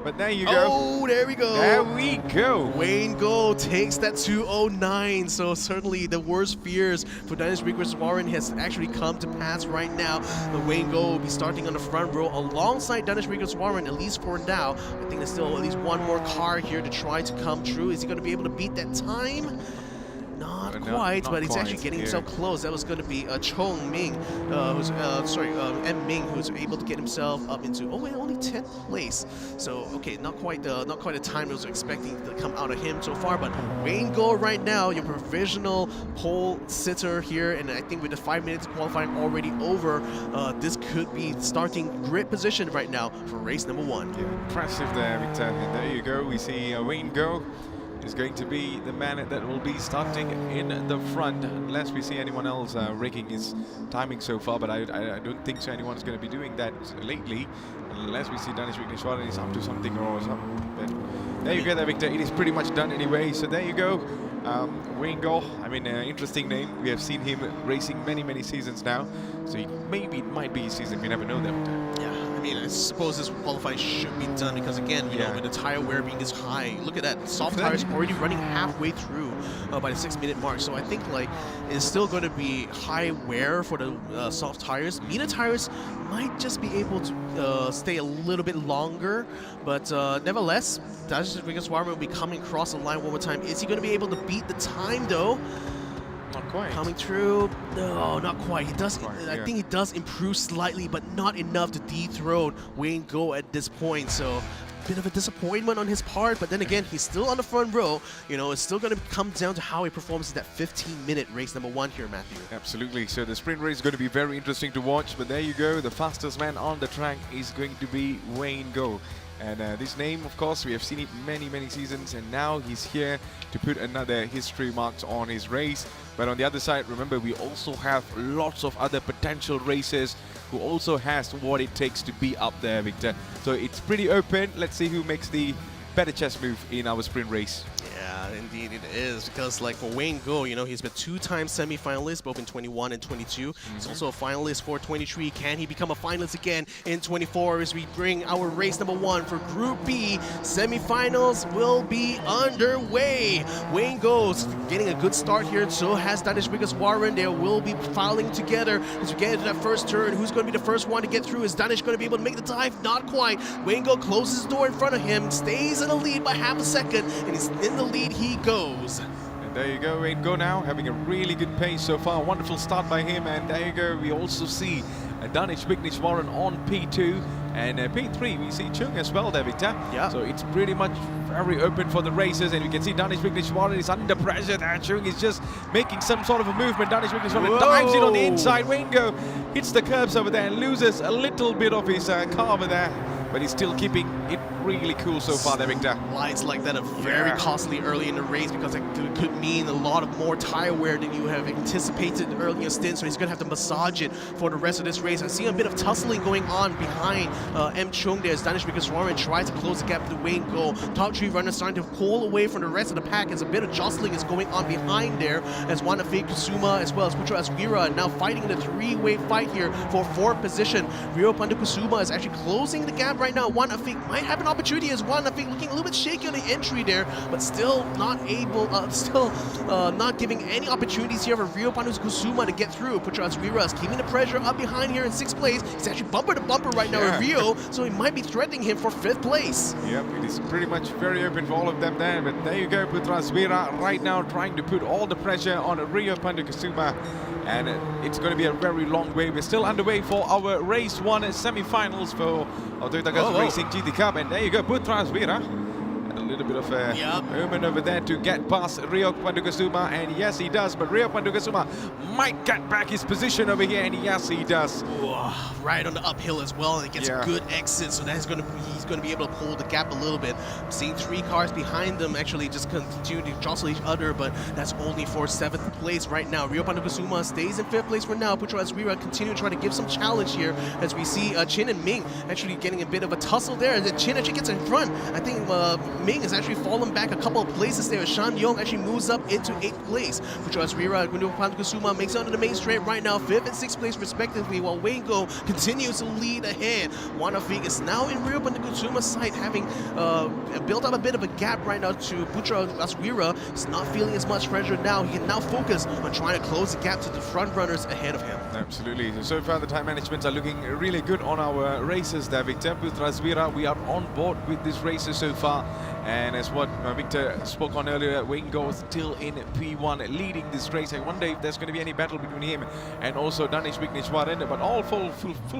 S2: But there you go.
S3: Oh, there we go.
S2: There we go.
S3: Wayne Go takes that 2:09. So certainly the worst fears for Danish Lucas Warren has actually come to pass right now. The Wayne Go will be starting on the front row alongside Danish Lucas Warren, at least for now. I think there's still at least one more car here to try to come true. Is he going to be able to beat that time? Not quite, but he's actually getting himself close. That was going to be Chong Ming, M Ming, who's able to get himself up into only 10th place. So okay, not quite the time I was expecting to come out of him so far. But Wayne Go right now, your provisional pole sitter here, and I think with the 5 minutes qualifying already over, this could be starting grid position right now for race number 1.
S2: Yeah, impressive there, Victor. And there you go. We see Wayne Go is going to be the man that will be starting in the front, unless we see anyone else raking his timing so far, but I don't think so anyone's going to be doing that lately, unless we see Danish Vigneswaran is up to something or something. But there you go there, Victor. It is pretty much done anyway, so there you go. Wayne Go, I mean, interesting name. We have seen him racing many seasons now, so maybe it might be his season. We never know that.
S3: Yeah. I mean, I suppose this qualifying should be done because, again, you know, with the tire wear being this high, look at that. Soft tires already running halfway through by the 6-minute mark. So I think, like, it's still going to be high wear for the soft tires. Medium tires might just be able to stay a little bit longer. But nevertheless, Danish Lucas Warren will be coming across the line one more time. Is he going to be able to beat the time, though?
S2: Not quite.
S3: Coming through. No, not quite. He does.
S2: Quite,
S3: I think he does improve slightly, but not enough to dethrone Wayne Go at this point. So bit of a disappointment on his part, but then again, he's still on the front row. You know, it's still going to come down to how he performs in that 15-minute race number 1 here, Matthew.
S2: Absolutely. So the sprint race is going to be very interesting to watch. But there you go. The fastest man on the track is going to be Wayne Go. And this name, of course, we have seen it many, many seasons. And now he's here to put another history marks on his race. But on the other side, remember, we also have lots of other potential racers who also has what it takes to be up there, Victor. So it's pretty open. Let's see who makes the better chess move in our sprint race.
S3: Yeah, indeed it is, because like for Wayne Go, you know, he's been 2-time semi-finalist, both in 21 and 22. He's also a finalist for 23. Can he become a finalist again in 24 as we bring our race number 1 for Group B? Semi-finals will be underway. Wayne Go's getting a good start here, so has Danish Warren. They will be filing together as we get into that first turn. Who's going to be the first one to get through? Is Danish going to be able to make the dive? Not quite. Wayne Go closes the door in front of him, stays in the lead by half a second, and he's in the lead he goes.
S2: And there you go, Wayne Go now, having a really good pace so far. Wonderful start by him. And there you go, we also see Danish Warren on P2. And P3, we see Chung as well there, Victor.
S3: Yeah.
S2: So it's pretty much very open for the races. And we can see Danish Warren is under pressure there. Chung is just making some sort of a movement. Danish Warren dives in on the inside. Wayne Go hits the curbs over there and loses a little bit of his car over there. But he's still keeping it really cool so far there, Victor.
S3: Lights like that are very costly early in the race, because it could mean a lot of more tire wear than you have anticipated early in the stint, so he's going to have to massage it for the rest of this race. I see a bit of tussling going on behind M. Chung there as Danish Warren tries to close the gap to Wayne Go. Top 3 runners starting to pull away from the rest of the pack as a bit of jostling is going on behind there, as Wanafei Kusuma as well as Putra Aswira now fighting in a 3-way fight here for 4th position. Rio Pandu Kusuma is actually closing the gap right now. Wanafei might have an opportunity as Wanafei looking a little bit shaky on the entry there, but still not able, not giving any opportunities here for Rio Pandu Kusuma to get through. Putra Aswira is keeping the pressure up behind here in 6th place. He's actually bumper to bumper right now with Rio, so he might be threatening him for 5th place.
S2: Yep, it is pretty much very open for all of them there, but there you go, Putra Aswira right now trying to put all the pressure on Rio Pandu Kusuma, and it's going to be a very long way. We're still underway for our race 1 semi-finals for Toyota Gazoo Racing GT Cup, and there you go, Putra Aswira. A little bit of a movement over there to get past Rio Pandu Kusuma, and yes he does, but Rio Pandu Kusuma might get back his position over here, and yes he does.
S3: Right on the uphill as well, and it gets good exit, so he's going to be able to pull the gap a little bit. I'm seeing 3 cars behind them actually just continue to jostle each other, but that's only for 7th place right now. Rio Pandu Kusuma stays in 5th place for now. Putra Aswira continue to try to give some challenge here as we see Chin and Ming actually getting a bit of a tussle there, and then Chin actually gets in front. I think Ming is actually fallen back a couple of places there. Shan Yong actually moves up into 8th place. Putra Aswira and Rio Pandu Kusuma makes it onto the main straight right now, 5th and 6th place respectively, while Wayne Go continues to lead ahead. Wanafei is now in Rio Pandu Kusuma's side, having built up a bit of a gap right now to Putra Aswira. He's not feeling as much pressure now. He can now focus on trying to close the gap to the front runners ahead of him.
S2: Absolutely. So far the time managements are looking really good on our races there, Victor. Putra Aswira, we are on board with this races so far. And as what Victor spoke on earlier, Wayne Go still in P1 leading this race. I wonder if there's going to be any battle between him and also Danish Warren, but all full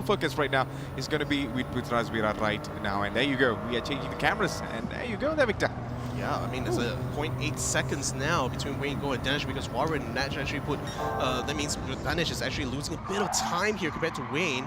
S2: focus right now is going to be with Putra Aswira right now. And there you go, we are changing the cameras, and there you go there, Victor.
S3: Yeah, I mean, there's a 0.8 seconds now between Wayne Go and Danish, because Warren and Nash actually put, that means Danish is actually losing a bit of time here compared to Wayne.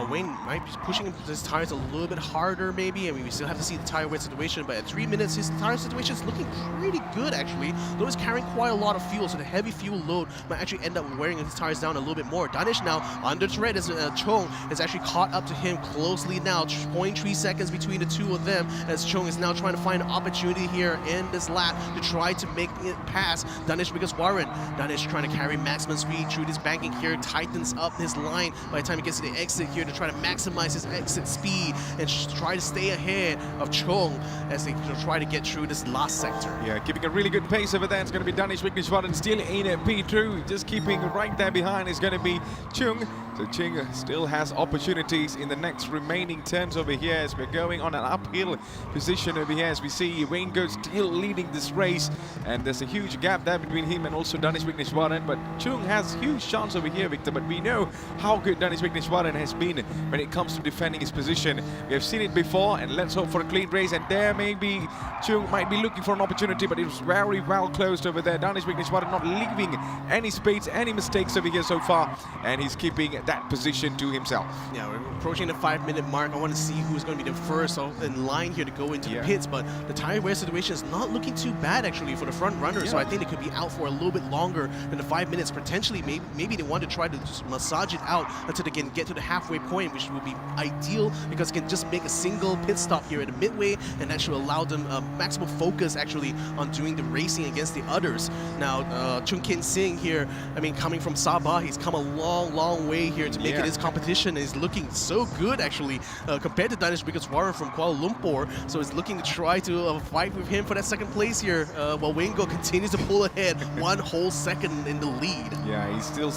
S3: Wayne might be pushing his tires a little bit harder maybe. I mean, we still have to see the tire wear situation, but at 3 minutes, his tire situation is looking pretty good actually. Though he's carrying quite a lot of fuel, so the heavy fuel load might actually end up wearing his tires down a little bit more. Danish now under threat as Chong is actually caught up to him closely now. 0.3 seconds between the two of them, as Chong is now trying to find an opportunity here in this lap to try to make it past Danish Warren. Danish trying to carry maximum speed through this banking here, tightens up his line by the time he gets to the exit here to try to maximize his exit speed and try to stay ahead of Chong as they try to get through this last sector.
S2: Yeah, keeping a really good pace over there. It's going to be Danish Warren still in P2. Just keeping right there behind is going to be Chung. So Ching still has opportunities in the next remaining turns over here as we're going on an uphill position over here as we see Wayne Goat still leading this race, and there's a huge gap there between him and also Danish Vigneswaran, but Chung has huge chance over here, Victor, but we know how good Danish Vigneswaran has been when it comes to defending his position. We have seen it before, and let's hope for a clean race, and there maybe Chung might be looking for an opportunity, but it was very well closed over there. Danish Vigneswaran not leaving any space, any mistakes over here so far, and he's keeping that position to himself.
S3: Yeah, we're approaching the 5-minute mark. I want to see who's going to be the first in line here to go into the pits, but the tire wear situation is not looking too bad actually for the front runners, so I think they could be out for a little bit longer than the 5 minutes. Potentially, maybe they want to try to just massage it out until they can get to the halfway point, which will be ideal because they can just make a single pit stop here at the midway, and that should allow them maximum focus actually on doing the racing against the others. Now, Chung Kin Sing here, I mean, coming from Sabah, he's come a long way here to make it his competition, and he's looking so good actually compared to Danish Vigneswaran from Kuala Lumpur, so he's looking to try to fight with him for that second place here while Wayne Goat continues to pull ahead 1 whole second in the lead.
S2: Yeah, he's still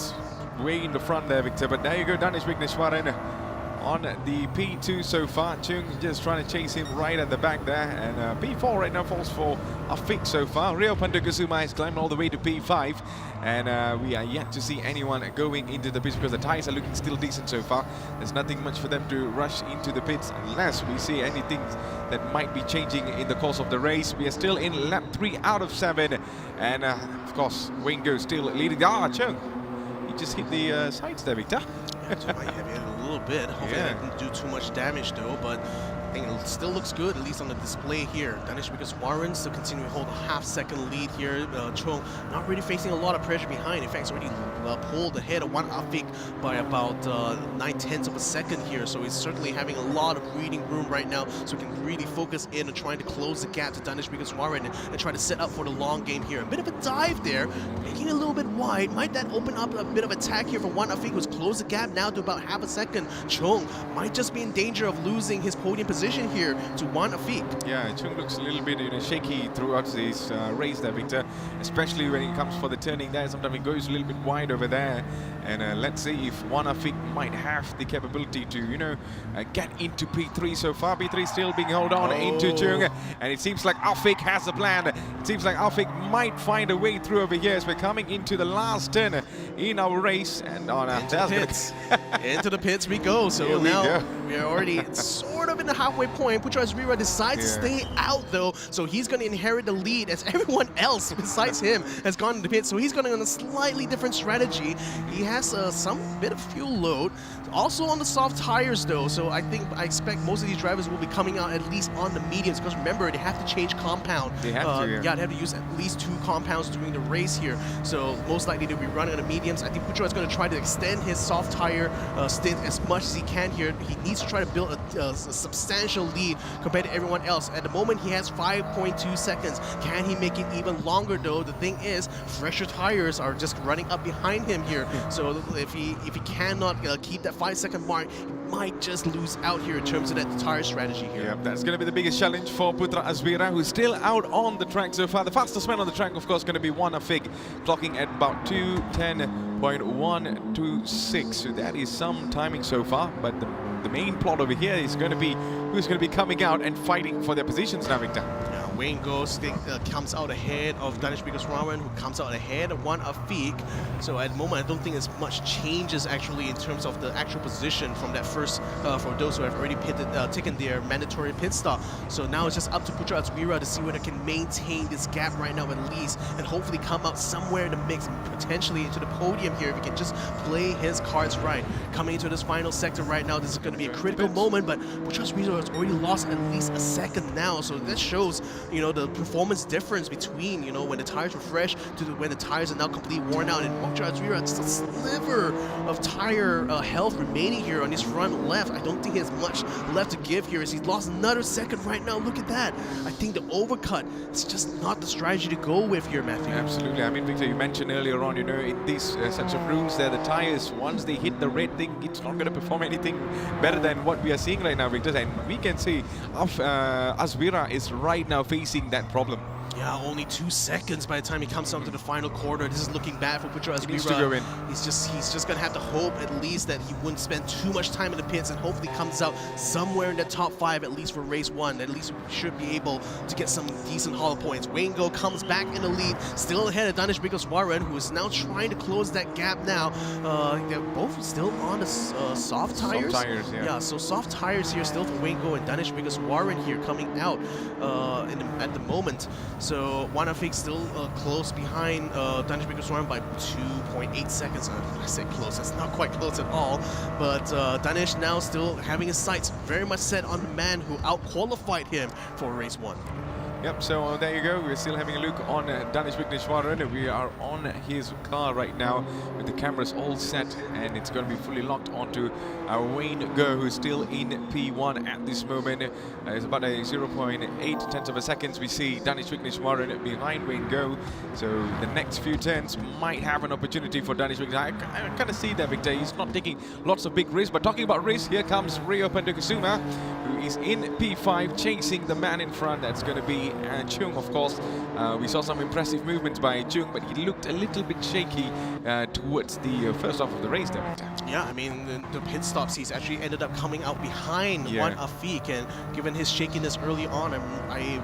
S2: way in the front there, Victor, but there you go, Danish Vigneswaran on the P2 so far. Chung just trying to chase him right at the back there, and P4 right now falls for a fix so far. Rio Pandukasuma has climbed all the way to P5, and we are yet to see anyone going into the pits because the tires are looking still decent so far. There's nothing much for them to rush into the pits unless we see anything that might be changing in the course of the race. We are still in lap 3 out of 7, and of course Wayne Goat still leading. Chung, he just hit the sides there, Victor.
S3: So might have hit a little bit. Hopefully that didn't do too much damage though, but I think it still looks good, at least on the display here. Danish Vigneswaran still continuing to hold a half-second lead here. Chung not really facing a lot of pressure behind. In fact, he's already pulled ahead of one Afik by about 9/10 of a second here. So he's certainly having a lot of breathing room right now, so he can really focus in on trying to close the gap to Danish Vigneswaran and try to set up for the long game here. A bit of a dive there, making it a little bit wide. Might that open up a bit of attack here for one Afik, who's closed the gap now to about half a second. Chung might just be in danger of losing his podium position here to one Afik.
S2: Yeah, Chung looks a little bit shaky throughout this race there, Victor, especially when it comes for the turning there. Sometimes it goes a little bit wide over there, and let's see if one Afik might have the capability to, get into P3 so far. P3 still being held on into Chung, and it seems like Afik has a plan. It seems like Afik might find a way through over here as we're coming into the last turn in our race, and on
S3: into the pits we go. So now we are already sort of in the halfway point. Puchas Rira decides to stay out though, so he's going to inherit the lead as everyone else besides him has gone to the pit. So he's going on a slightly different strategy. He has some bit of fuel load, also on the soft tires though. So I expect most of these drivers will be coming out at least on the mediums, because remember, they have to change compound.
S2: They have to,
S3: they have to use at least 2 compounds during the race here. So most likely they'll be running on the mediums. I think Puchas is going to try to extend his soft tire stint as much as he can here. He needs to try to build a substantial lead compared to everyone else. At the moment, he has 5.2 seconds. Can he make it even longer though? The thing is, fresher tires are just running up behind him here. So if he cannot keep that 5-second mark, he might just lose out here in terms of that tire strategy here.
S2: Yeah, that's going to be the biggest challenge for Putra Azvira, who's still out on the track so far. The fastest man on the track, of course, going to be one Afik, clocking at about 2:10.126. So that is some timing so far, but the main plot over here is going to be who's going to be coming out and fighting for their positions now, Victor.
S3: Wayne Goat comes out ahead of Danish Vigneswaran, who comes out ahead of one Afik. So at the moment, I don't think as much changes actually in terms of the actual position from that first, for those who have already taken their mandatory pit stop. So now it's just up to Putra Azvira to see whether they can maintain this gap right now at least, and hopefully come out somewhere in the mix, potentially into the podium here if he can just play his cards right. Coming into this final sector right now, this is going to be a critical moment, but Putra Azvira has already lost at least a second now, so that shows the performance difference between, when the tires were fresh to when the tires are now completely worn out. And Putra Azvira, just a sliver of tire health remaining here on his front left. I don't think he has much left to give here as he's lost another second right now. Look at that. I think the overcut is just not the strategy to go with here, Matthew.
S2: Absolutely. I mean, Victor, you mentioned earlier on, in these sets of rules there, the tires, once they hit the red thing, it's not going to perform anything better than what we are seeing right now, Victor. And we can see Azvira is right now facing that problem.
S3: Yeah, only 2 seconds by the time he comes up to the final corner. This is looking bad for Putra
S2: He needs to go in.
S3: He's just gonna have to hope at least that he wouldn't spend too much time in the pits and hopefully comes out somewhere in the top 5 at least for race 1. At least we should be able to get some decent hollow points. Wayne Go comes back in the lead, still ahead of Danish Warren, who is now trying to close that gap now. They're both still on the soft tires.
S2: Soft tires, yeah.
S3: Yeah, so soft tires here still for Wayne Go and Danish Warren here coming out at the moment. So Wanafik still close behind Danish Warren by 2.8 seconds. I say close, that's not quite close at all. But Danish now still having his sights very much set on the man who out-qualified him for race 1.
S2: Yep, so there you go. We're still having a look on Danish Wigneshwaran. We are on his car right now with the cameras all set, and it's going to be fully locked onto Wayne Go, who's still in P1 at this moment. It's about a 0.8 tenths of a second. We see Danish Wigneshwaran behind Wayne Go, so the next few turns might have an opportunity for Danish Wigneshwaran. I kind of see that, Victor. He's not taking lots of big risks, but talking about risks, here comes Rio Pandukasuma, who is in P5, chasing the man in front. That's going to be Chung, of course. We saw some impressive movements by Chung, but he looked a little bit shaky towards the first half of the race there.
S3: Yeah, I mean, the pit stops, he's actually ended up coming out behind Wan Afik, and given his shakiness early on, I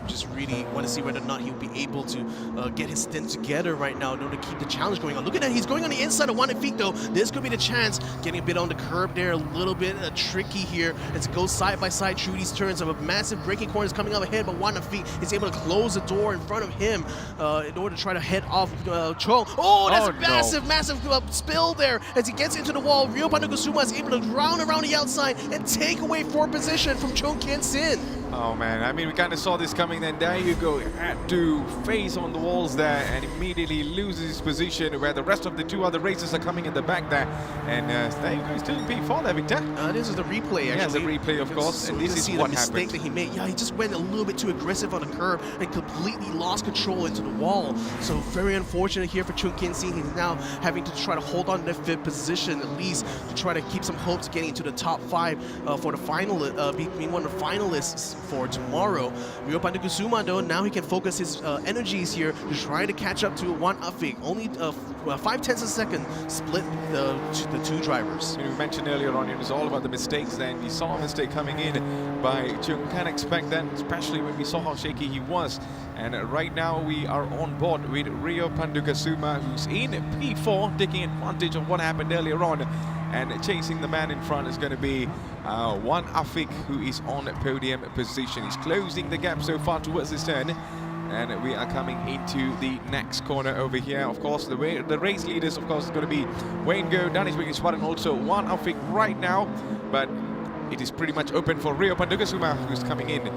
S3: just really want to see whether or not he'll be able to get his stint together right now in order to keep the challenge going on. Look at that, he's going on the inside of Wan Afik though. This could be the chance, getting a bit on the curb there, a little bit tricky here as it goes side by side through these turns of a massive braking corner is coming up ahead, but Wan Afik is able to close the door in front of him in order to try to head off Cho. Oh, that's massive spill there as he gets into the wall. Rio Pandukasuma is able to round around the outside and take away 4th position from Chung Kien Sin.
S2: Oh man, I mean, we kind of saw this coming. Then there you go, had to face on the walls there and immediately loses his position where the rest of the 2 other racers are coming in the back there. And there you go, still in P4 there, Victor.
S3: This is the replay, actually.
S2: Yeah, the replay, of course.
S3: So
S2: and this is
S3: the
S2: what
S3: mistake
S2: happened.
S3: that he made. Yeah, he just went a little bit too aggressive on the curb and completely lost control into the wall. So very unfortunate here for Chung Kien Sin. He's now having to try to hold on to that 5th position at least to try to keep some hopes getting into the top 5 for the final, being one of the finalists for tomorrow. Rio Pandukasuma though, now he can focus his energies here to try to catch up to Wan Afik. Only 5/10 of a second split the 2 drivers.
S2: We mentioned earlier on, it was all about the mistakes then. We saw a mistake coming in by Chung. Can't expect that, especially when we saw how shaky he was. And right now we are on board with Rio Pandukasuma, who's in P4, taking advantage of what happened earlier on. And chasing the man in front is going to be Wan Afik, who is on podium position. He's closing the gap so far towards this turn. And we are coming into the next corner over here. Of course, the race leaders, of course, is going to be Wayne Go, Danish Wigneshwaran, and also Wan Afik right now. But it is pretty much open for Rio Pandukasuma, who's coming in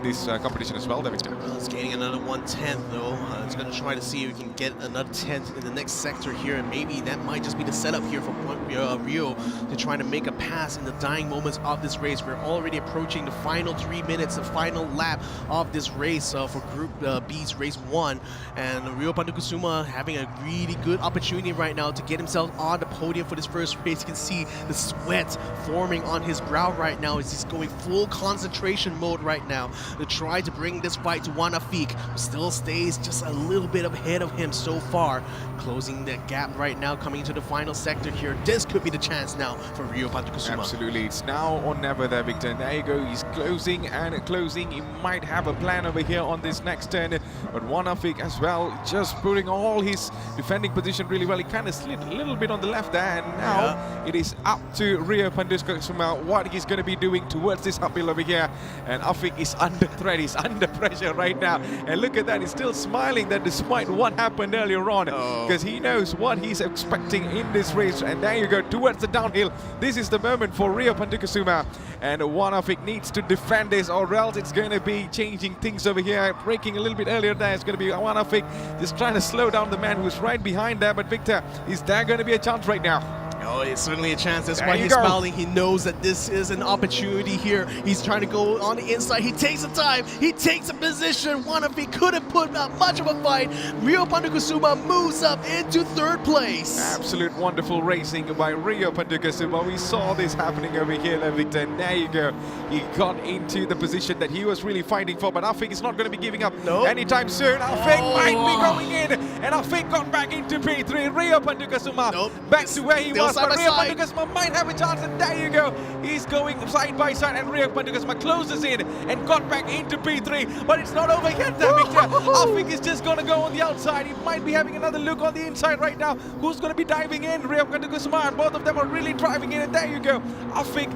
S2: this competition as well, Victor.
S3: It's gaining another 1/10 though. It's going to try to see if we can get another 10th in the next sector here, and maybe that might just be the setup here for Rio to try to make a pass in the dying moments of this race. We're already approaching the final 3 minutes, the final lap of this race for Group B's race 1, and Rio Pandukasuma having a really good opportunity right now to get himself on the podium for this first race. You can see the sweat forming on his brow right now as he's going full concentration mode right now to try to bring this fight to Wan Afik, who still stays just a little bit ahead of him so far. Closing that gap right now, coming into the final sector here. This could be the chance now for Rio Pandukasuma.
S2: Absolutely, it's now or never there, Victor. And there you go, he's closing and closing. He might have a plan over here on this next turn, but Wan Afik as well, just putting all his defending position really well. He kind of slid a little bit on the left there, and now it is up to Rio Pandukasuma what he's going to be doing towards this uphill over here. And Afik is under threat, he's under pressure right now. And look at that, he's still smiling that despite what happened earlier on, because he knows what he's expecting in this race. And there you go, towards the downhill. This is the moment for Rio Pandukasuma. And Wan Afik needs to defend this, or else it's going to be changing things over here. Breaking a little bit earlier there, it's going to be Wan Afik just trying to slow down the man who's right behind there. But Victor, is there going to be a chance right now?
S3: Oh, it's certainly a chance. That's
S2: There
S3: why
S2: you
S3: he's
S2: go.
S3: smiling. He knows that this is an opportunity here. He's trying to go on the inside. He takes the time. He takes a position. One if he couldn't put up much of a fight. Rio Pandukusuma moves up into third place.
S2: Absolute wonderful racing by Rio Pandukasuma. We saw this happening over here, there, Victor. And there you go. He got into the position that he was really fighting for, but Afik is not going to be giving up anytime soon. Afik might be going in, and Afik got back into P3. Rio Pandukasuma back to where he
S3: Still
S2: was,
S3: side
S2: but
S3: by
S2: Rio
S3: side.
S2: Pandukasuma might have a chance, and there you go. He's going side by side, and Rio Pandukasuma closes in and got back into P3, but it's not over yet there, Victor. Afik is just going to go on the outside. He might be having another look on the inside right now. Who's going to be diving in? Rio Pandukasuma, and both of them are really driving in, and there you go. Afik.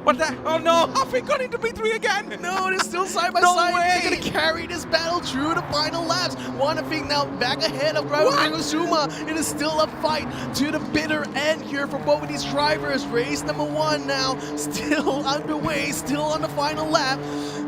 S2: What the? Oh no! Afik got into P3 again!
S3: No, they're still side by
S2: No
S3: side.
S2: way.
S3: They're going to carry this battle through the final laps. Wanafik now back ahead of Pandukusuma. It is still a fight to the bitter end here for both of these drivers. Race number 1 now still underway, still on the final lap.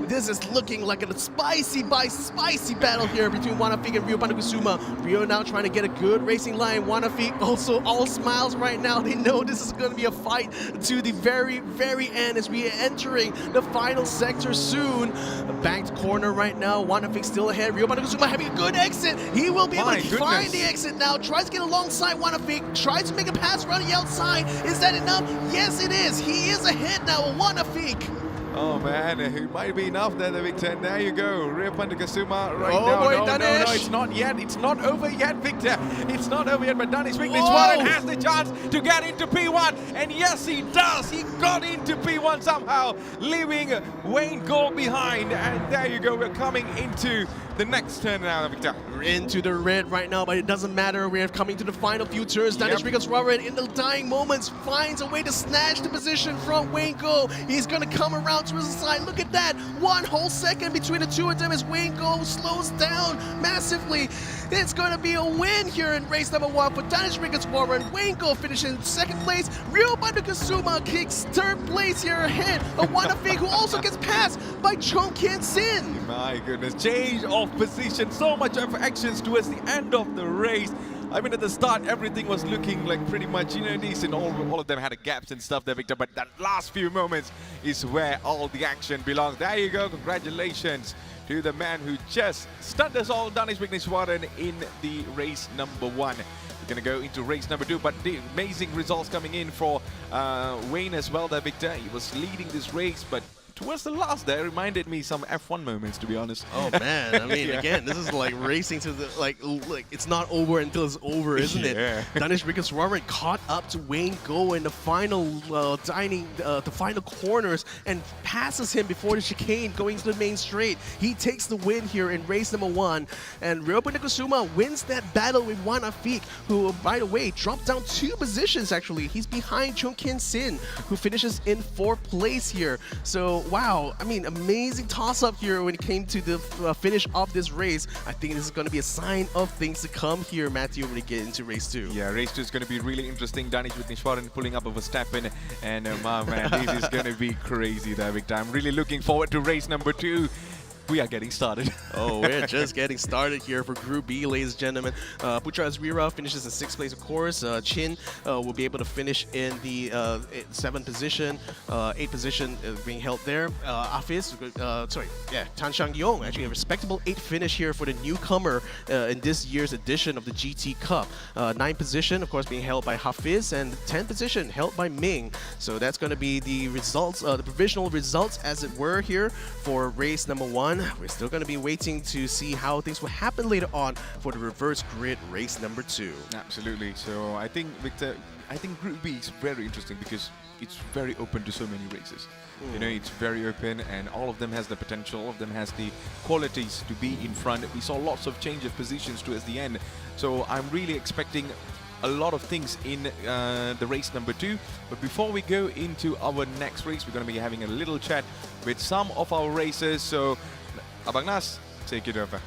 S3: This is looking like a spicy battle here between Wanafik and Rio Pandukusuma. Rio now trying to get a good racing line. Wanafik also all smiles right now. They know this is going to be a fight to the very, very end as we are entering the final sector soon. A banked corner right now. Wanafik still ahead. Rio Pandukusuma having a good exit. He will be able to find the exit now. Tries to get alongside Wanafik. Tries to make a pass around the outside. Is that enough? Yes, it is. He is ahead now. Wanafik.
S2: Oh man, it might be enough there, Victor. And there you go, Rio Pandukasuma right
S3: Oh
S2: now.
S3: boy,
S2: No,
S3: Danish.
S2: it's not yet. It's not over yet, Victor. It's not over yet, but Danish Vigneswaran has the chance to get into P1. And yes, he does. He got into P1 somehow, leaving Wayne Gore behind. And there you go, we're coming into the next turn now, Victor.
S3: We're into the red right now, but it doesn't matter. We're coming to the final few turns. Danish Vigneswaran in the dying moments finds a way to snatch the position from Wayne Go. He's going to come around to his side. Look at that. 1 whole second between the two of them as Wayne Go slows down massively. It's going to be a win here in race number 1 for Danish Vigneswaran. Wayne Go finishing in second place. Rio Pandukasuma kicks third place here ahead of Wanafik, who also gets passed by Chong Kien Sin.
S2: My goodness, change of position, so much of actions towards the end of the race. I mean, at the start, everything was looking like pretty much, decent. All of them had gaps and stuff there, Victor. But that last few moments is where all the action belongs. There you go. Congratulations to the man who just stunned us all, Danish Vigneswaran, in the race number 1. We're going to go into race number 2, but the amazing results coming in for Wayne as well there, Victor. He was leading this race, but towards the last there reminded me some F1 moments, to be honest.
S3: Oh man, I mean, again, this is like racing to the like it's not over until it's over, isn't it? Danish Vigneswaran caught up to Wayne Go in the final the final corners and passes him before the chicane going to the main straight. He takes the win here in race number 1, and Rio Pandukasuma wins that battle with Wanafik, who, by the way, dropped down 2 positions actually. He's behind Chong Kien Sin, who finishes in 4th place here. So wow, I mean, amazing toss-up here when it came to the finish of this race. I think this is going to be a sign of things to come here, Matthew, when we get into race 2.
S2: Yeah, race 2 is going to be really interesting. Danish Vigneswaran pulling up over Verstappen, and my man, this is going to be crazy there, Victor. I'm really looking forward to race number 2. We are getting started.
S3: Oh, we're just getting started here for Group B, ladies and gentlemen. Putra Azrira finishes in 6th place, of course. Chin will be able to finish in the 7th position. 8th position being held there. Afis, Tan Shang Yong, actually a respectable 8th finish here for the newcomer in this year's edition of the GT Cup. 9th position, of course, being held by Hafiz, and 10th position held by Ming. So that's going to be the results, the provisional results, as it were, here for race number 1. We're still going to be waiting to see how things will happen later on for the reverse grid race number 2.
S2: Absolutely. So I think, Victor, Group B is very interesting because it's very open to so many races. It's very open, and all of them has the potential, all of them has the qualities to be in front. We saw lots of change of positions towards the end. So I'm really expecting a lot of things in the race number 2. But before we go into our next race, we're going to be having a little chat with some of our racers. So Abang Nas, take it over.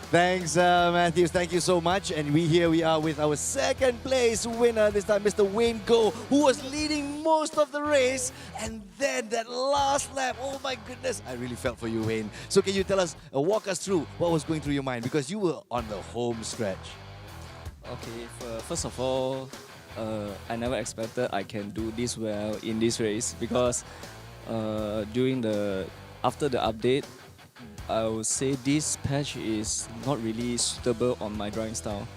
S1: Thanks, Matthews. Thank you so much. And we are with our second place winner this time, Mr. Wayne Go, who was leading most of the race. And then that last lap, oh my goodness, I really felt for you, Wayne. So can you tell us, walk us through what was going through your mind? Because you were on the home stretch.
S4: Okay, first of all,
S10: I never expected I can do this well in this race because after the update, I would say this patch is not really suitable on my driving style.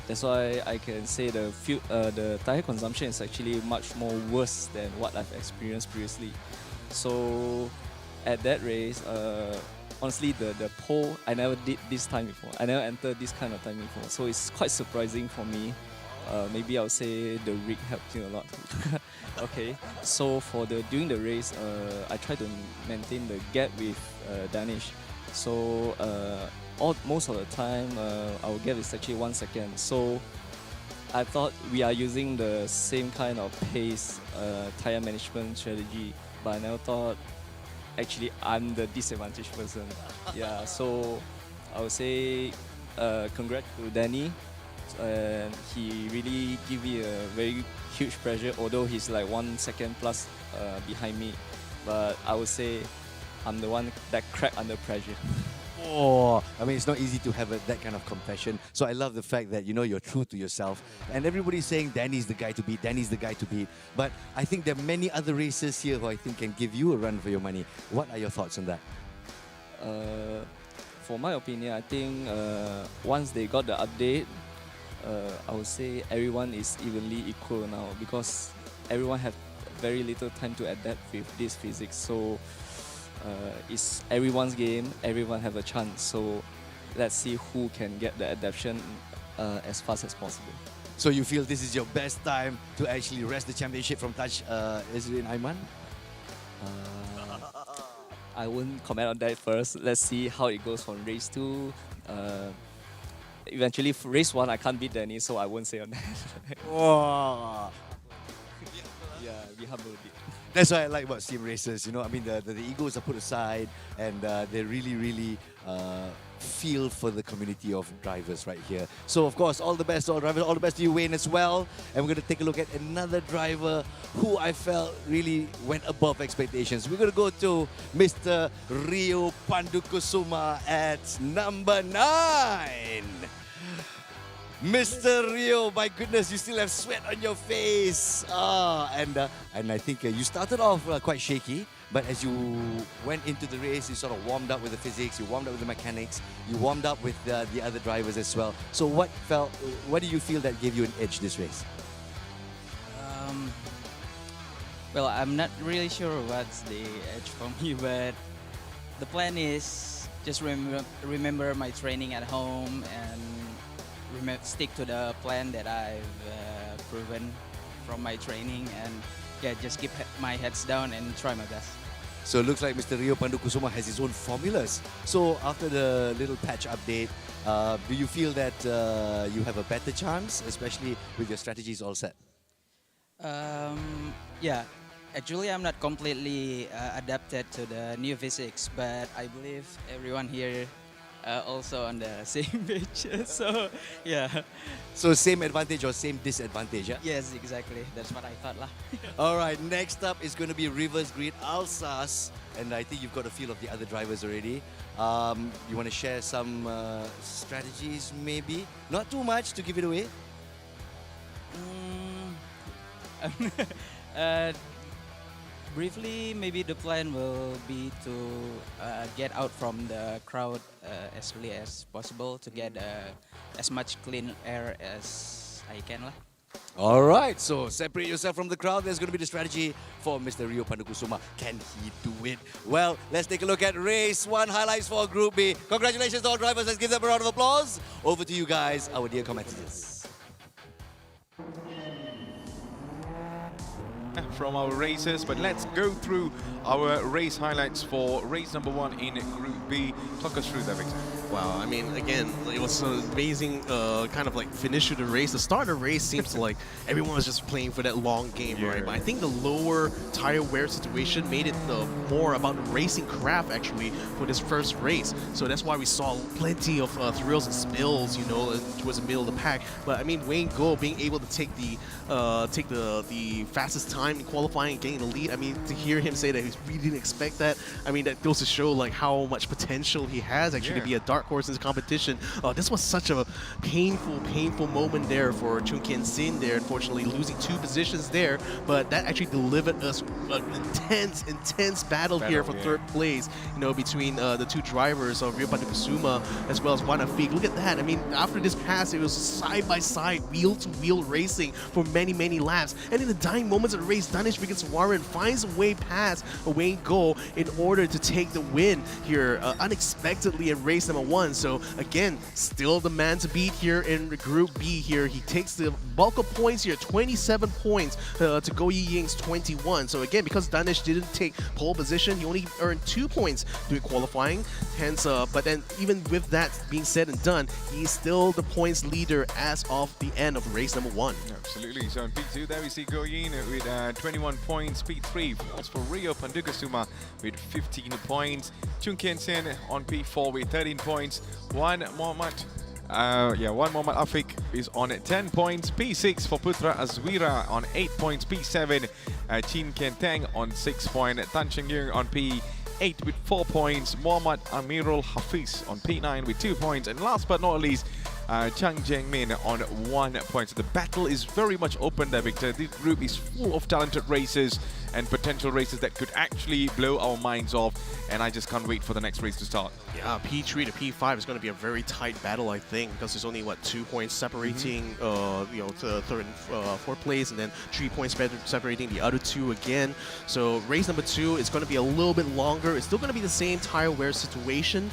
S10: That's why I can say the tire consumption is actually much more worse than what I've experienced previously. So at that race, honestly, the pole, I never did this time before. I never entered this kind of time before. So it's quite surprising for me. Maybe I'll say the rig helped me a lot. Okay, so during the race, I try to maintain the gap with Danish. So most of the time, our gap is actually 1 second. So I thought we are using the same kind of pace tire management strategy, but I never thought actually I'm the disadvantaged person. Yeah, so I would say congrats to Danny. And he really gave me a very huge pressure, although he's like 1 second plus behind me. But I would say I'm the one that cracked under pressure.
S1: Oh, I mean, it's not easy to have that kind of compassion. So I love the fact that, you know, you're true to yourself. And everybody's saying Danny's the guy to beat, Danny's the guy to beat. But I think there are many other racers here who I think can give you a run for your money. What are your thoughts on that?
S10: For my opinion, I think once they got the update, I would say everyone is evenly equal now because everyone have very little time to adapt with this physics. So it's everyone's game, everyone have a chance. So let's see who can get the adaptation as fast as possible.
S1: So you feel this is your best time to actually wrest the championship from Taj Ezrin Aiman?
S10: I won't comment on that first. Let's see how it goes from race 2. Eventually, for race 1, I can't beat Danny, so I won't say on that.
S1: Oh.
S10: Yeah, be humble a bit.
S1: That's what I like about sim races. You know, I mean, the egos are put aside, and they really feel for the community of drivers right here. So, of course, all the best to all drivers, all the best to you, Wayne, as well. And we're going to take a look at another driver who I felt really went above expectations. We're going to go to Mr. Rio Pandukusuma at number 9. Mr. Rio, my goodness, you still have sweat on your face. And I think you started off quite shaky, but as you went into the race, you sort of warmed up with the physics, you warmed up with the mechanics, you warmed up with the other drivers as well. So what do you feel that gave you an edge this race?
S11: Well, I'm not really sure what's the edge for me, but the plan is just remember my training at home and stick to the plan that I've proven from my training, and yeah, just keep my heads down and try my best.
S1: So it looks like Mr. Rio Pandukusuma has his own formulas. So after the little patch update, do you feel that you have a better chance, especially with your strategies all set?
S11: Yeah, actually I'm not completely adapted to the new physics, but I believe everyone here also on the same page. So yeah.
S1: So same advantage or same disadvantage, yeah?
S11: Yes, exactly. That's what I thought lah.
S1: All right, next up is going to be reverse grid Alsace, and I think you've got a feel of the other drivers already. You want to share some strategies, maybe? Not too much to give it away.
S11: Briefly, maybe the plan will be to get out from the crowd as early as possible to get as much clean air as I can lah.
S1: All right, so separate yourself from the crowd. There's going to be the strategy for Mr. Rio Pandukusuma. Can he do it? Well, let's take a look at race 1 highlights for Group B. Congratulations to all drivers. Let's give them a round of applause. Over to you guys, our dear commentators.
S2: From our races, but let's go through our race highlights for race number 1 in Group B. Talk us through that, Victor.
S3: Wow, I mean, again, it was an amazing kind of like finish to the race. The start of the race seems like everyone was just playing for that long game, right? But I think the lower tire wear situation made it more about the racing craft actually for this first race. So that's why we saw plenty of thrills and spills, you know, towards the middle of the pack. But I mean, Wayne Goh being able to take the fastest time in qualifying and getting the lead. I mean, to hear him say that he really didn't expect that, I mean, that goes to show like how much potential he has actually to be a dark dark horse in this competition. This was such a painful moment there for Chung Kien Sin there, unfortunately losing 2 positions there, but that actually delivered us an intense battle here for 3rd place, you know, between the 2 drivers of Rio Kusuma as well as Juan Afik. Look at that. I mean, after this pass, it was side-by-side, wheel-to-wheel racing for many laps. And in the dying moments of the race, Danish Warren finds a way past a Wayne goal in order to take the win here unexpectedly in race number 1. So again, still the man to beat here in Group B here. He takes the bulk of points here, 27 points to Go Yi Ying's 21. So again, because Danish didn't take pole position, he only earned 2 points during qualifying. Hence, but then even with that being said and done, he's still the points leader as of the end of race number 1.
S2: Absolutely. So in P2, there we see Go Yin with 21 points. P3 falls for Rio Pandukasuma with 15 points. Chung Kien Sin on P4 with 13 points. One Mohammad Afik is on 10 points. P6 for Putra Azwira on 8 points. P7, Chin Ken Teng on 6 points. Tan Cheng Yung on P8 with 4 points. Muhammad Amirul Hafiz on P9 with 2 points. And last but not least, Chang Jiangmin on 1 point. So the battle is very much open there, Victor. This group is full of talented racers and potential races that could actually blow our minds off, and I just can't wait for the next race to start.
S3: Yeah, P3 to P5 is going to be a very tight battle, I think, because there's only, what, 2 points separating, you know, to 3rd and 4th place, and then 3 points separating the other 2 again. So race number 2 is going to be a little bit longer. It's still going to be the same tire wear situation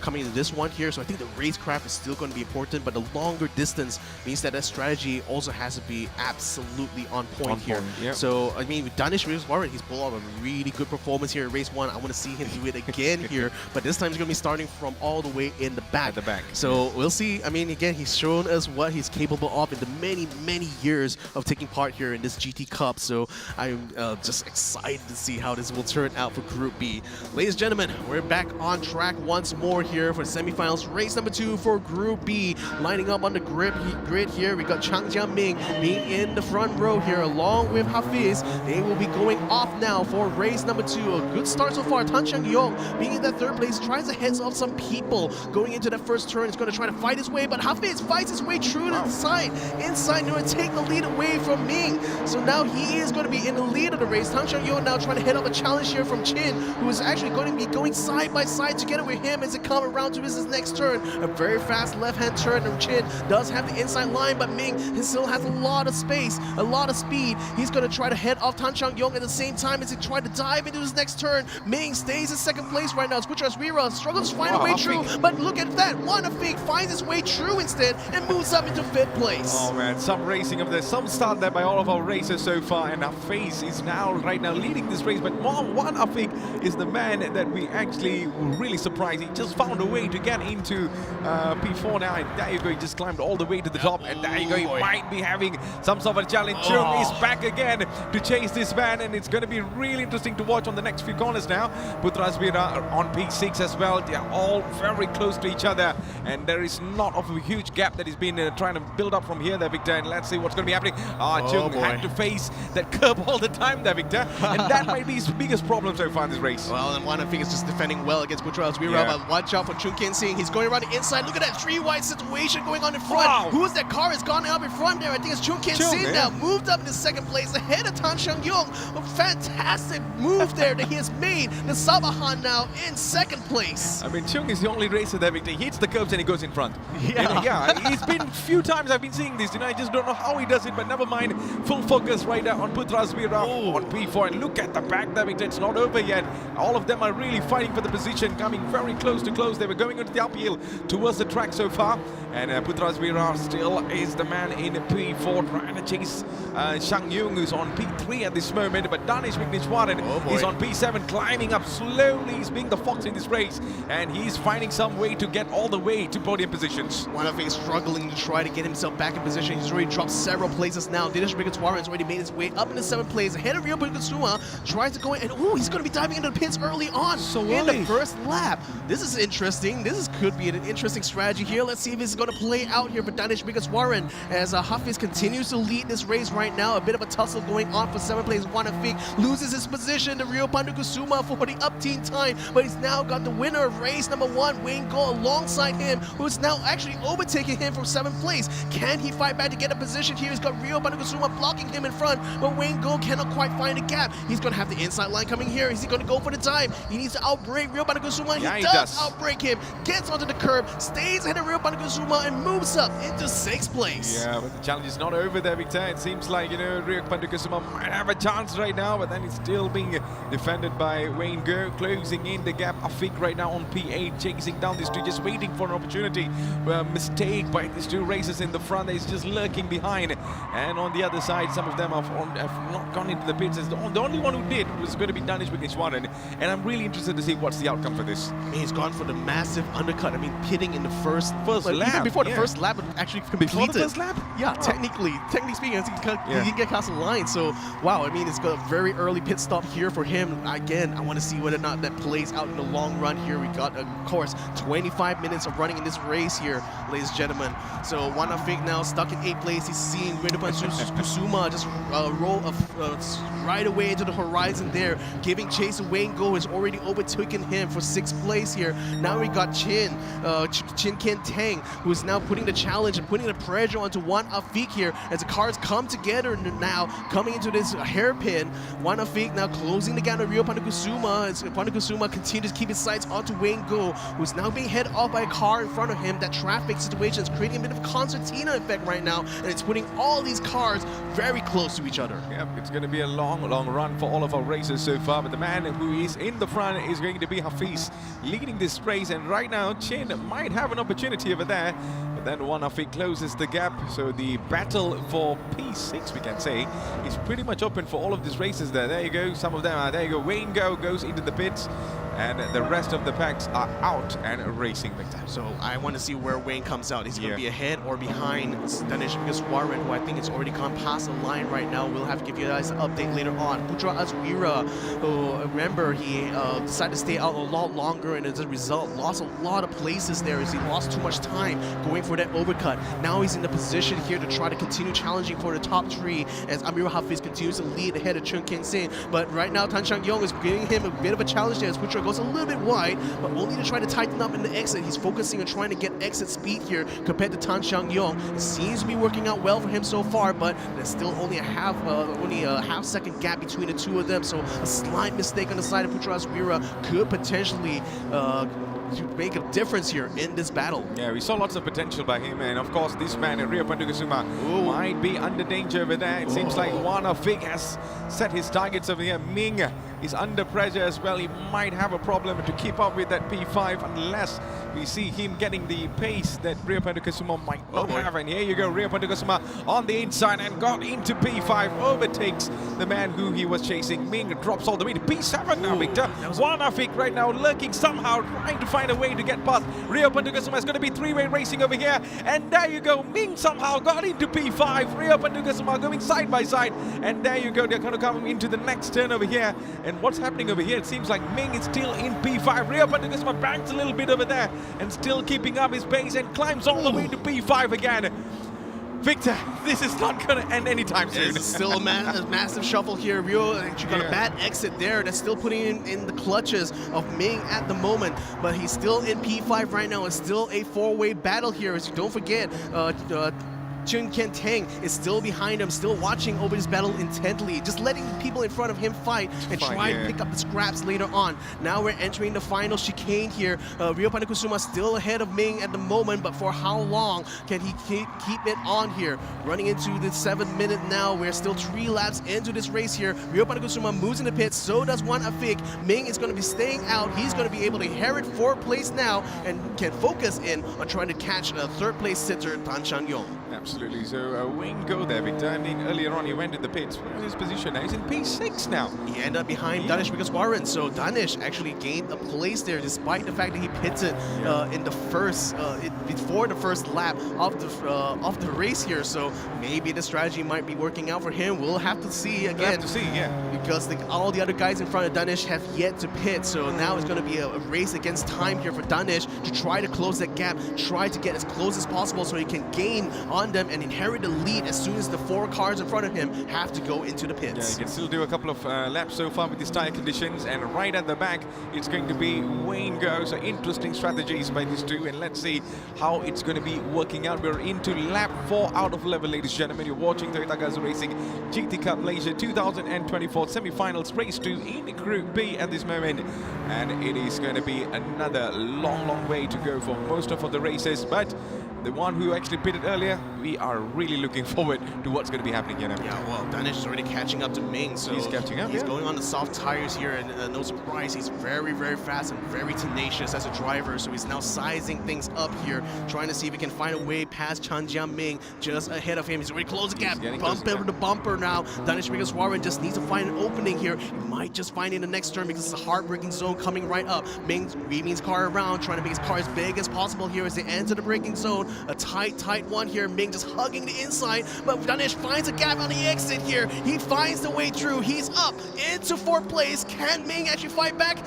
S3: coming into this one here, so I think the racecraft is still going to be important, but the longer distance means that strategy also has to be absolutely on point here.
S2: Yep.
S3: So, I mean, with Danish Warren, he's pulled off a really good performance here in race 1. I want to see him do it again here, but this time he's going to be starting from all the way in the back. So we'll see. I mean, again, he's shown us what he's capable of in the many years of taking part here in this GT Cup. So I'm just excited to see how this will turn out for Group B. Ladies and gentlemen, we're back on track once more here for semifinals. Race number 2 for Group B. Lining up on the grid here, we got Chang Jiaming being in the front row here along with Hafiz. They will be going off now for race number 2. A good start so far. Tan Cheng Yong being in that 3rd place, tries to head off some people going into that first turn. He's going to try to fight his way, but Hafiz fights his way through to the side. Inside, going to take the lead away from Ming. So now he is going to be in the lead of the race. Tan Cheng Yong now trying to head off a challenge here from Chin, who is actually going to be going side by side together with him as it comes around to his next turn. A very fast left-hand turn, and Chin does have the inside line, but Ming still has a lot of space, a lot of speed. He's going to try to head off Tan Cheng Yong at the same time as he tries to dive into his next turn. Ming stays in 2nd place right now. Squitchers Rira struggles to find a way through, but look at that. Juan Afik finds his way through instead and moves up into 5th place.
S2: Oh man, some racing of there, some start there by all of our racers so far, and Hafiz is right now leading this race, but Juan Afik is the man that we actually were really surprised. He just found a way to get into P4 now, and there you go, he just climbed all the way to the top, and there you go, he might be having some sort of a challenge. Chung is back again to chase this man, and it's going to be really interesting to watch on the next few corners now. Putra Azwira on P6 as well. They are all very close to each other, and there is not of a huge gap that he's been trying to build up from here there, Victor, and let's see what's going to be happening. Chung had to face that curb all the time there, Victor, and that might be his biggest problem so far in this race.
S3: Well, and Juan Afik is just defending well against Putra Azwira, but watch out for Chung Kien Sing. He's going around the inside. Look at that 3-wide situation going on in front.
S2: Wow.
S3: Who's that car is gone up in front there? I think it's Chung Kien Sing now. Moved up in the 2nd place ahead of Tan Cheng Yong. A fantastic move there that he has made. The Sabahan now in 2nd place.
S2: I mean, Chung is the only racer there, Victor. He hits the curbs and he goes in front. Yeah, it's been a few times I've been seeing this. You know, I just don't know how he does it, but never mind. Full focus right now on Putra Azwira on P4. And look at the back there, Victor. It's not over yet. All of them are really fighting for the position, coming very close to close. They were going into the uphill towards the track so far. And Putra Azwira still is the man in P4, trying to chase Shang Yung, who's on P3 at this moment. But Danish Warren is on P7, climbing up slowly. He's being the fox in this race, and he's finding some way to get all the way to podium positions.
S3: Juan Afik is struggling to try to get himself back in position. He's already dropped several places now. Danish Warren has already made his way up in the 7th place. Ahead of Rio Kusuma, tries to go in, and he's going to be diving into the pits early on in the 1st lap. This is interesting. This could be an interesting strategy here. Let's see if it's going going to play out here for Danish Warren as Hafiz continues to lead this race right now. A bit of a tussle going on for 7th place. Wanafik loses his position to Rio Pandukusuma for the up-team time, but he's now got the winner of race number 1, Wayne Go, alongside him, who's now actually overtaking him from 7th place. Can he fight back to get a position here? He's got Rio Pandukusuma blocking him in front, but Wayne Go cannot quite find a gap. He's going to have the inside line coming here. Is he going to go for the time? He needs to outbrake Rio Pandukusuma.
S2: Yeah,
S3: he
S2: he
S3: does
S2: does.
S3: outbrake him, gets onto the curb, stays ahead of Rio Pandukusuma, and moves up into 6th place.
S2: Yeah, but the challenge is not over there, Victor. It seems like, Rio Pandukusuma might have a chance right now, but then it's still being defended by Wayne Go, closing in the gap. Afik right now on P8, chasing down these two, just waiting for an opportunity. Mistake by these two racers in the front. He's just lurking behind. And on the other side, some of them have not gone into the pits. The only one who did was going to be Danish Warren. And I'm really interested to see what's the outcome for this.
S3: He's gone for the massive undercut. I mean, pitting in the first
S2: lap.
S3: Even before the
S2: Yeah.
S3: first lap actually completed.
S2: Before the first lap?
S3: Yeah, technically speaking, he didn't get past the line. So, wow, I mean, it's got a very early pit stop here for him. Again, I want to see whether or not that plays out in the long run here. We got, of course, 25 minutes of running in this race here, ladies and gentlemen. So, Wanafik now stuck in 8th place. He's seeing Rindupan Kusuma just roll right away into the horizon there, giving chase to Wayne Go, has already overtaken him for 6th place here. Now we got Chin Ken Tang, who is now putting the challenge and putting the pressure onto Wanafik here as the cars come together now, coming into this hairpin. Wanafik now closing the gap to Rio Pandukusuma as Pandukusuma continues to keep his sights onto Wayne Go, who's now being hit off by a car in front of him. That traffic situation is creating a bit of a concertina effect right now, and it's putting all these cars very close to each other.
S2: Yep, it's going to be a long run for all of our racers so far, but the man who is in the front is going to be Hafiz, leading this race, and right now Chin might have an opportunity over there, but then Wanafik closes the gap, so the battle for P6, we can say, is pretty much open for all of these races there. There you go, some of them are, there you go, Wayne Go goes into the pits, and the rest of the packs are out and racing, Victor.
S3: So I want to see where Wayne comes out. Is he going to be ahead or behind Danish Warren, who I think has already gone past the line right now? We'll have to give you guys an update later on. Putra Azwira, who, remember, he decided to stay out a lot longer, and as a result, lost a lot of places there as he lost too much time going for that overcut. Now he's in the position here to try to continue challenging for the top 3 as Amir Hafiz continues to lead ahead of Chun Ken Sin. But right now, Tan Chang Yong is giving him a bit of a challenge there as Putra goes a little bit wide, but only to try to tighten up in the exit. He's focusing on trying to get exit speed here compared to Tan Chang Yong. It seems to be working out well for him so far, but there's still only a half second gap between the two of them. So a slight mistake on the side of Putra Azwira could potentially to make a difference here in this battle.
S2: Yeah, we saw lots of potential by him, and of course this man, Rio Pandukusuma, might be under danger over there. It seems like Wanafik has set his targets over here. Ming is under pressure as well. He might have a problem to keep up with that P5 unless we see him getting the pace that Rio Pandukusuma might not have. And here you go, Rio Pandukusuma on the inside and got into P5, overtakes the man who he was chasing. Ming drops all the way to P7 now, Victor. Wanafik right now lurking somehow, trying to find a way to get past Rio Pandukusuma. It's going to be 3-way racing over here, and there you go, Ming somehow got into P5. Rio Pandukusuma going side by side, and there you go, they're going to come into the next turn over here. And what's happening over here? It seems like Ming is still in P5. Rio Pandukusuma banks a little bit over there and still keeping up his pace and climbs all the way to P5 again. Victor, this is not going to end anytime soon.
S3: It's still a massive shuffle here. Rio actually got a bad exit there. That's still putting him in the clutches of Ming at the moment. But he's still in P5 right now. It's still a 4-way battle here. As you don't forget, Chun Ken Tang is still behind him, still watching over this battle intently, just letting people in front of him fight and try to pick up the scraps later on. Now we're entering the final chicane here. Rio Pandukusuma still ahead of Ming at the moment, but for how long can he keep it on here? Running into the 7th minute now. We're still 3 laps into this race here. Rio Pandukusuma moves in the pits, so does Wanafik. Ming is going to be staying out. He's going to be able to inherit 4th place now and can focus in on trying to catch a 3rd place sitter, Tan Chang Yong.
S2: Absolutely. Absolutely. So Wayne go there, Victor. I mean, earlier on he went in the pits. Where's his position now? He's in P6 now.
S3: He ended up behind Danish Warren, so Danish actually gained a place there despite the fact that he pitted in the first, before the first lap of the race here. So maybe the strategy might be working out for him. We'll have to see again.
S2: We'll have to see, yeah.
S3: Because all the other guys in front of Danish have yet to pit, so now it's going to be a race against time here for Danish to try to close that gap, try to get as close as possible so he can gain on them and inherit the lead as soon as the 4 cars in front of him have to go into the pits.
S2: Yeah, he can still do a couple of laps so far with these tyre conditions, and right at the back it's going to be Wayne Go. So interesting strategies by these two, and let's see how it's going to be working out. We're into lap 4 out of 11, ladies and gentlemen. You're watching Toyota Gazoo Racing GT Cup Malaysia 2024 semi-finals, race 2 in Group B at this moment, and it is going to be another long way to go for most of the races, but the one who actually pitted earlier, we are really looking forward to what's going to be happening here now.
S3: Yeah, well, Danish is already catching up to Ming, so
S2: he's catching up.
S3: He's going on the soft tires here, and no surprise, he's very fast and very tenacious as a driver. So he's now sizing things up here, trying to see if he can find a way past Chan Jiaming just ahead of him. He's already closed the gap, bumper to bumper now. Danish Warren just needs to find an opening here. He might just find it in the next turn because it's a hard-braking zone coming right up. Ming's car around, trying to make his car as big as possible here as they enter the braking zone. A tight one here. Ming just hugging the inside, but Danish finds a gap on the exit here. He finds the way through. He's up into 4th place. Can Ming actually fight back?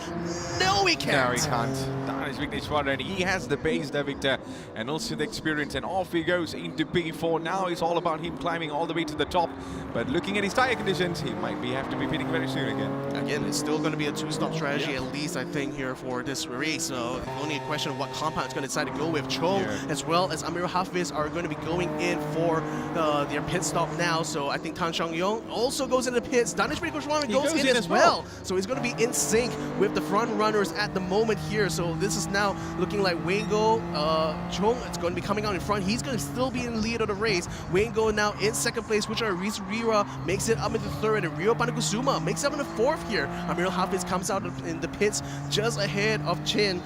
S3: No, he can't.
S2: No, he can't. Danish Warren, he has the base there, Victor, and also the experience, and off he goes into P4. Now it's all about him climbing all the way to the top, but looking at his tire conditions, he might have to be pitting very soon again.
S3: Again, it's still going to be a 2-stop strategy at least, I think, here for this race. So only a question of what compound it's going to decide to go with. Chong as well as Amir Hafiz are going to be going in for their pit stop now. So I think Tan Shang-yong also goes into the pits. Danish Warren goes in as well. So he's going to be in sync with the front runners at the moment here. So this is now looking like Wengo, Chong, it's going to be coming out in front. He's going to still be in the lead of the race. Wengo now in 2nd place, which are Reese Rira makes it up into 3rd, and Rio Panakusuma makes it up in the 4th here. Amir Hafiz comes out in the pits just ahead of Chin.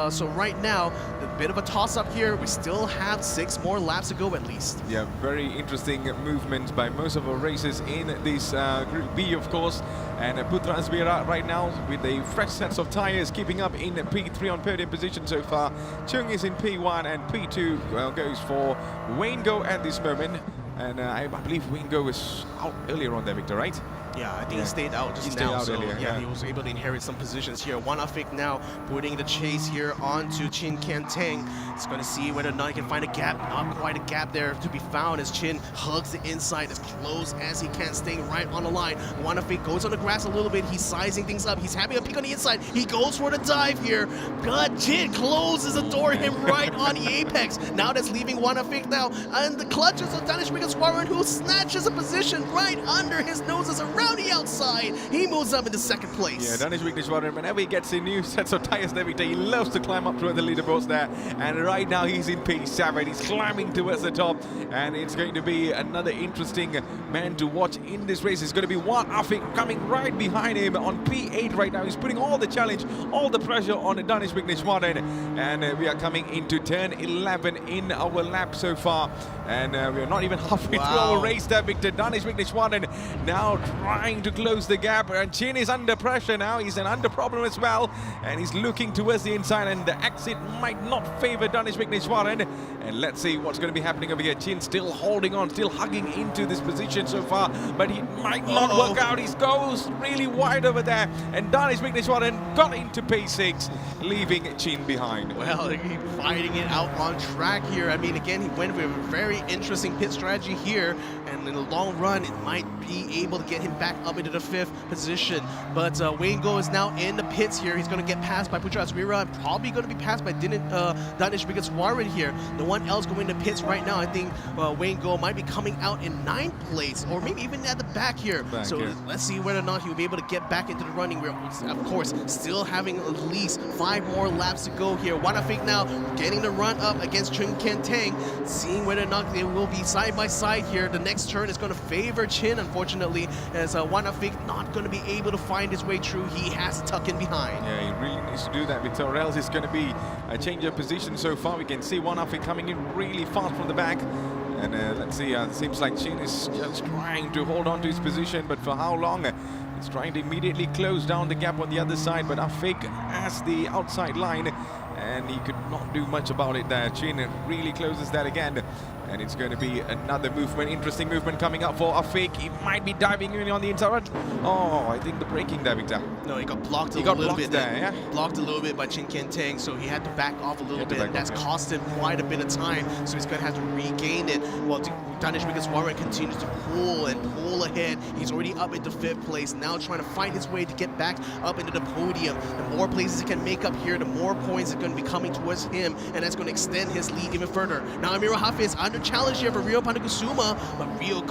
S3: So right now, a bit of a toss-up here. We still have 6 more laps to go at least.
S2: Yeah, very interesting movement by most of our races in this Group B, of course. And Putra Asbira right now with a fresh sets of tires, keeping up in P3 on podium position so far. Chung is in P1, and P2 goes for Wayne Go at this moment. And I believe Wayne Go was out earlier on there, Victor, right?
S3: Yeah, I think he stayed out just now. So yeah, he was able to inherit some positions here. Wanafik now putting the chase here onto Chin Kanteng. He's going to see whether or not he can find a gap. Not quite a gap there to be found as Chin hugs the inside as close as he can, staying right on the line. Wanafik goes on the grass a little bit. He's sizing things up. He's having a peek on the inside. He goes for the dive here. But Chin closes the door him right on the apex. Now that's leaving Wanafik now. And the clutches of Danish Warren, who snatches a position right under his noses around the outside. He moves up into 2nd place.
S2: Yeah, Danish Warren, whenever he gets a new sets of tires every day, he loves to climb up toward the leaderboards there. And right now he's in P7. He's climbing towards the top, and it's going to be another interesting man to watch in this race. It's going to be Wan Afik coming right behind him on P8 right now. He's putting all the challenge, all the pressure on Danish Warren. And we are coming into turn 11 in our lap so far. And we are not even halfway through our race there, Victor. Danish Warren now trying to close the gap, and Chin is under pressure now. He's under problem as well, and he's looking towards the inside, and the exit might not favor Danish Warren. And let's see what's going to be happening over here. Chin still holding on, still hugging into this position so far, but he might not work out. He goes really wide over there, and Danish Warren got into P6, leaving Chin behind.
S3: Well, he's fighting it out on track here. I mean, again, he went with a very interesting pit strategy here, and in the long run, it might be able to get him back up into the 5th position. But Wayne Go is now in the pits here. He's going to get passed by Putra Aswira, and probably going to be passed by Danish Warren here. No one else going to pits right now. I think Wayne Go might be coming out in 9th place, or maybe even at the back here. Let's see whether or not he'll be able to get back into the running. We're, of course, still having at least 5 more laps to go here. Wanafik now getting the run up against Chung Kentang, seeing whether or not they will be side by side here. The next turn is going to favor Chin, unfortunately, as Wanafik not going to be able to find his way through. He has to tuck in behind.
S2: Yeah, he really needs to do that, Victor, or else it's going to be a change of position so far. We can see Wanafik coming in really fast from the back. And let's see, seems like Chin is just trying to hold on to his position, but for how long? He's trying to immediately close down the gap on the other side, but Afik has the outside line, and he could not do much about it there. Chin really closes that again. And it's going to be another movement, interesting movement coming up for Afik. He might be diving in on the inside. Oh, I think the braking there, Victor.
S3: No, he got blocked a little bit there. Yeah? Blocked a little bit by Chin Kian-Teng, so he had to back off a little bit, and that's cost him quite a bit of time, so he's going to have to regain it. Well, Danish Warren continues to pull and pull ahead. He's already up into 5th place, now trying to find his way to get back up into the podium. The more places he can make up here, the more points are going to be coming towards him, and that's going to extend his lead even further. Now Amirul Hafiz under challenge here for Rio Pandakusuma, but Rio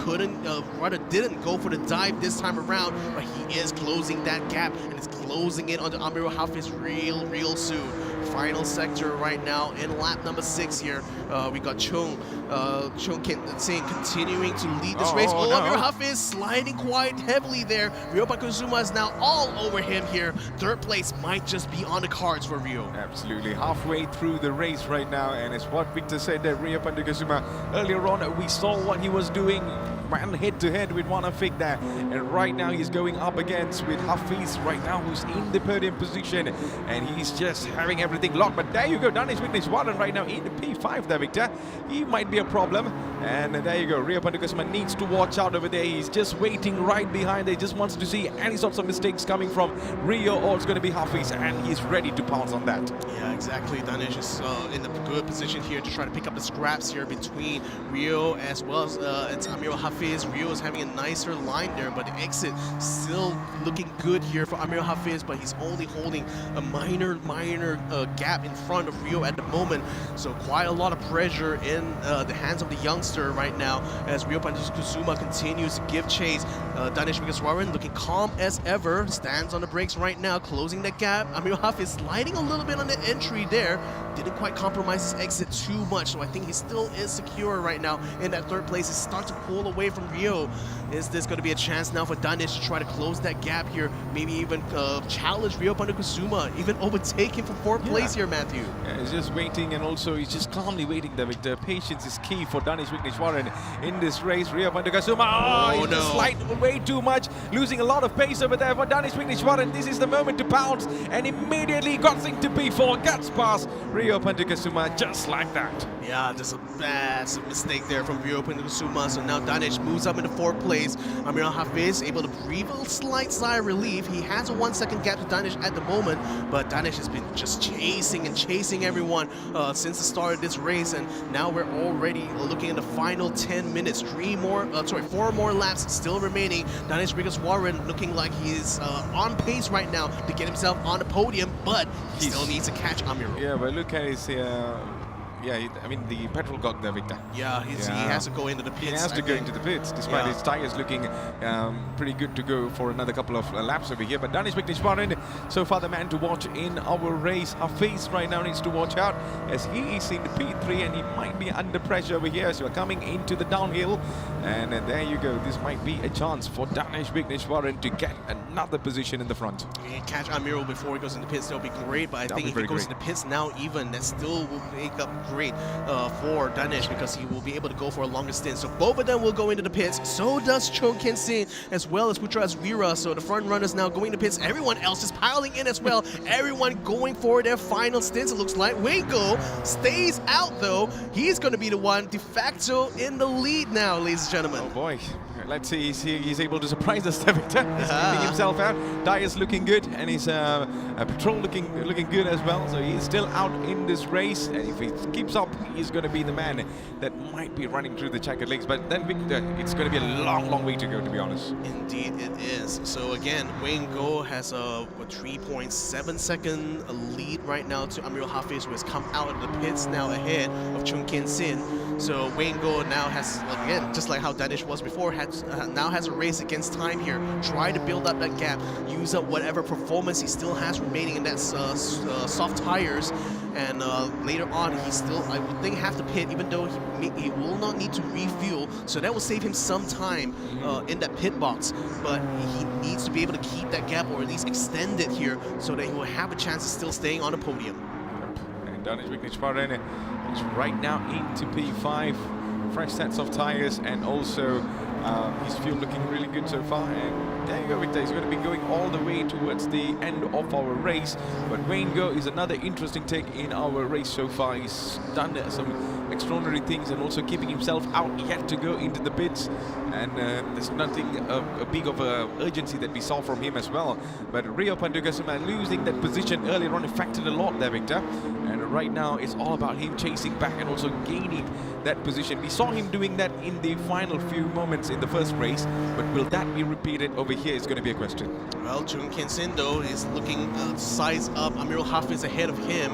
S3: didn't go for the dive this time around, but he is closing that gap, and it's closing it onto Amirul Hafiz real soon. Final sector right now in lap number 6 here. We got Chung Kian-Teng continuing to lead this race.
S2: No.
S3: Amirul Hafiz sliding quite heavily there. Rio Pandakusuma is now all over him here. 3rd place might just be on the cards for Rio.
S2: Absolutely, halfway through the race right now, and it's what Victor said that Rio Pandakusuma earlier on, we saw what he was doing, ran head-to-head with one Afik there, and right now he's going up against with Hafiz right now, who's in the podium position, and he's just having everything locked. But there you go, Danish Warren right now in the P5 there, Victor. He might be a problem, and there you go, Rio Pandakusuma needs to watch out over there. He's just waiting right behind there, just wants to see any sorts of mistakes coming from Rio, or it's going to be Hafiz, and he's ready to pounce on that.
S3: Yeah, exactly. Danish is in a good position here to try to pick up the scraps here between Rio as well as Amirul Hafiz. Rio is having a nicer line there, but the exit still looking good here for Amirul Hafiz, but he's only holding a minor gap in front of Rio at the moment. So quite a lot of pressure in the hands of the youngster right now as Rio Pandakusuma continues to give chase. Danish Warren looking calm as ever, stands on the brakes right now, closing the gap. Amirul Hafiz sliding a little bit on the entry there. Didn't quite compromise his exit too much, so I think he still is secure right now in that 3rd place. He starts to pull away from Rio. Is this going to be a chance now for Danish to try to close that gap here? Maybe even challenge Rio Pandakusuma, even overtake him for 4th place here, Matthew.
S2: Yeah, he's just waiting, and also he's just calmly waiting there, Victor. Patience is key for Danish Warren in this race. Rio Pandakusuma, he's just sliding way too much, losing a lot of pace over there for Danish Warren. This is the moment to pounce, and immediately got into P4, guts past Rio Pandakusuma just like that.
S3: Yeah, just a massive mistake there from Rio Pandakusuma. So now Danish moves up into 4th place. Amirul Hafiz able to breathe a slight sigh of relief. He has a 1-second gap to Danish at the moment, but Danish has been just chasing everyone since the start of this race, and now we're already looking at the final 10 minutes. 4 more laps still remaining. Danish Warren looking like he's on pace right now to get himself on the podium, but he still needs to catch Amirul.
S2: Yeah, but look at his I mean, the petrol got there, Victor.
S3: Yeah, he has to go into the pits.
S2: He has to go into the pits, despite his tires looking pretty good to go for another couple of laps over here. But Danish Warren, so far the man to watch in our race. Hafiz right now needs to watch out as he is in the P3 and he might be under pressure over here. So we're coming into the downhill, and there you go. This might be a chance for Danish Warren to get another position in the front.
S3: Yeah, catch Amirul before he goes into the pits, that'll be great. But I think if he goes into the pits now, even that still will make up great for Danish, because he will be able to go for a longer stint. So both of them will go into the pits. So does Chung Kian-Teng as well as Putra Aswira. So the front runners now going to pits. Everyone else is piling in as well. Everyone going for their final stints, it looks like. Wingo stays out though. He's going to be the one de facto in the lead now, ladies and gentlemen.
S2: Oh boy. Let's see, he's able to surprise us, Victor. He's keeping himself out. Dyer's looking good, and his Patrol looking good as well. So he's still out in this race, and if he keeps up, he's going to be the man that might be running through the checkered legs. But then, Victor, it's going to be a long way to go, to be honest.
S3: Indeed, it is. So again, Wayne Go has a 3.7-second lead right now to Amirul Hafiz, who has come out of the pits now ahead of Chung Kian-Teng. So Wayne Go now has, again, just like how Danish was before, now has a race against time here. Try to build up that gap, use up whatever performance he still has remaining in that soft tires, and later on he still, I would think, have to pit, even though he will not need to refuel, so that will save him some time in that pit box, but he needs to be able to keep that gap, or at least extend it here, so that he will have a chance of still staying on the podium.
S2: And Danish Warren is right now into P5. fresh sets of tires, and also his fuel looking really good so far. And there you go, Victor. He's going to be going all the way towards the end of our race. But Wayne Go is another interesting take in our race so far. He's done some extraordinary things and also keeping himself out yet to go into the pits. And there's nothing a big of a urgency that we saw from him as well. But Rio Pandugasuma losing that position earlier on affected a lot there, Victor. And right now it's all about him chasing back and also gaining that position. We saw him doing that in the final few moments in the first race, but will that be repeated over here is going to be a question.
S3: Well, Chung Kin-sin though is looking size up. Amirul Hafiz ahead of him.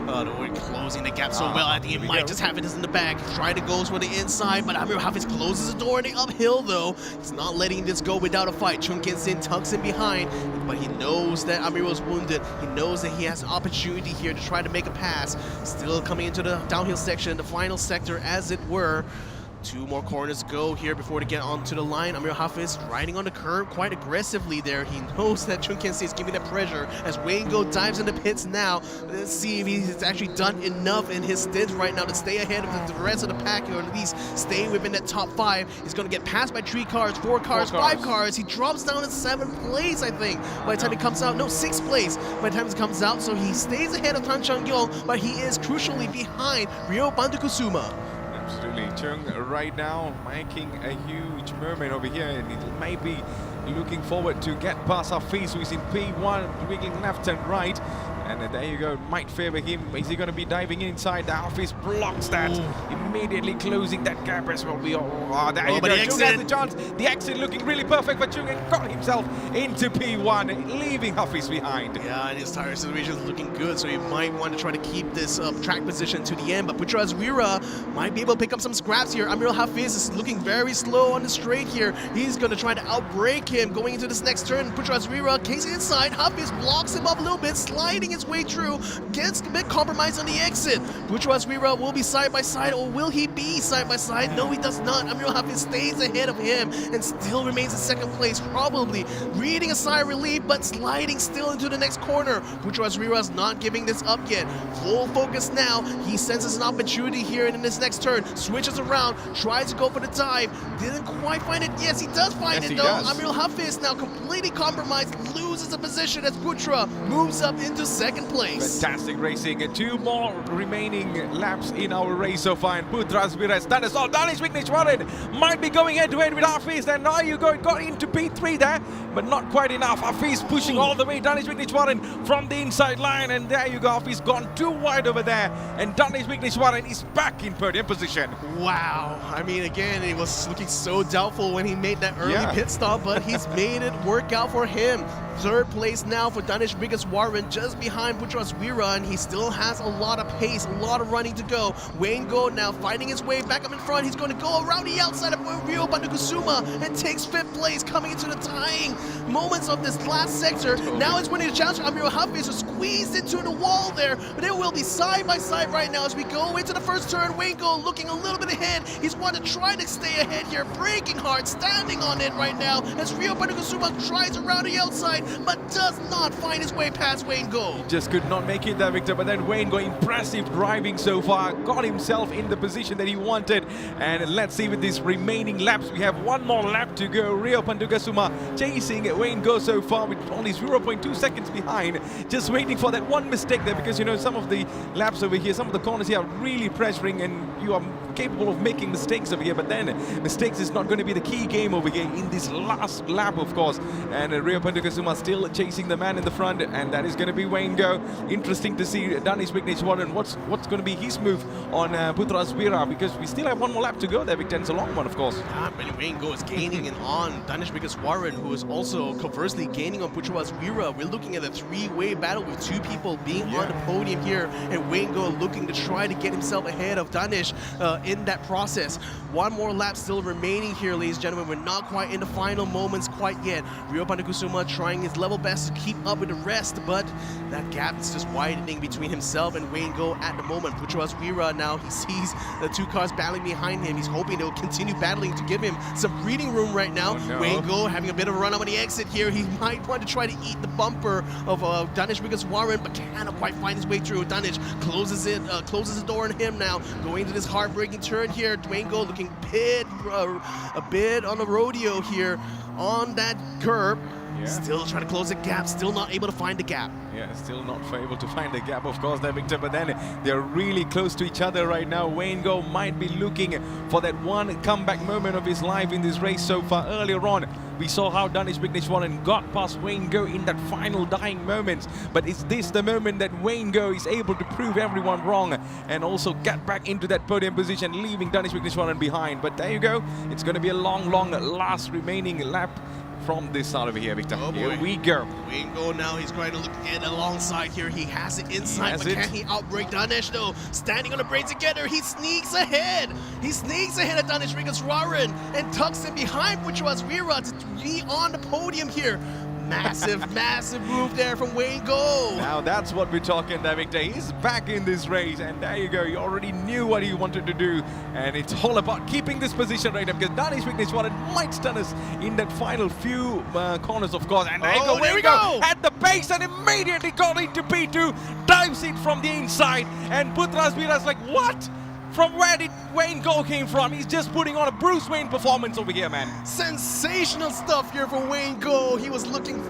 S3: We're closing the gap so well. I think he might just have it in the back. Try to go for the inside, but Amirul Hafiz closes the door in the uphill though. He's not letting this go without a fight. Chung Kin-sin tucks in behind, but he knows that Amirul's wounded. He knows that he has an opportunity here to try to make a pass. Still coming into the downhill section, the final sector as it were. 2 more corners to go here before they get onto the line. Amirul Hafiz riding on the curb quite aggressively there. He knows that Chung Kin-sin is giving that pressure as Wayne Go dives in the pits now. Let's see if he's actually done enough in his stint right now to stay ahead of the rest of the pack, or at least stay within that top 5. He's going to get passed by 3 cars, 4 cars, 5 cars. He drops down in 7th place, I think, by the time he comes out. No, 6th place by the time he comes out. So he stays ahead of Tan Chang-yong, but he is crucially behind Rio Bandukusuma.
S2: Absolutely. Chung right now making a huge movement over here, and he may be looking forward to get past Hafiz, who is in P1, wiggling left and right. And there you go, might favor him. Is he going to be diving inside? The Hafiz blocks that, immediately closing that gap as well. There you go. Chung has the chance. The exit looking really perfect for Chung, and got himself into P1, leaving Hafiz behind.
S3: Yeah, and his tire situation is looking good, so he might want to try to keep this track position to the end. But Putra Azwira might be able to pick up some scraps here. Amirul Hafiz is looking very slow on the straight here. He's going to try to outbrake him going into this next turn. Putra Azwira casing inside. Hafiz blocks him up a little bit, sliding his way through, gets a bit compromised on the exit. Putra Azwira will be side by side, or will he be side by side? No, he does not. Amirul Hafiz stays ahead of him and still remains in 2nd place, probably breathing a sigh of relief, but sliding still into the next corner. Putra Azwira is not giving this up yet. Full focus now. He senses an opportunity here in this next turn. Switches around, tries to go for the dive. Didn't quite find it. Yes, he does find it though. Amirul Hafiz now completely compromised, loses the position as Putra moves up into 2nd place.
S2: Fantastic racing. 2 more remaining laps in our race so far, and Putra Azwira has done us all. Danish Vigneshwaran might be going head-to-head with Hafiz, and now you got into P3 there, but not quite enough. Hafiz pushing all the way. Danish Vigneshwaran from the inside line, and there you go. Hafiz gone too wide over there, and Danish Vigneshwaran is back in podium position.
S3: Wow. I mean, again, it was looking so doubtful when he made that early pit stop, but he's made it work out for him. 3rd place now for Danish Vigneshwaran, just behind Putra Azwira, and he still has a lot of pace, a lot of running to go. Wayne Go now finding his way back up in front. He's going to go around the outside of Rio Bandukusuma and takes 5th place, coming into the tying moments of this last sector. Now he's winning the challenge. Amirul Hafiz is squeezed into the wall there, but they will be side by side right now as we go into the 1st turn. Wayne Go looking a little bit ahead. He's wanting to try to stay ahead here, braking hard, standing on it right now as Rio Bandukusuma tries around the outside, but does not find his way past Wayne Go.
S2: Just could not make it there, Victor, but then Wayne Go, impressive driving so far, got himself in the position that he wanted. And let's see with these remaining laps, we have 1 more lap to go. Rio Pandugasuma chasing Wayne Go so far with only 0.2 seconds behind, just waiting for that one mistake there, because you know some of the laps over here, some of the corners here are really pressuring, and you are capable of making mistakes over here, but then mistakes is not going to be the key game over here in this last lap, of course. And Rio Pandugasuma still chasing the man in the front, and that is going to be Wayne Go. Interesting to see Danish Vigneshwaran, what's going to be his move on Putra Azwira, because we still have 1 more lap to go there, Victor. It's a long one, of course.
S3: Yeah, but Wayne Go is gaining on Danish Vigneshwaran, who is also conversely gaining on Putra Azwira. We're looking at a 3-way battle with 2 people being on the podium here, and Wayne Go looking to try to get himself ahead of Danish in that process. 1 more lap still remaining here, ladies and gentlemen. We're not quite in the final moments quite yet. Rio Bandukusuma trying his level best to keep up with the rest, but that gap is just widening between himself and Wayne Go at the moment. Putra Azwira now, he sees the 2 cars battling behind him. He's hoping they'll continue battling to give him some breathing room right now.
S2: Oh, no.
S3: Wayne Go having a bit of a run up on the exit here. He might want to try to eat the bumper of Danish Vigneshwaran, but cannot quite find his way through. Danish closes the door on him now. Going into this heartbreaking turn here. Wayne Go looking getting a bit on the rodeo here on that curb.
S2: Yeah.
S3: Still trying to close the gap, still not able to find the gap.
S2: Yeah, still not able to find the gap, of course, there, Victor. But then they're really close to each other right now. Wayne Go might be looking for that one comeback moment of his life in this race so far. Earlier on, we saw how Danish Vigneswaran got past Wayne Go in that final dying moments. But is this the moment that Wayne Go is able to prove everyone wrong and also get back into that podium position, leaving Danish Vigneswaran behind? But there you go. It's going to be a long last remaining lap from this side over here, Victor.
S3: Oh boy.
S2: Here we go.
S3: Wayne Go now, he's trying to look at alongside here. He has it inside, but can he outbreak Danish though? Standing on the brakes together, he sneaks ahead. He sneaks ahead of Danish Vigneswaran and tucks him behind Putrajasvira to be on the podium here. Massive move there from Wayne Go.
S2: Now that's what we're talking there, Victor. He's back in this race, and there you go. He already knew what he wanted to do, and it's all about keeping this position right now, because Danish Vigneswaran might stun us in that final few corners, of course. And there you go.
S3: There we go.
S2: At the base, and immediately got into P2, dives in from the inside, and Putrajasvira's like, what? From where did Wayne Go came from? He's just putting on a Bruce Wayne performance over here, man.
S3: Sensational stuff here from Wayne Go. He was looking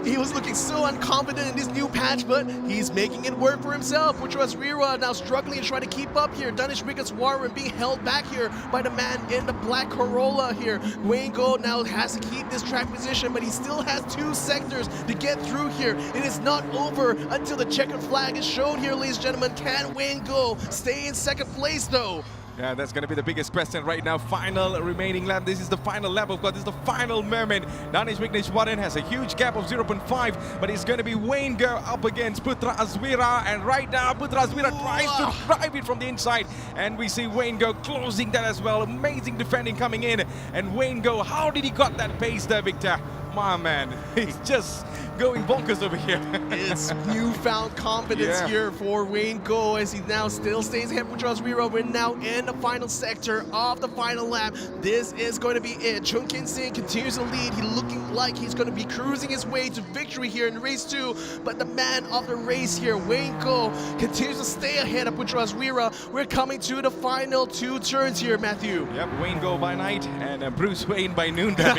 S3: so unconfident in this new patch, but he's making it work for himself. Putrajasvira now struggling to try to keep up here. Danish Vigneswaran being held back here by the man in the black Corolla here. Wayne Go now has to keep this track position, but he still has 2 sectors to get through here. It is not over until the checkered flag is shown here, ladies and gentlemen. Can Wayne Go stay in second place though?
S2: Yeah, that's going to be the biggest question right now. Final remaining lap. This is the final lap, of course. This is the final moment. Danish Vigneswaran has a huge gap of 0.5, but it's going to be Wayne Go up against Putrajasvira. And right now, Putrajasvira tries to drive it from the inside. And we see Wayne Go closing that as well. Amazing defending coming in. And Wayne Go, how did he got that pace there, Victor? My man, he's just going bonkers over here.
S3: It's newfound confidence here for Wayne Go as he now still stays ahead with Putrajasvira. We're now in the final sector of the final lap. This is going to be it. Chung Kin Sing continues to lead. He's looking like he's going to be cruising his way to victory here in race 2. But the man of the race here, Wayne Go, continues to stay ahead of Putrajasvira. We're coming to the final 2 turns here, Matthew.
S2: Yep, Wayne Go by night and Bruce Wayne by noon. There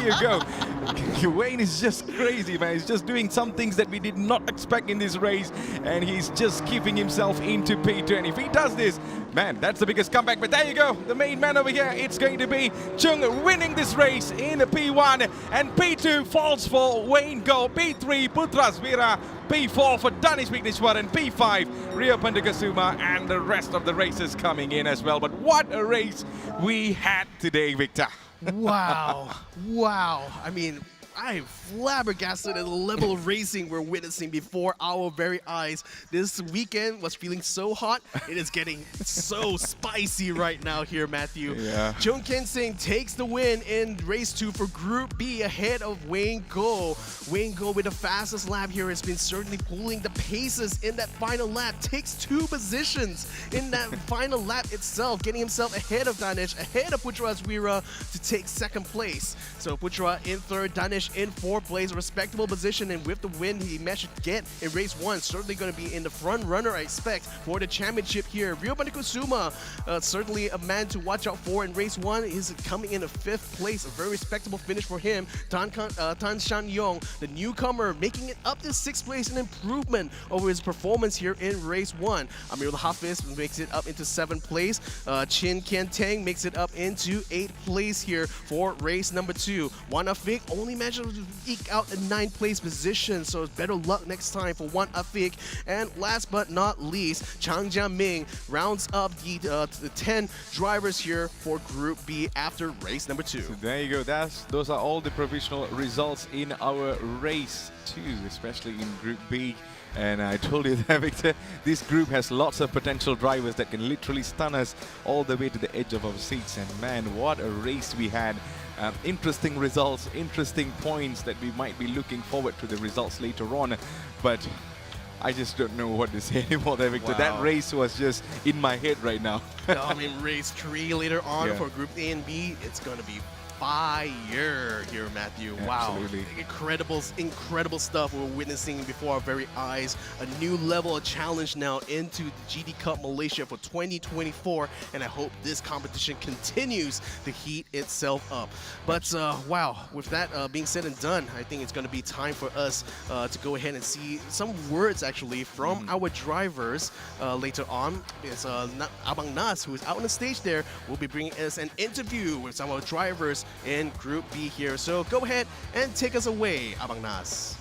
S2: you go. Wayne is just crazy, man. He's just doing some things that we did not expect in this race, and he's just keeping himself into P2. And if he does this, man, that's the biggest comeback. But there you go, the main man over here. It's going to be Chung winning this race in P1, and P2 falls for Wayne Go. P3, Putrajasvira. P4 for Danish Vigneswaran. P5, Rio Pandakasuma, and the rest of the races coming in as well. But what a race we had today, Victor.
S3: Wow. I mean, I am flabbergasted at the level of racing we're witnessing before our very eyes. This weekend was feeling so hot. It is getting so spicy right now here, Matthew.
S2: Yeah.
S3: Chung Kin Sing takes the win in race 2 for Group B ahead of Wayne Go. Wayne Go with the fastest lap here has been certainly pulling the paces in that final lap. Takes 2 positions in that final lap itself, getting himself ahead of Danish, ahead of Putrajasvira to take second place. So Putra in third, Danish in 4th place, a respectable position, and with the win he managed to get in race 1, certainly going to be in the front runner, I expect, for the championship here. Rio Bandikusuma, certainly a man to watch out for in race 1, is coming in a 5th place, a very respectable finish for him. Tan Shan Yong, the newcomer, making it up to 6th place, an improvement over his performance here in race 1. Amirul Hafiz makes it up into 7th place. Chin Kian Teng makes it up into 8th place here for race number 2. Wan Afik only managed to eke out a 9th place position, so better luck next time for Wan Afik. And last but not least, Chang Jiaming rounds up the 10 drivers here for Group B after race number 2.
S2: So there you go. Those are all the provisional results in our race 2, especially in Group B. And I told you that, Victor, this group has lots of potential drivers that can literally stun us all the way to the edge of our seats. And man, what a race we had. Interesting results, interesting points that we might be looking forward to the results later on. But I just don't know what to say anymore there, Victor.
S3: Wow.
S2: That race was just in my head right now.
S3: No, I mean, race 3 later on for Group A and B, it's going to be fire here, Matthew. Wow.
S2: Absolutely.
S3: Incredible stuff we're witnessing before our very eyes. A new level of challenge now into the GT Cup Malaysia for 2024, and I hope this competition continues to heat itself up. But wow, with that being said and done, I think it's going to be time for us to go ahead and see some words actually from our drivers later on. It's Abang Nas, who is out on the stage there, will be bringing us an interview with some of our drivers in Group B here. So go ahead and take us away, Abang Nas.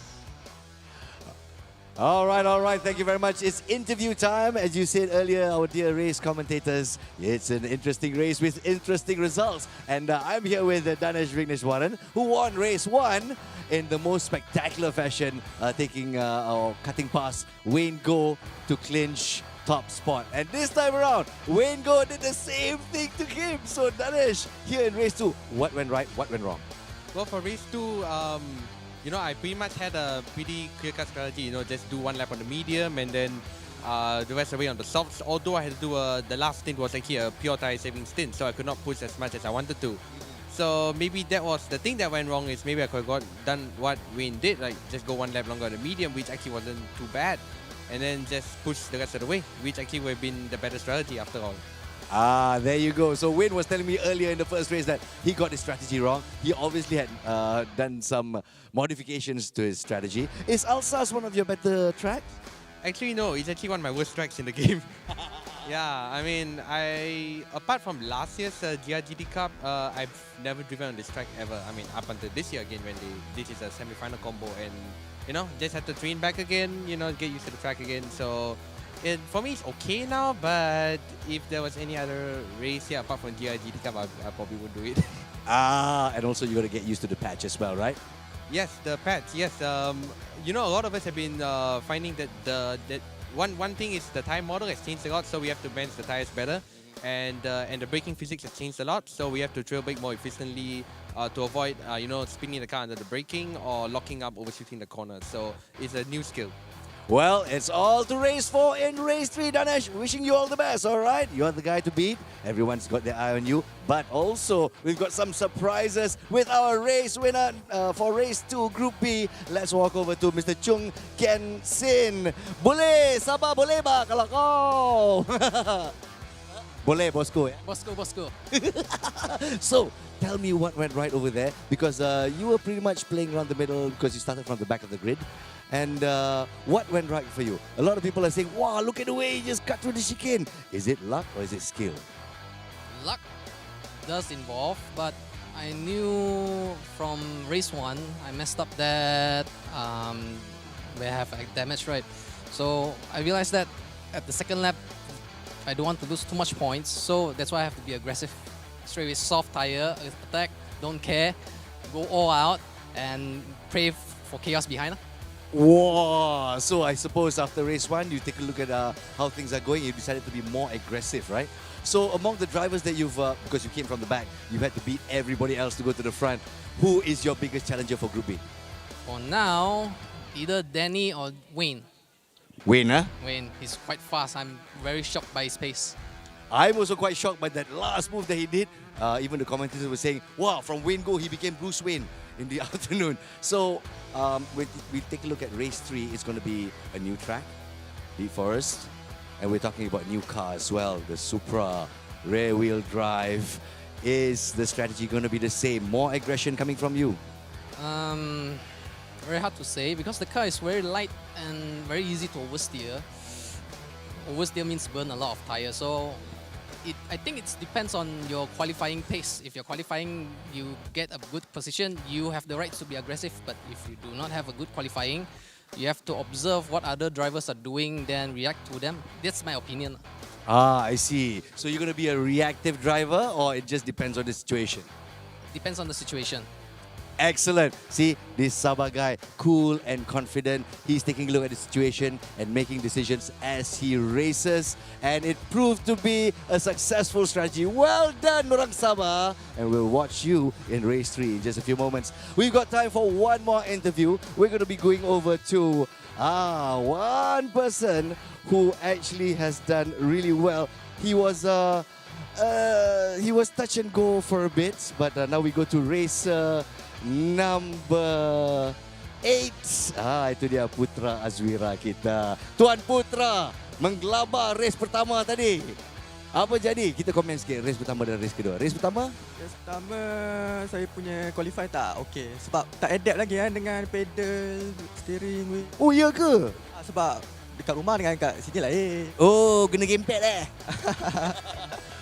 S1: All right. Thank you very much. It's interview time. As you said earlier, our dear race commentators, it's an interesting race with interesting results. And I'm here with Danesh Vigneshwaran, who won race 1 in the most spectacular fashion, taking or cutting past Wayne Go to clinch top spot. And this time around, Wayne Go did the same thing to him. So Danesh, here in race 2, what went right, what went wrong?
S12: Well, for race 2, I pretty much had a pretty clear-cut strategy. Just do one lap on the medium and then the rest away on the softs. Although I had to do the last stint was actually a pure tire saving stint, so I could not push as much as I wanted to. So maybe that was the thing that went wrong. Is maybe I could have done what Wayne did, like just go one lap longer on the medium, which actually wasn't too bad, and then just push the rest of the way, which actually would have been the better strategy after all.
S1: There you go. So Wayne was telling me earlier in the first race that he got his strategy wrong. He obviously had done some modifications to his strategy. Is Alsace one of your better tracks?
S12: Actually, no. It's actually one of my worst tracks in the game. Yeah, I mean, apart from last year's GT Cup, I've never driven on this track ever. I mean, up until this year again when this is a semi-final combo and, just have to train back again, get used to the track again. So for me, it's okay now, but if there was any other race here apart from GT Cup, I probably would do it.
S1: And also you got to get used to the patch as well, right?
S12: Yes, the patch, yes. A lot of us have been finding that one thing is the tire model has changed a lot, so we have to bench the tires better, and the braking physics has changed a lot, so we have to trail brake more efficiently to avoid spinning the car under the braking or locking up overshooting the corner. So it's a new skill.
S1: Well, it's all to race 4 in race 3, Danesh. Wishing you all the best, all right? You're the guy to beat. Everyone's got their eye on you. But also, we've got some surprises with our race winner for race 2, Group B. Let's walk over to Mr. Chung Ken Sin. Boleh, sabar boleh ba kalau kau? Boleh, bosku. Ya?
S13: Bosco.
S1: So, tell me what went right over there, because you were pretty much playing around the middle because you started from the back of the grid. And what went right for you? A lot of people are saying, wow, look at the way he just cut through the chicane. Is it luck or is it skill?
S13: Luck does involve, but I knew from race 1, I messed up that where I have damage, right? So I realized that at the second lap, I don't want to lose too much points, so that's why I have to be aggressive. Straight with soft tire, attack, don't care, go all out, and pray for chaos behind.
S1: Wow! So I suppose after race 1, you take a look at how things are going, you decided to be more aggressive, right? So among the drivers that you've, because you came from the back, you've had to beat everybody else to go to the front. Who is your biggest challenger for Group B?
S13: For now, either Danny or Wayne.
S1: Wayne, huh?
S13: Wayne, he's quite fast. I'm very shocked by his pace.
S1: I'm also quite shocked by that last move that he did. Even the commentators were saying, wow, from Wayne Go, he became Bruce Wayne in the afternoon. So we take a look at race 3. It's going to be a new track, Deep Forest. And we're talking about new car as well, the Supra, rear-wheel drive. Is the strategy going to be the same? More aggression coming from you?
S13: Very hard to say because the car is very light and very easy to oversteer. Oversteer means burn a lot of tires. So I think it depends on your qualifying pace. If you're qualifying, you get a good position, you have the right to be aggressive. But if you do not have a good qualifying, you have to observe what other drivers are doing, then react to them. That's my opinion.
S1: I see. So you're going to be a reactive driver, or it just depends on the situation?
S13: Depends on the situation.
S1: Excellent. See, this Sabah guy, cool and confident. He's taking a look at the situation and making decisions as he races. And it proved to be a successful strategy. Well done, orang Sabah. And we'll watch you in race 3 in just a few moments. We've got time for one more interview. We're going to be going over to one person who actually has done really well. He was he was touch and go for a bit, but now we go to race number 8. Itu dia Putra Azwira kita. Tuan Putra menggelabah race pertama tadi. Apa jadi? Kita komen sikit race pertama dan race kedua. Race pertama?
S14: Race pertama saya punya qualify tak okey sebab tak adapt lagi dengan pedal, steering wheel.
S1: Oh ya ke?
S14: Sebab dekat rumah dengan kat sini lain.
S1: Oh, kena gamepad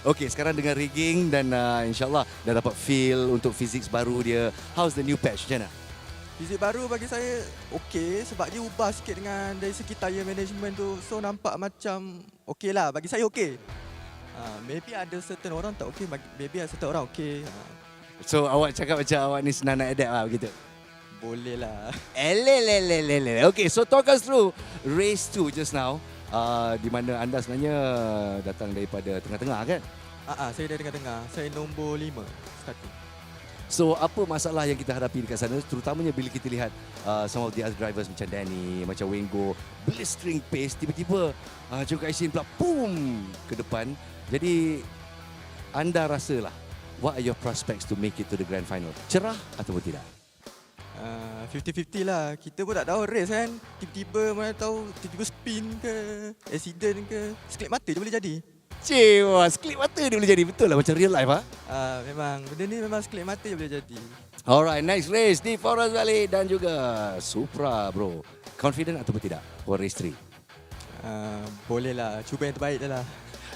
S1: Okey, sekarang dengan rigging dan insyaAllah dah dapat feel untuk physics baru dia. How's the new patch, macam mana?
S14: Fizik baru bagi saya okey sebab dia ubah sikit dengan dari segi tire management tu. So nampak macam okey lah, bagi saya okey. Maybe ada certain orang tak okey, maybe ada certain orang okey.
S1: So awak cakap macam awak ni senang nak adapt lah begitu?
S14: Boleh lah.
S1: Okay, so talk us through race 2 just now. Di mana anda sebenarnya datang daripada tengah-tengah kan?
S14: Saya dari tengah-tengah. Saya nombor 5 starting.
S1: So apa masalah yang kita hadapi dekat sana, terutamanya bila kita lihat some of the other drivers macam Danny, macam Wengo, blistering pace, tiba-tiba Chung Kai-Shin pula boom ke depan. Jadi anda rasalah, what are your prospects to make it to the grand final? Cerah ataupun tidak?
S14: 50-50 lah. Kita pun tak tahu race kan. Tiba-tiba mana tahu, tiba-tiba spin ke, accident ke, sekelip mata je boleh jadi.
S1: Wah, sekelip mata dia boleh jadi. Betul lah macam real life
S14: Memang, benda ni memang sekelip mata je boleh jadi.
S1: Alright, next race di Forest Valley dan juga Supra bro. Confident ataupun tidak for race 3?
S14: Boleh lah, cuba yang terbaik dah lah.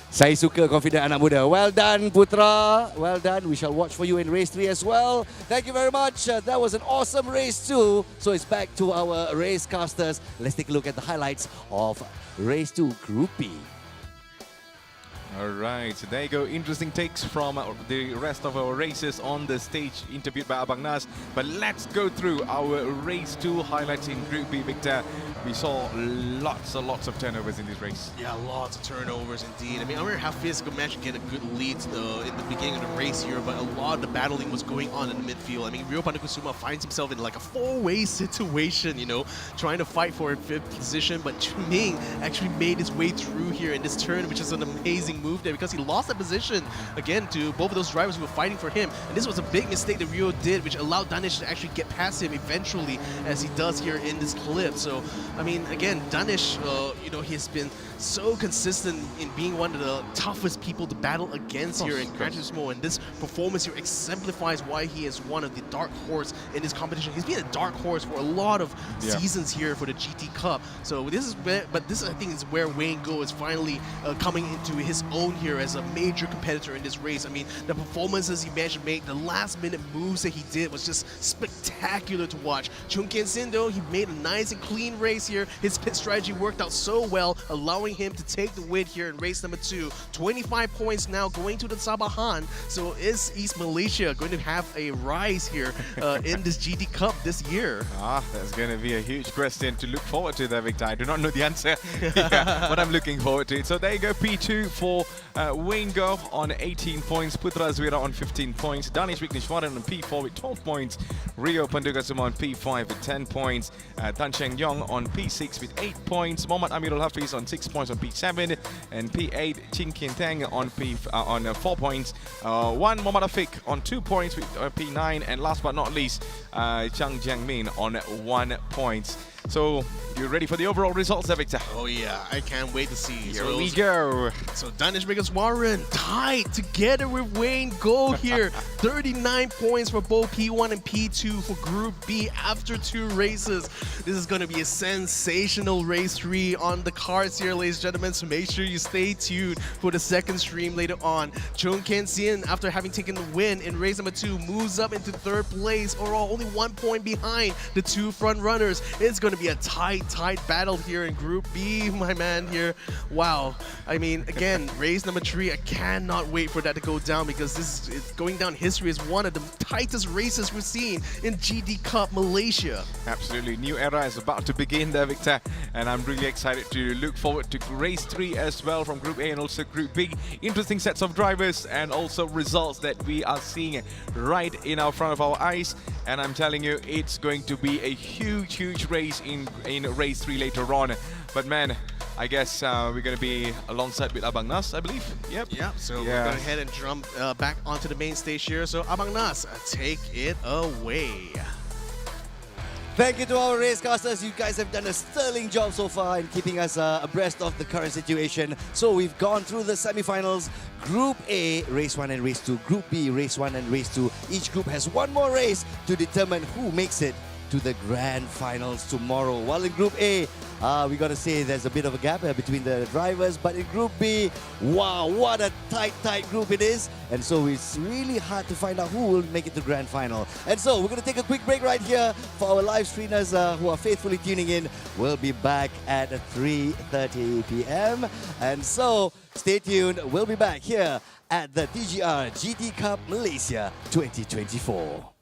S1: Saya suka confident anak muda. Well done Putra. Well done. We shall watch for you in race 3 as well. Thank you very much. That was an awesome race 2. So it's back to our race casters. Let's take a look at the highlights of race 2 Group B.
S2: All right, so there you go. Interesting takes from the rest of our races on the stage, interviewed by Abang Nas. But let's go through our race 2 highlights in Group B, Victor. We saw lots and lots of turnovers in this race.
S3: Yeah, lots of turnovers indeed. I mean, I remember how Physical managed to get a good lead in the beginning of the race here, but a lot of the battling was going on in the midfield. I mean, Ryo Panakusuma finds himself in like a four-way situation, you know, trying to fight for a 5th position, but Chuming actually made his way through here in this turn, which is an amazing move there because he lost that position again to both of those drivers who were fighting for him. And this was a big mistake that Ryo did, which allowed Danish to actually get past him eventually, as he does here in this clip. So, I mean, again, Danish, you know, he's been so consistent in being one of the toughest people to battle against here in Gran Turismo, and this performance here exemplifies why he is one of the dark horse in this competition. He's been a dark horse for a lot of seasons here for the GT Cup. So this is where, but this I think is where Wayne Go is finally coming into his own here as a major competitor in this race. I mean, the performances he managed to make, the last minute moves that he did was just spectacular to watch. Chung Kien-sin though, he made a nice and clean race here. His pit strategy worked out so well, allowing him to take the win here in race number 2. 25 points now going to the Sabahan. So is East Malaysia going to have a rise here in this GT Cup this year?
S2: That's going to be a huge question to look forward to there, Victor. I do not know the answer, but I'm looking forward to it. So there you go, P2 for Wayne Go on 18 points, Putra Azwira on 15 points, Danish Wigneshwaran on P4 with 12 points, Rio Pandugasuma on P5 with 10 points, Tan Cheng Yong on P6 with 8 points, Mohammad Amirul Hafiz on 6 points on P7, and P8 Chin Kien Tang on 4 points, one Mohammad Afiq on 2 points with P9, and last but not least, Chang Jiang Min on 1 point. So, you ready for the overall results there, Victor?
S3: Oh yeah, I can't wait to see.
S2: Here we go.
S3: So Danish Wigneshwaran tied together with Wayne Go here. 39 points for both P1 and P2 for Group B after 2 races. This is going to be a sensational race 3 on the cards here, ladies and gentlemen. So make sure you stay tuned for the second stream later on. Chung Kien-sin, after having taken the win in race number 2, moves up into 3rd place, overall only 1 point behind the 2 front runners. It's going to be a tight battle here in Group B, my man here. Wow. I mean, again, race number 3, I cannot wait for that to go down because this is going down history as one of the tightest races we've seen in GT Cup Malaysia.
S2: Absolutely. New era is about to begin there, Victor. And I'm really excited to look forward to race 3 as well from Group A and also Group B. Interesting sets of drivers and also results that we are seeing right in our front of our eyes. And I'm telling you, it's going to be a huge race in race 3 later on. But man, I guess we're going to be alongside with Abang Nas, I believe. Yep.
S3: Yeah, so
S2: Yeah.
S3: we're going to head and jump back onto the main stage here. So Abang Nas, take it away.
S1: Thank you to our racecasters. You guys have done a sterling job so far in keeping us abreast of the current situation. So we've gone through the semi-finals. Group A, race 1 and race 2. Group B, race 1 and race 2. Each group has one more race to determine who makes it to the grand finals tomorrow. While in Group A, we got to say there's a bit of a gap between the drivers. But in Group B, wow, what a tight group it is. And so it's really hard to find out who will make it to grand final. And so we're going to take a quick break right here for our live streamers who are faithfully tuning in. We'll be back at 3:30 p.m. And so stay tuned. We'll be back here at the TGR GT Cup Malaysia 2024.